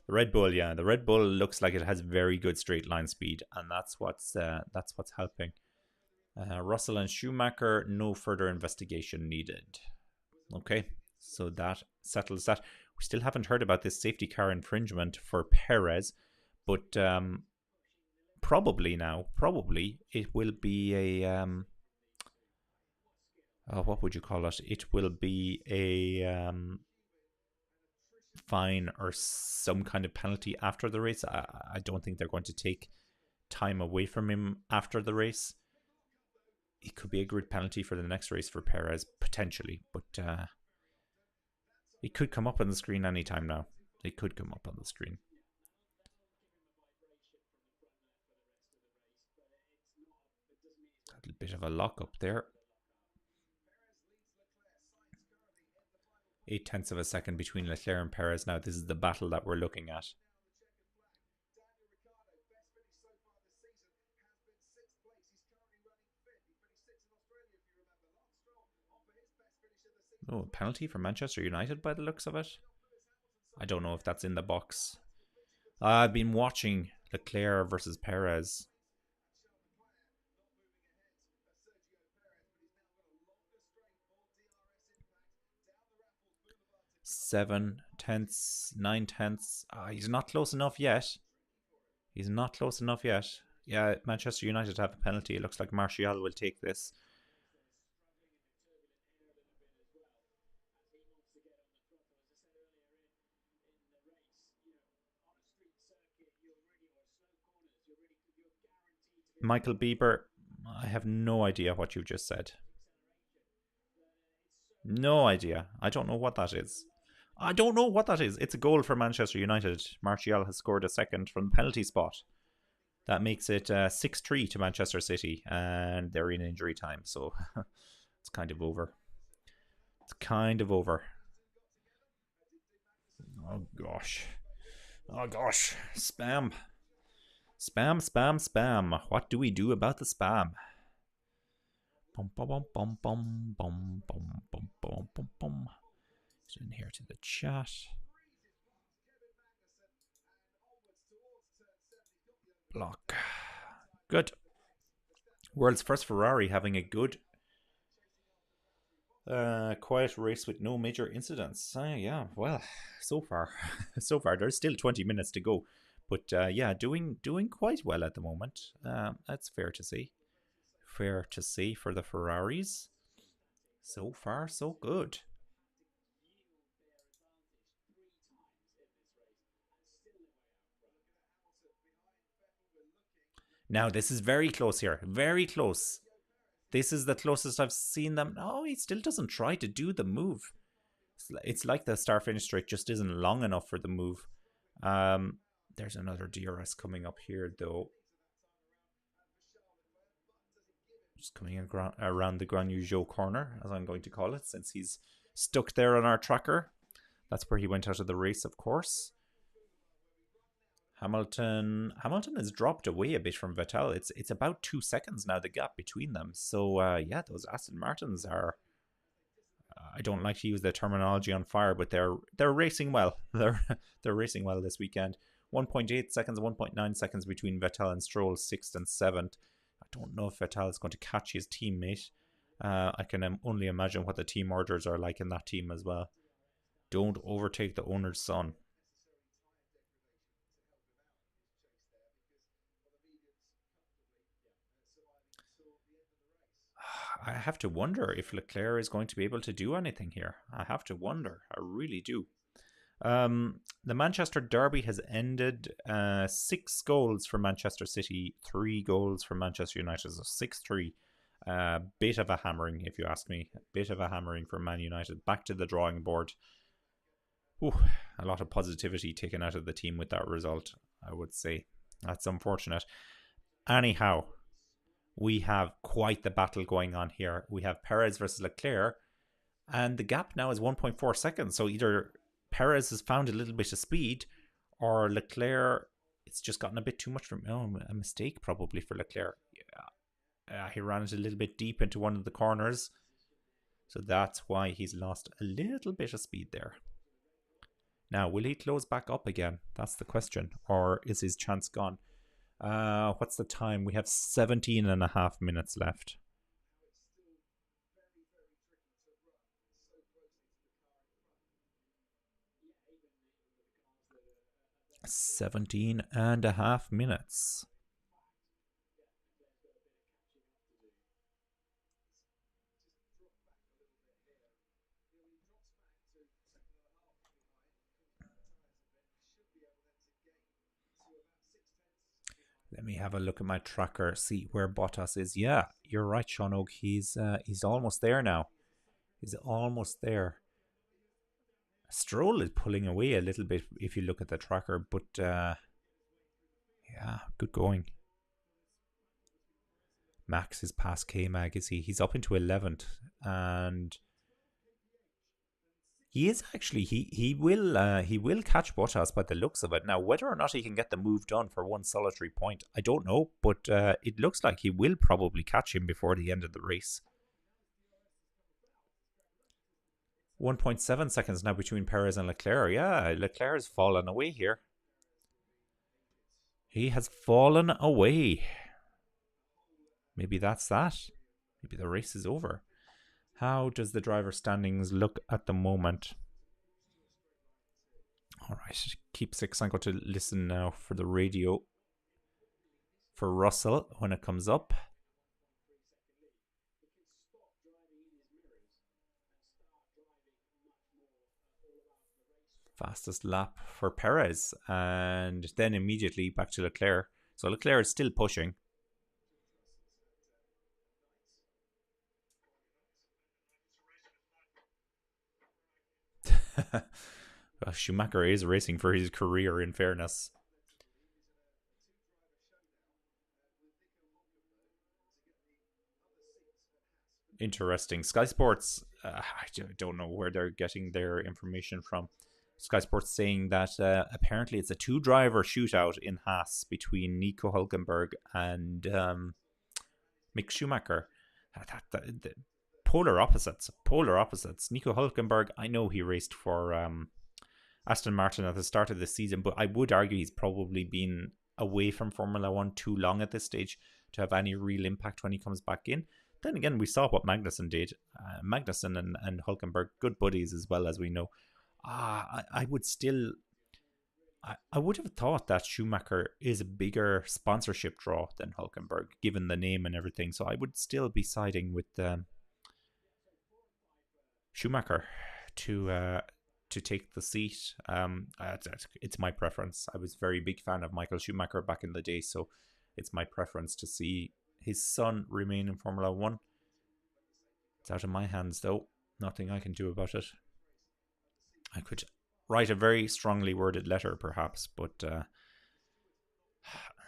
The Red Bull, yeah. The Red Bull looks like it has very good straight line speed, and that's what's helping. Russell and Schumacher, no further investigation needed. Okay, so that settles that. We still haven't heard about this safety car infringement for Perez, but probably it will be a what would you call it? It will be a fine or some kind of penalty after the race. I don't think they're going to take time away from him after the race. It could be a grid penalty for the next race for Perez, potentially, but it could come up on the screen anytime now. It could come up on the screen. A little bit of a lock-up there. 0.8 of a second between Leclerc and Perez. Now, this is the battle that we're looking at. Oh, a penalty for Manchester United by the looks of it. I don't know if that's in the box. I've been watching Leclerc versus Perez. 7 tenths, 9 tenths. He's not close enough yet. He's not close enough yet. Yeah, Manchester United have a penalty. It looks like Martial will take this. Michael Bieber, I have no idea what you just said. No idea. I don't know what that is. I don't know what that is. It's a goal for Manchester United. Martial has scored a second from the penalty spot. That makes it 6-3 to Manchester City, and they're in injury time, so it's kind of over. It's kind of over. Oh gosh. Oh gosh. Spam. Spam, spam, spam. What do we do about the spam? Bum bum bum bum bum bum bum bum bum bum bum. Get in here to the chat. Block. Good. World's first Ferrari having a good quiet race with no major incidents. Yeah, well, so far there's still 20 minutes to go, but yeah, doing quite well at the moment. That's fair to say. Fair to say for the Ferraris. So far, so good. Now, this is very close here. Very close. This is the closest I've seen them. No, he still doesn't try to do the move. It's like the start-finish straight just isn't long enough for the move. There's another DRS coming up here, though. Just coming around the Grand Prix corner, as I'm going to call it, since he's stuck there on our tracker. That's where he went out of the race, of course. Hamilton has dropped away a bit from Vettel. It's about 2 seconds now, the gap between them. So yeah, those Aston Martins are, I don't like to use the terminology on fire, but they're racing well. They're racing well this weekend. 1.8 seconds, 1.9 seconds between Vettel and Stroll, 6th and 7th. I don't know if Vettel is going to catch his teammate. I can only imagine what the team orders are like in that team as well. Don't overtake the owner's son. I have to wonder if Leclerc is going to be able to do anything here. I have to wonder. I really do. The Manchester Derby has ended. 6 goals for Manchester City, 3 goals for Manchester United. So 6-3. Bit of a hammering, if you ask me. A bit of a hammering for Man United. Back to the drawing board. Ooh, a lot of positivity taken out of the team with that result, I would say. That's unfortunate. Anyhow, we have quite the battle going on here. We have Perez versus Leclerc, and the gap now is 1.4 seconds. So either Perez has found a little bit of speed, or Leclerc, it's just gotten a bit too much for him. Oh, a mistake probably for Leclerc. Yeah, he ran it a little bit deep into one of the corners. So that's why he's lost a little bit of speed there. Now, will he close back up again? That's the question. Or is his chance gone? What's the time? We have 17.5 minutes left. Seventeen and a half minutes. Let me have a look at my tracker, see where Bottas is. Yeah, you're right, Sean Oak. He's almost there now. He's almost there. Stroll is pulling away a little bit if you look at the tracker, but yeah, good going. Max is past K-Mag, is he? He's up into 11th, and he is actually he will catch Bottas by the looks of it. Now, whether or not he can get the move done for one solitary point, I don't know, but it looks like he will probably catch him before the end of the race. 1.7 seconds now between Perez and Leclerc. Yeah, Leclerc has fallen away here. He has fallen away. Maybe that's that. Maybe the race is over. How does the driver standings look at the moment? Alright, keep 6. I'm going to listen now for the radio for Russell when it comes up. Fastest lap for Perez, and then immediately back to Leclerc. So Leclerc is still pushing. Well, Schumacher is racing for his career, in fairness. Interesting. Sky Sports, I don't know where they're getting their information from. Sky Sports saying that apparently it's a 2-driver shootout in Haas between Nico Hülkenberg and Mick Schumacher. Polar opposites. Nico Hülkenberg, I know he raced for Aston Martin at the start of the season, but I would argue he's probably been away from Formula 1 too long at this stage to have any real impact when he comes back in. Then again, we saw what Magnussen did. Magnussen and Hülkenberg, good buddies as well, as we know. I would have thought that Schumacher is a bigger sponsorship draw than Hülkenberg, given the name and everything. So I would still be siding with Schumacher to take the seat. It's my preference. I was a very big fan of Michael Schumacher back in the day, so it's my preference to see his son remain in Formula 1. It's out of my hands, though. Nothing I can do about it. I could write a very strongly worded letter, perhaps, but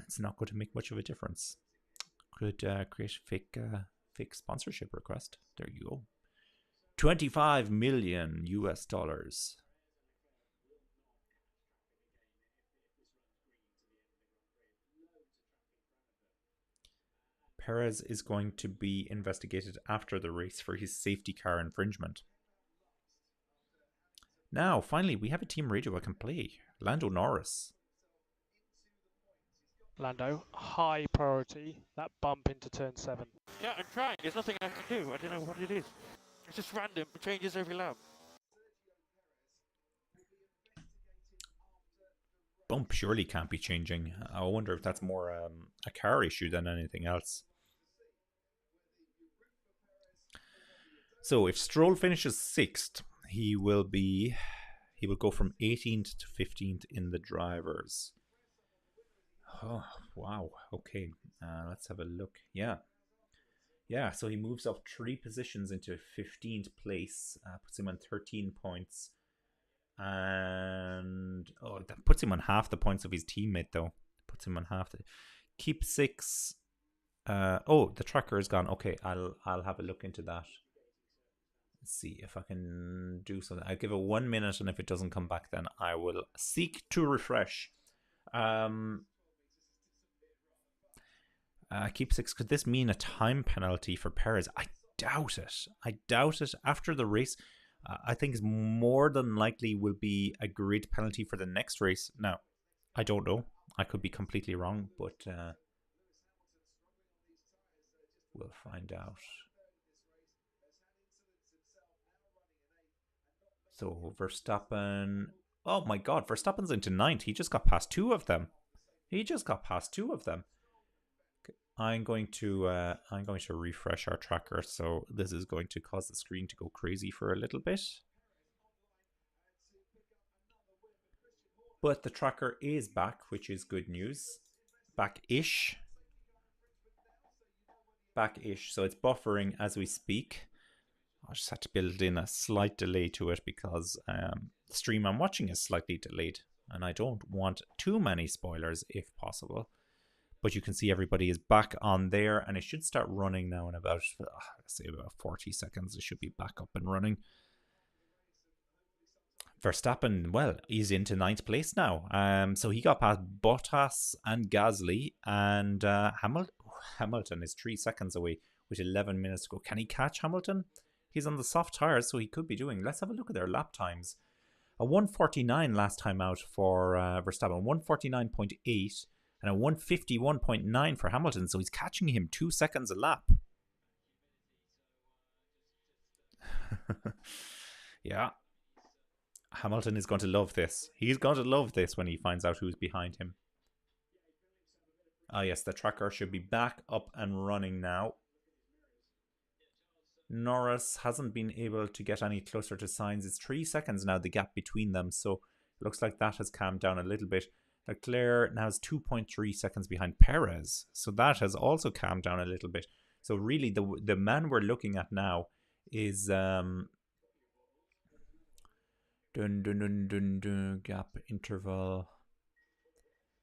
it's not going to make much of a difference. Could create a fake sponsorship request. There you go. $25 million US. Perez is going to be investigated after the race for his safety car infringement. Now, finally, we have a team radio I can play. Lando Norris. Lando, high priority, that bump into turn 7. Yeah, I'm trying. There's nothing I can do. I don't know what it is. It's just random. It changes every lap. Bump surely can't be changing. I wonder if that's more a car issue than anything else. So if Stroll finishes 6th, he will go from 18th to 15th in the drivers. Oh, wow. Okay. Let's have a look. Yeah, so he moves up 3 positions into 15th place, puts him on 13 points. And that puts him on half the points of his teammate, though. Puts him on half. Keep 6. Oh, the tracker is gone. Okay, I'll have a look into that. Let's see if I can do something. I'll give it 1 minute, and if it doesn't come back, then I will seek to refresh. Keep 6. Could this mean a time penalty for Perez? I doubt it. I doubt it. After the race, I think it's more than likely will be a grid penalty for the next race. Now, I don't know. I could be completely wrong, but we'll find out. So Verstappen, oh my God, Verstappen's into 9th. He just got past 2 of them. Okay, I'm going to refresh our tracker. So this is going to cause the screen to go crazy for a little bit. But the tracker is back, which is good news. Back-ish. So it's buffering as we speak. I just had to build in a slight delay to it because the stream I'm watching is slightly delayed. And I don't want too many spoilers if possible. But you can see everybody is back on there, and it should start running now in about, let's say about 40 seconds. It should be back up and running. Verstappen, well, he's into 9th place now. So he got past Bottas and Gasly, and Hamilton is 3 seconds away with 11 minutes to go. Can he catch Hamilton? He's on the soft tires, so he could be doing. Let's have a look at their lap times. A 1:49 last time out for Verstappen, 1:49.8. And a 1:51.9 for Hamilton, so he's catching him 2 seconds a lap. Yeah. Hamilton is going to love this. He's going to love this when he finds out who's behind him. Ah, yes, the tracker should be back up and running now. Norris hasn't been able to get any closer to Sainz. It's 3 seconds now, the gap between them, so it looks like that has calmed down a little bit. Leclerc now is 2.3 seconds behind Perez. So that has also calmed down a little bit. So really the man we're looking at now is gap interval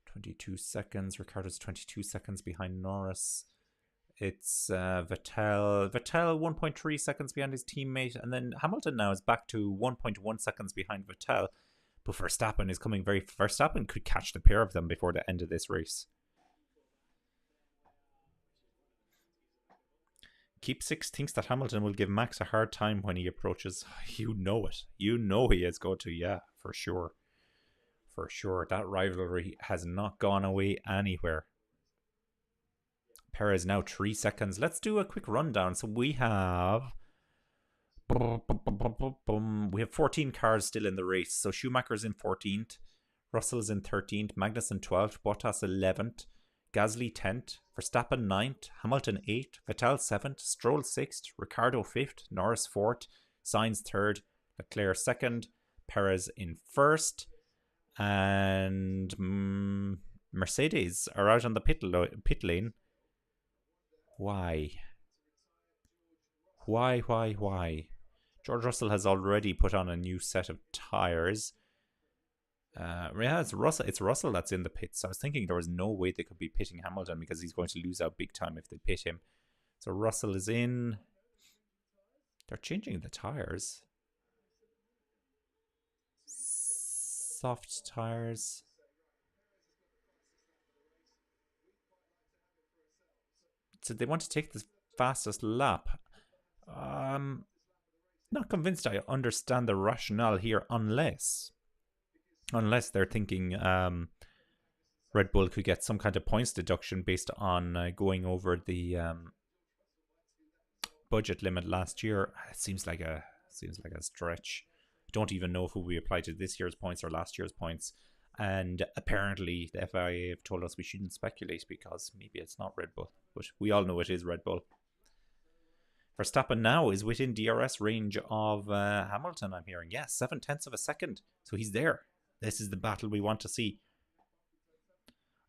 22 seconds. Ricciardo's 22 seconds behind Norris. It's Vettel 1.3 seconds behind his teammate, and then Hamilton now is back to 1.1 seconds behind Vettel. But Verstappen is coming very... Verstappen could catch the pair of them before the end of this race. Keep 6 thinks that Hamilton will give Max a hard time when he approaches. You know it. You know he is going to. Yeah, for sure. For sure. That rivalry has not gone away anywhere. Perez now 3 seconds. Let's do a quick rundown. So we have... We have 14 cars still in the race. So Schumacher's in 14th, Russell's in 13th, Magnussen 12th, Bottas 11th, Gasly 10th, Verstappen 9th, Hamilton 8th, Vettel 7th, Stroll 6th, Ricciardo 5th, Norris 4th, Sainz 3rd, Leclerc 2nd, Perez in 1st, and Mercedes are out on the pit lane. Why? George Russell has already put on a new set of tyres. Yeah, it's Russell that's in the pits. So I was thinking there was no way they could be pitting Hamilton because he's going to lose out big time if they pit him. So Russell is in. They're changing the tyres. Soft tyres. So they want to take the fastest lap. Not convinced I understand the rationale here unless they're thinking Red Bull could get some kind of points deduction based on going over the budget limit last year. It seems like a stretch. Don't even know if we apply to this year's points or last year's points. And apparently the FIA have told us we shouldn't speculate because maybe it's not Red Bull, but we all know it is Red Bull. Verstappen now is within DRS range of Hamilton, I'm hearing. Yes, 0.7 of a second. So he's there. This is the battle we want to see.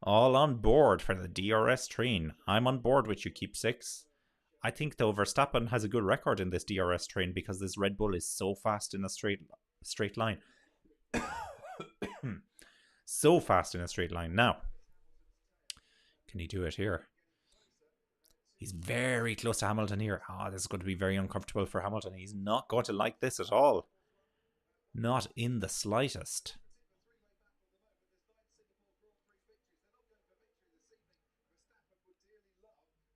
All on board for the DRS train. I'm on board with you, Keep 6. I think, though, Verstappen has a good record in this DRS train because this Red Bull is so fast in a straight line. So fast in a straight line. Now, can he do it here? He's very close to Hamilton here. Ah, this is going to be very uncomfortable for Hamilton. He's not going to like this at all. Not in the slightest.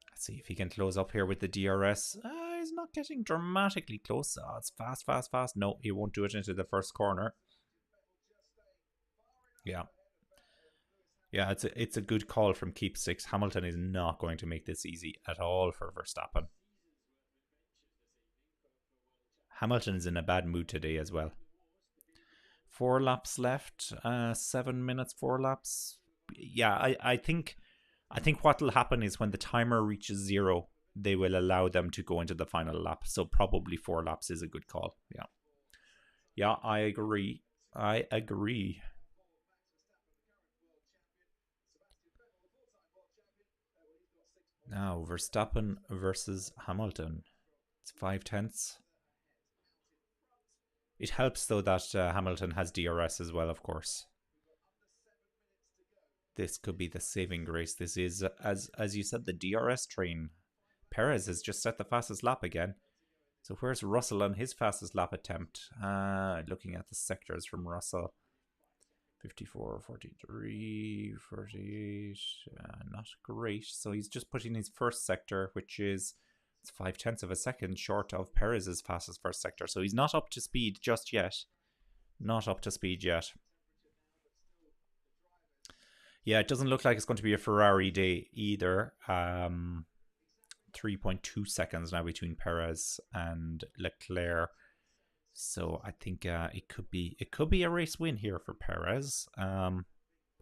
Let's see if he can close up here with the DRS. He's not getting dramatically close. Oh, it's fast, fast, fast. No, he won't do it into the first corner. Yeah. Yeah, it's a good call from Keep 6. Hamilton is not going to make this easy at all for Verstappen. Hamilton is in a bad mood today as well. 4 laps left. 7 minutes, 4 laps. Yeah, I think what will happen is when the timer reaches 0, they will allow them to go into the final lap. So probably 4 laps is a good call. Yeah. Yeah, I agree. I agree. Now, Verstappen versus Hamilton. It's 5 tenths. It helps, though, that Hamilton has DRS as well, of course. This could be the saving grace. This is, as you said, the DRS train. Perez has just set the fastest lap again. So where's Russell on his fastest lap attempt? Looking at the sectors from Russell. 54, 43, 48, not great. So he's just putting his first sector, which is 5 tenths of a second short of Perez's fastest first sector. So he's not up to speed just yet. Not up to speed yet. Yeah, it doesn't look like it's going to be a Ferrari day either. 3.2 seconds now between Perez and Leclerc. So I think it could be a race win here for Perez. But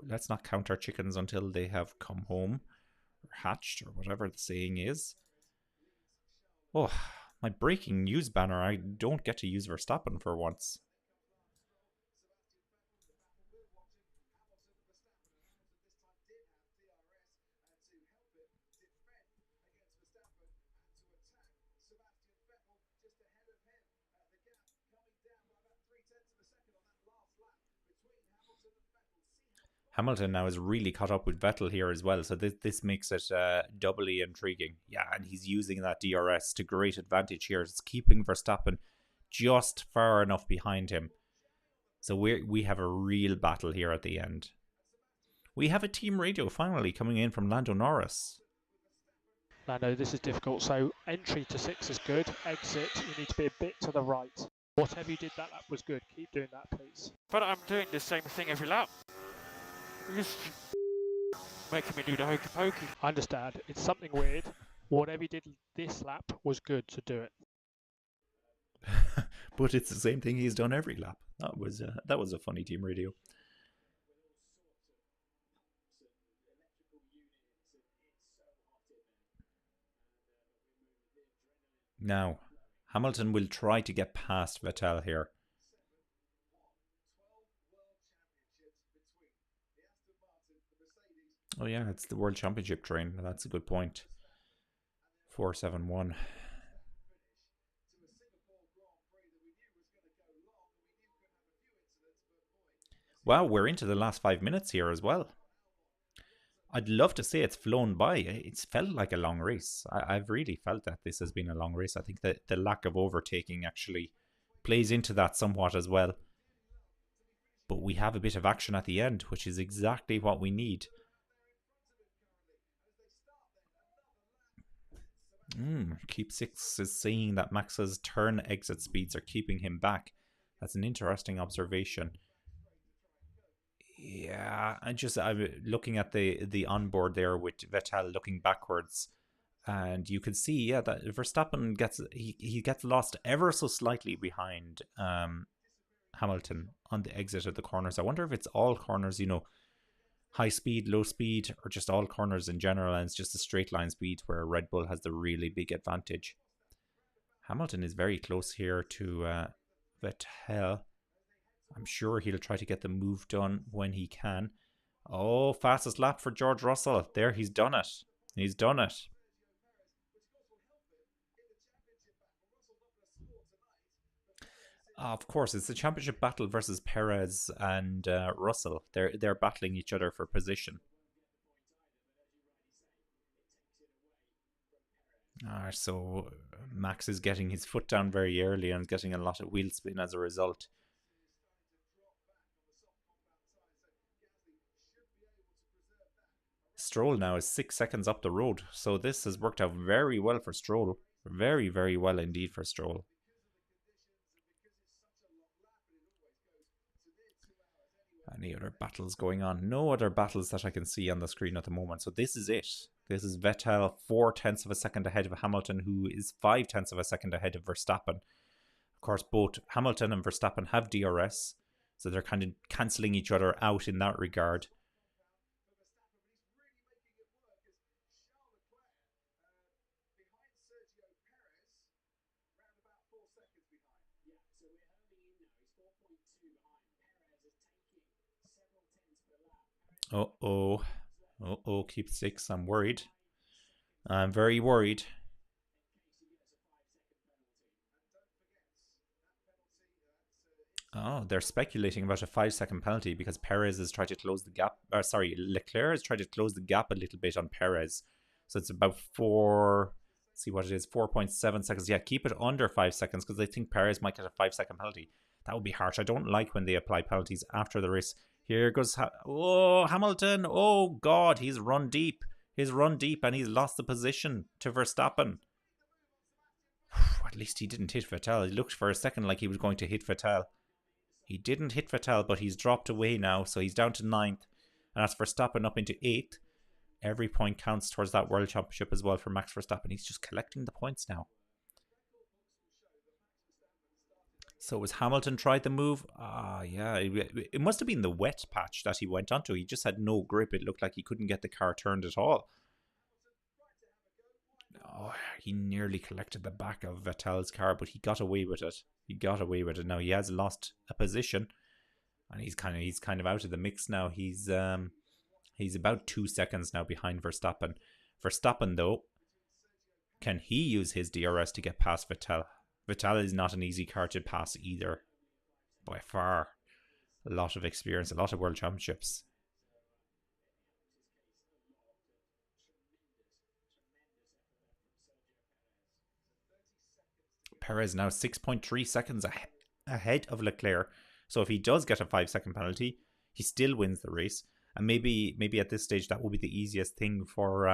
let's not count our chickens until they have come home or hatched or whatever the saying is. Oh, my breaking news banner. I don't get to use Verstappen for once. Hamilton now is really caught up with Vettel here as well, so this makes it doubly intriguing. Yeah, and he's using that DRS to great advantage here. It's keeping Verstappen just far enough behind him. So we have a real battle here at the end. We have a team radio finally coming in from Lando Norris. Lando, this is difficult. So entry to 6 is good. Exit, you need to be a bit to the right. Whatever you did that lap was good. Keep doing that, please. But I'm doing the same thing every lap. You're just making me do the hokey pokey. I understand. It's something weird. Whatever you did this lap was good, so do it. But it's the same thing he's done every lap. That was a funny team radio. Now, Hamilton will try to get past Vettel here. Oh yeah, it's the World Championship train. That's a good point. 471. Wow, we're into the last 5 minutes here as well. I'd love to say it's flown by. It's felt like a long race. I've really felt that this has been a long race. I think that the lack of overtaking actually plays into that somewhat as well. But we have a bit of action at the end, which is exactly what we need. Keep 6 is saying that Max's turn exit speeds are keeping him back. That's an interesting observation. Yeah, I'm looking at the onboard there with Vettel looking backwards, and you can see, yeah, that Verstappen gets lost ever so slightly behind Hamilton on the exit of the corners. I wonder if it's all corners, high speed, low speed, or just all corners in general, and it's just a straight line speed where Red Bull has the really big advantage. Hamilton is very close here to Vettel. I'm sure he'll try to get the move done when he can. Oh, fastest lap for George Russell. There, he's done it. He's done it. Of course, it's the championship battle versus Perez and Russell. They're battling each other for position. So Max is getting his foot down very early and getting a lot of wheel spin as a result. Stroll now is 6 seconds up the road, so this has worked out very well for Stroll. Very, very well indeed for Stroll. Any other battles going on? No other battles that I can see on the screen at the moment. So this is it. This is Vettel 0.4 of a second ahead of Hamilton, who is 0.5 of a second ahead of Verstappen. Of course, both Hamilton and Verstappen have DRS, so they're kind of cancelling each other out in that regard. Uh-oh. Uh-oh, keep 6. I'm worried. I'm very worried. Oh, they're speculating about a 5-second penalty because Perez has tried to close the gap. Leclerc has tried to close the gap a little bit on Perez. So it's about 4... Let's see what it is, 4.7 seconds. Yeah, keep it under 5 seconds because I think Perez might get a 5-second penalty. That would be harsh. I don't like when they apply penalties after the race. Here goes... Hamilton. Oh, God. He's run deep. He's run deep and he's lost the position to Verstappen. At least he didn't hit Vettel. He looked for a second like he was going to hit Vettel. He didn't hit Vettel, but he's dropped away now, so he's down to 9th. And that's Verstappen up into 8th. Every point counts towards that World Championship as well for Max Verstappen. He's just collecting the points now. So has Hamilton tried the move? Yeah. It must have been the wet patch that he went onto. He just had no grip. It looked like he couldn't get the car turned at all. Oh, he nearly collected the back of Vettel's car, but he got away with it. He got away with it. Now he has lost a position, and he's kind of out of the mix now. He's about 2 seconds now behind Verstappen. Verstappen, though, can he use his DRS to get past Vettel? Vettel is not an easy car to pass either, by far. A lot of experience, a lot of World Championships. Perez now 6.3 seconds ahead of Leclerc. So if he does get a 5-second penalty, he still wins the race. And maybe at this stage that will be the easiest thing for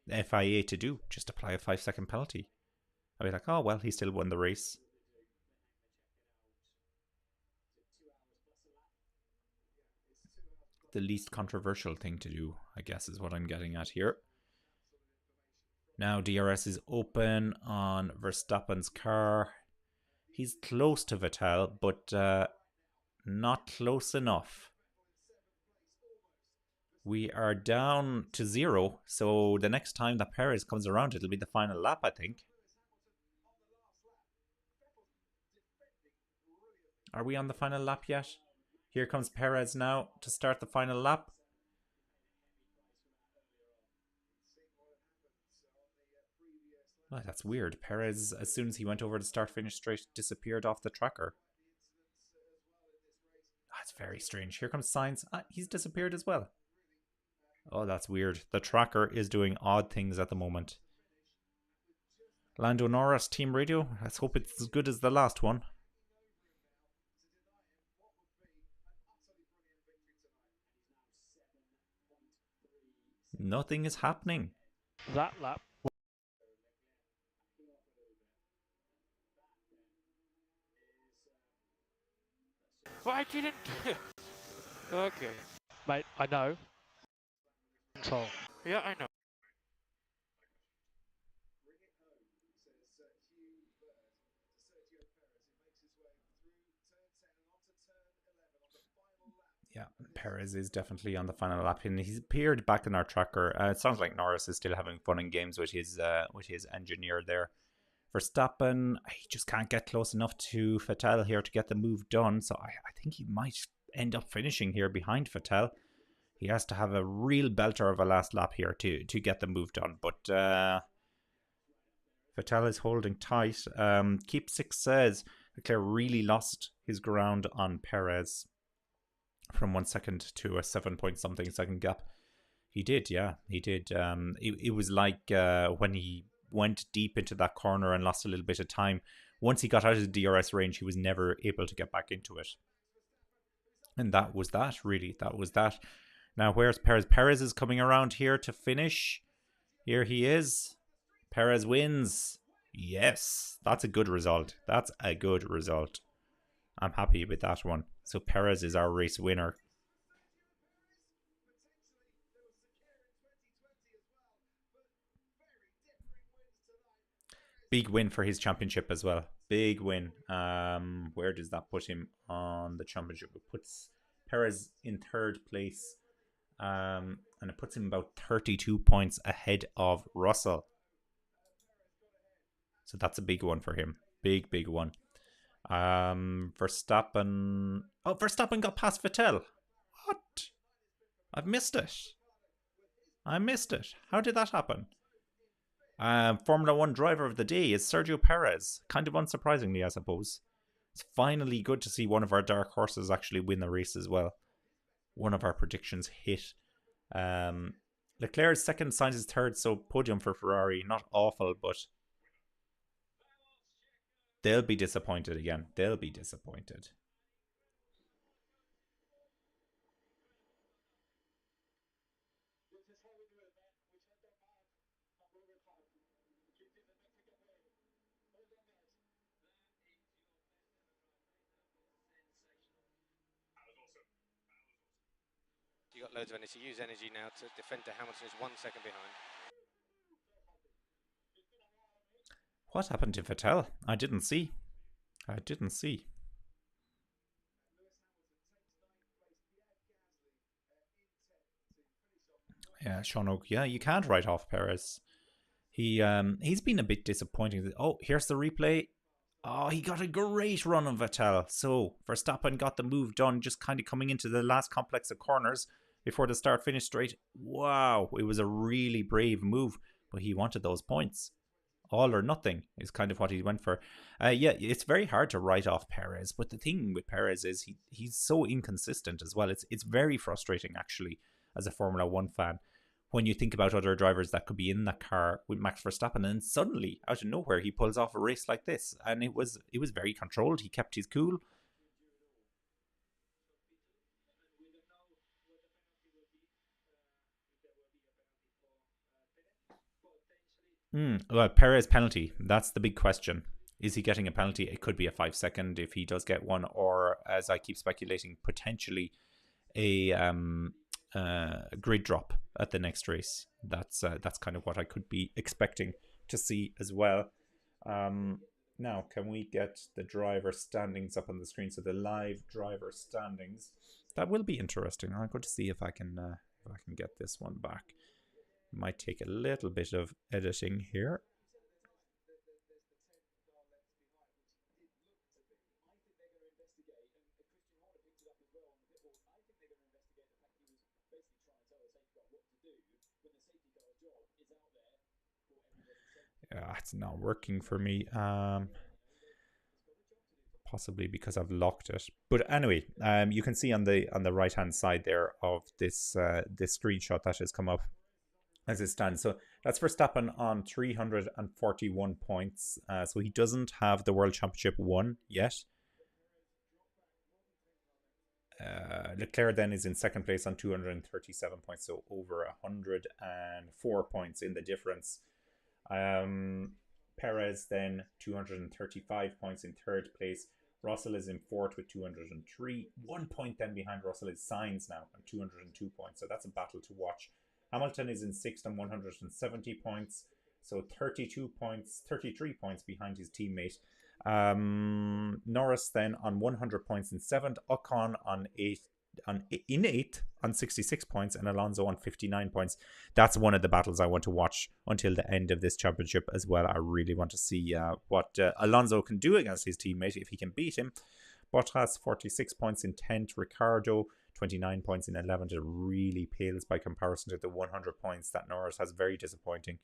FIA to do. Just apply a 5-second penalty. I'll be like, oh, well, he still won the race. The least controversial thing to do, I guess, is what I'm getting at here. Now DRS is open on Verstappen's car. He's close to Vettel, but not close enough. We are down to 0, so the next time that Perez comes around, it'll be the final lap, I think. Are we on the final lap yet? Here comes Perez now to start the final lap. Oh, that's weird. Perez, as soon as he went over to start-finish straight, disappeared off the tracker. That's very strange. Here comes Sainz. He's disappeared as well. Oh, that's weird. The tracker is doing odd things at the moment. Lando Norris, team radio. Let's hope it's as good as the last one. Nothing is happening. That lap. Why didn't... Okay. Mate, I know. Control. Yeah, I know. Yeah, Perez is definitely on the final lap, and he's appeared back in our tracker. It sounds like Norris is still having fun in games with his engineer there. Verstappen, he just can't get close enough to Vettel here to get the move done, so I think he might end up finishing here behind Vettel. He has to have a real belter of a last lap here to get the move done, but Vettel is holding tight. Keep 6 says Leclerc really lost his ground on Perez from 1 second to a 7 point something second gap. He did, yeah, he did. It was like when he went deep into that corner and lost a little bit of time. Once he got out of the DRS range, he was never able to get back into it. And that was that, really. That was that. Now, where's Perez? Perez is coming around here to finish. Here he is. Perez wins. Yes, that's a good result. That's a good result. I'm happy with that one. So Perez is our race winner. Big win for his championship as well. Big win. Where does that put him on the championship? It puts Perez in third place. And it puts him about 32 points ahead of Russell. So that's a big one for him. Big, big one. Verstappen. Oh, Verstappen got past Vettel. What? I've missed it. I missed it. How did that happen? Formula One driver of the day is Sergio Perez. Kind of unsurprisingly, I suppose. It's finally good to see one of our dark horses actually win the race as well. One of our predictions hit. Leclerc's second, Sainz's third, so podium for Ferrari. Not awful, but they'll be disappointed again. They'll be disappointed. You got loads of energy. Use energy now to defend to Hamilton, who's 1 second behind. What happened to Vettel? I didn't see. I didn't see. Yeah, Sean Oak. Yeah, you can't write off Perez. He's been a bit disappointing. Oh, here's the replay. Oh, he got a great run on Vettel. So Verstappen got the move done, just kind of coming into the last complex of corners before the start-finish straight. Wow, it was a really brave move, but he wanted those points. All or nothing is kind of what he went for. Yeah, it's very hard to write off Perez, but the thing with Perez is he's so inconsistent as well. It's very frustrating, actually, as a Formula One fan, when you think about other drivers that could be in that car with Max Verstappen, and suddenly, out of nowhere, he pulls off a race like this. And it was very controlled. He kept his cool. Well, Perez penalty. That's the big question. Is he getting a penalty? It could be a 5 second if he does get one, or, as I keep speculating, potentially a grid drop at the next race. That's kind of what I could be expecting to see as well. Now, can we get the driver standings up on the screen? So the live driver standings. That will be interesting. I'm going to see if I can get this one back. Might take a little bit of editing here. Yeah, it's not working for me. Possibly because I've locked it. But anyway, you can see on the right hand side there of this this screenshot that has come up as it stands. So that's Verstappen on 341 points. So he doesn't have the World Championship won yet. Leclerc then is in second place on 237 points, so over 104 points in the difference. Perez then 235 points in third place. Russell is in fourth with 203. 1 point then behind Russell is Sainz now on 202 points. So that's a battle to watch. Hamilton is in sixth on 170 points. So 33 points behind his teammate. Norris then on 100 points in seventh. Ocon on eighth on 66 points, and Alonso on 59 points. That's one of the battles I want to watch until the end of this championship as well. I really want to see what Alonso can do against his teammate if he can beat him. Bottas 46 points in 10th. Ricciardo 29 points in 11th. It really pales by comparison to the 100 points that Norris has. Very disappointing.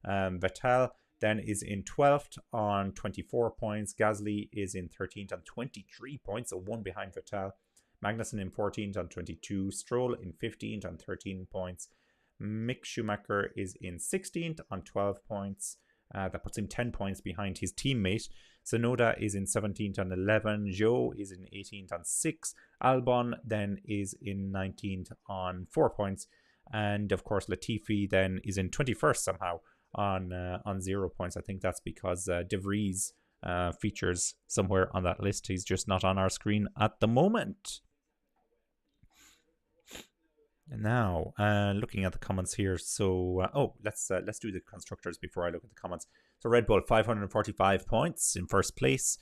Vettel then is in 12th on 24 points. Gasly is in 13th on 23 points, so one behind Vettel. Magnussen in 14th on 22. Stroll in 15th on 13 points. Mick Schumacher is in 16th on 12 points. That puts him 10 points behind his teammate. Tsunoda is in 17th on 11. Zhou is in 18th on 6. Albon then is in 19th on 4 points. And of course, Latifi then is in 21st somehow on 0 points. I think that's because De Vries features somewhere on that list. He's just not on our screen at the moment. Now, looking at the comments here. So, let's do the constructors before I look at the comments. So, Red Bull 545 points in first place.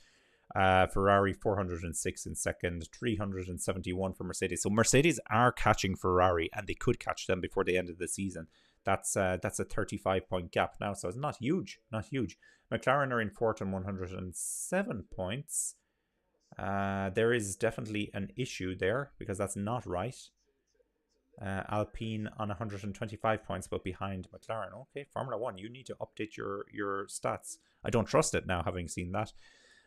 Ferrari 406 in second, 371 for Mercedes. So Mercedes are catching Ferrari, and they could catch them before the end of the season. That's a 35-point gap now, so it's not huge, not huge. McLaren are in fourth on 107 points. There is definitely an issue there because that's not right. Alpine on 125 points, but behind McLaren. Okay, Formula 1, you need to update your stats. I don't trust it now, having seen that.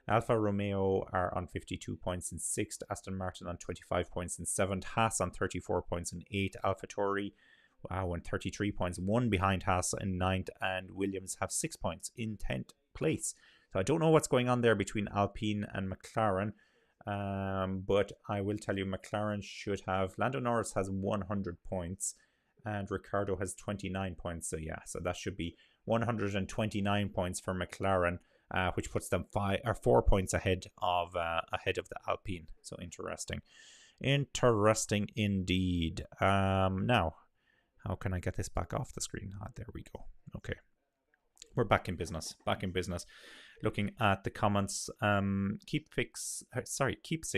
Alfa Romeo are on 52 points in 6th. Aston Martin on 25 points in 7th. Haas on 34 points in 8th. AlphaTauri, wow, on 33 points. One behind Haas in 9th. And Williams have 6 points in 10th place. So I don't know what's going on there between Alpine and McLaren. But I will tell you, McLaren should have... Lando Norris has 100 points. And Ricciardo has 29 points. So yeah, so that should be 129 points for McLaren. Which puts them 4 points ahead of the Alpine. So interesting indeed. Now, how can I get this back off the screen? There we go. Okay, we're back in business. Looking at the comments, Keep Six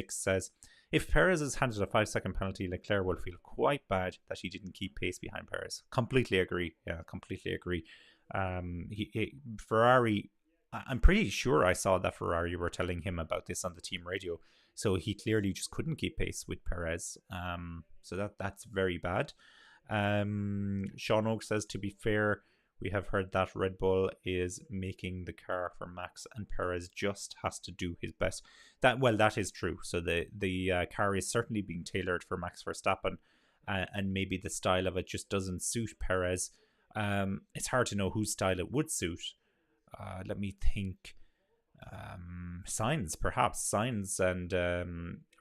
says, if Perez is handed a 5-second penalty, Leclerc will feel quite bad that he didn't keep pace behind Perez. Completely agree. Yeah, completely agree. Ferrari, I'm pretty sure I saw that Ferrari were telling him about this on the team radio. So he clearly just couldn't keep pace with Perez. So that's very bad. Sean Oak says, to be fair, we have heard that Red Bull is making the car for Max and Perez just has to do his best. That is true. So the car is certainly being tailored for Max Verstappen, and maybe the style of it just doesn't suit Perez. It's hard to know whose style it would suit. Let me think. Sainz, perhaps. Sainz and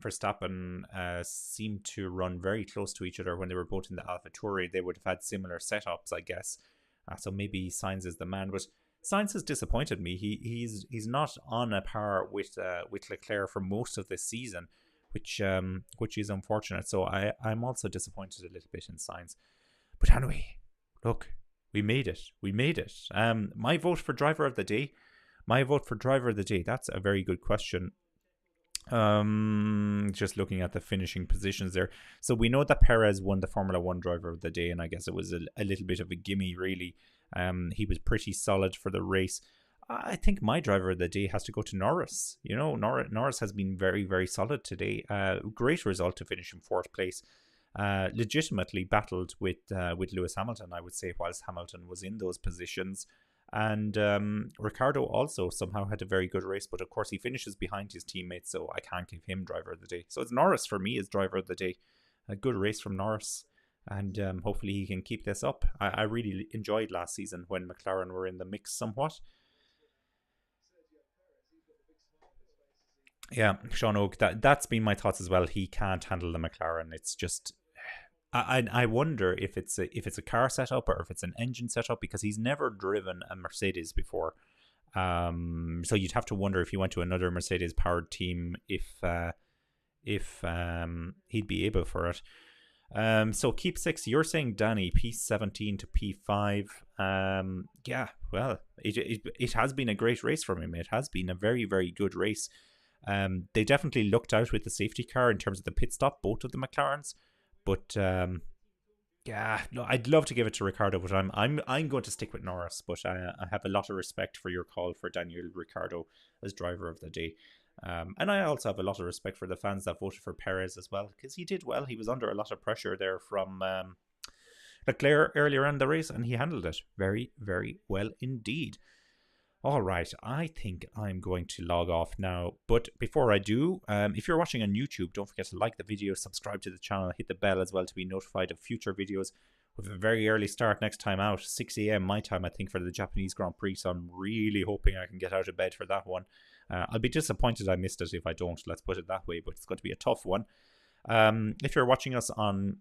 Verstappen seem to run very close to each other when they were both in the AlphaTauri. They would have had similar setups, I guess. So maybe Sainz is the man. But Sainz has disappointed me. He's not on a par with Leclerc for most of this season, which is unfortunate. So I'm also disappointed a little bit in Sainz. But anyway, look. We made it. My vote for driver of the day. That's a very good question. Just looking at the finishing positions there. So we know that Perez won the Formula 1 driver of the day, and I guess it was a little bit of a gimme, really. He was pretty solid for the race. I think my driver of the day has to go to Norris. You know, Norris has been very, very solid today. Great result to finish in 4th place. Legitimately battled with Lewis Hamilton, I would say, whilst Hamilton was in those positions. And Ricciardo also somehow had a very good race, but of course he finishes behind his teammates, so I can't give him driver of the day. So it's Norris for me as driver of the day. A good race from Norris, and hopefully he can keep this up. I really enjoyed last season when McLaren were in the mix somewhat. Yeah, Sean Oak, that's been my thoughts as well. He can't handle the McLaren. It's just... I wonder if it's a car setup or if it's an engine setup, because he's never driven a Mercedes before. So you'd have to wonder if he went to another Mercedes powered team if he'd be able for it. So Keep Six, you're saying Danny P17 to P5. Yeah, well, it has been a great race from him. It has been a very, very good race. They definitely looked out with the safety car in terms of the pit stop, both of the McLarens. But yeah, no, I'd love to give it to Ricciardo, but I'm going to stick with Norris. But I have a lot of respect for your call for Daniel Ricciardo as driver of the day. And I also have a lot of respect for the fans that voted for Perez as well, because he did well. He was under a lot of pressure there from Leclerc earlier in the race, and he handled it very, very well indeed. All right, I think I'm going to log off now. But before I do, if you're watching on YouTube, don't forget to like the video, subscribe to the channel, hit the bell as well to be notified of future videos. with a very early start next time out, 6 a.m. my time, I think, for the Japanese Grand Prix. So I'm really hoping I can get out of bed for that one. I'll be disappointed I missed it if I don't, let's put it that way, but it's going to be a tough one. If you're watching us on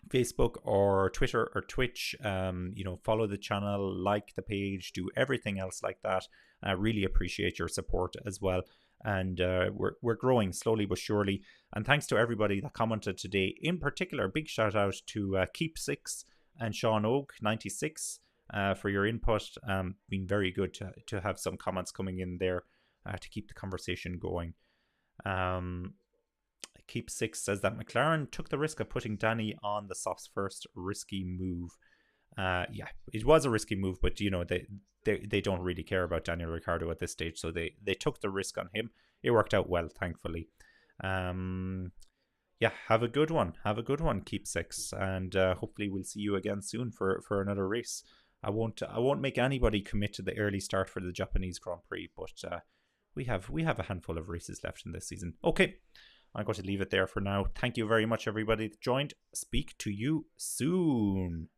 Facebook or Twitter or Twitch, follow the channel, like the page, do everything else like that. I really appreciate your support as well. And we're growing slowly but surely. And thanks to everybody that commented today. In particular, big shout out to Keep6 and Sean Oak 96 for your input. Been very good to have some comments coming in there to keep the conversation going. Keep6 says that McLaren took the risk of putting Danny on the softs first. Risky move. Yeah, it was a risky move, but they don't really care about Daniel Ricciardo at this stage, so they took the risk on him. It worked out well, thankfully. Yeah, have a good one, Keep6, and hopefully we'll see you again soon for another race. I won't make anybody commit to the early start for the Japanese Grand Prix, but we have a handful of races left in this season. Okay, I'm going to leave it there for now. Thank you very much, everybody that joined. Speak to you soon.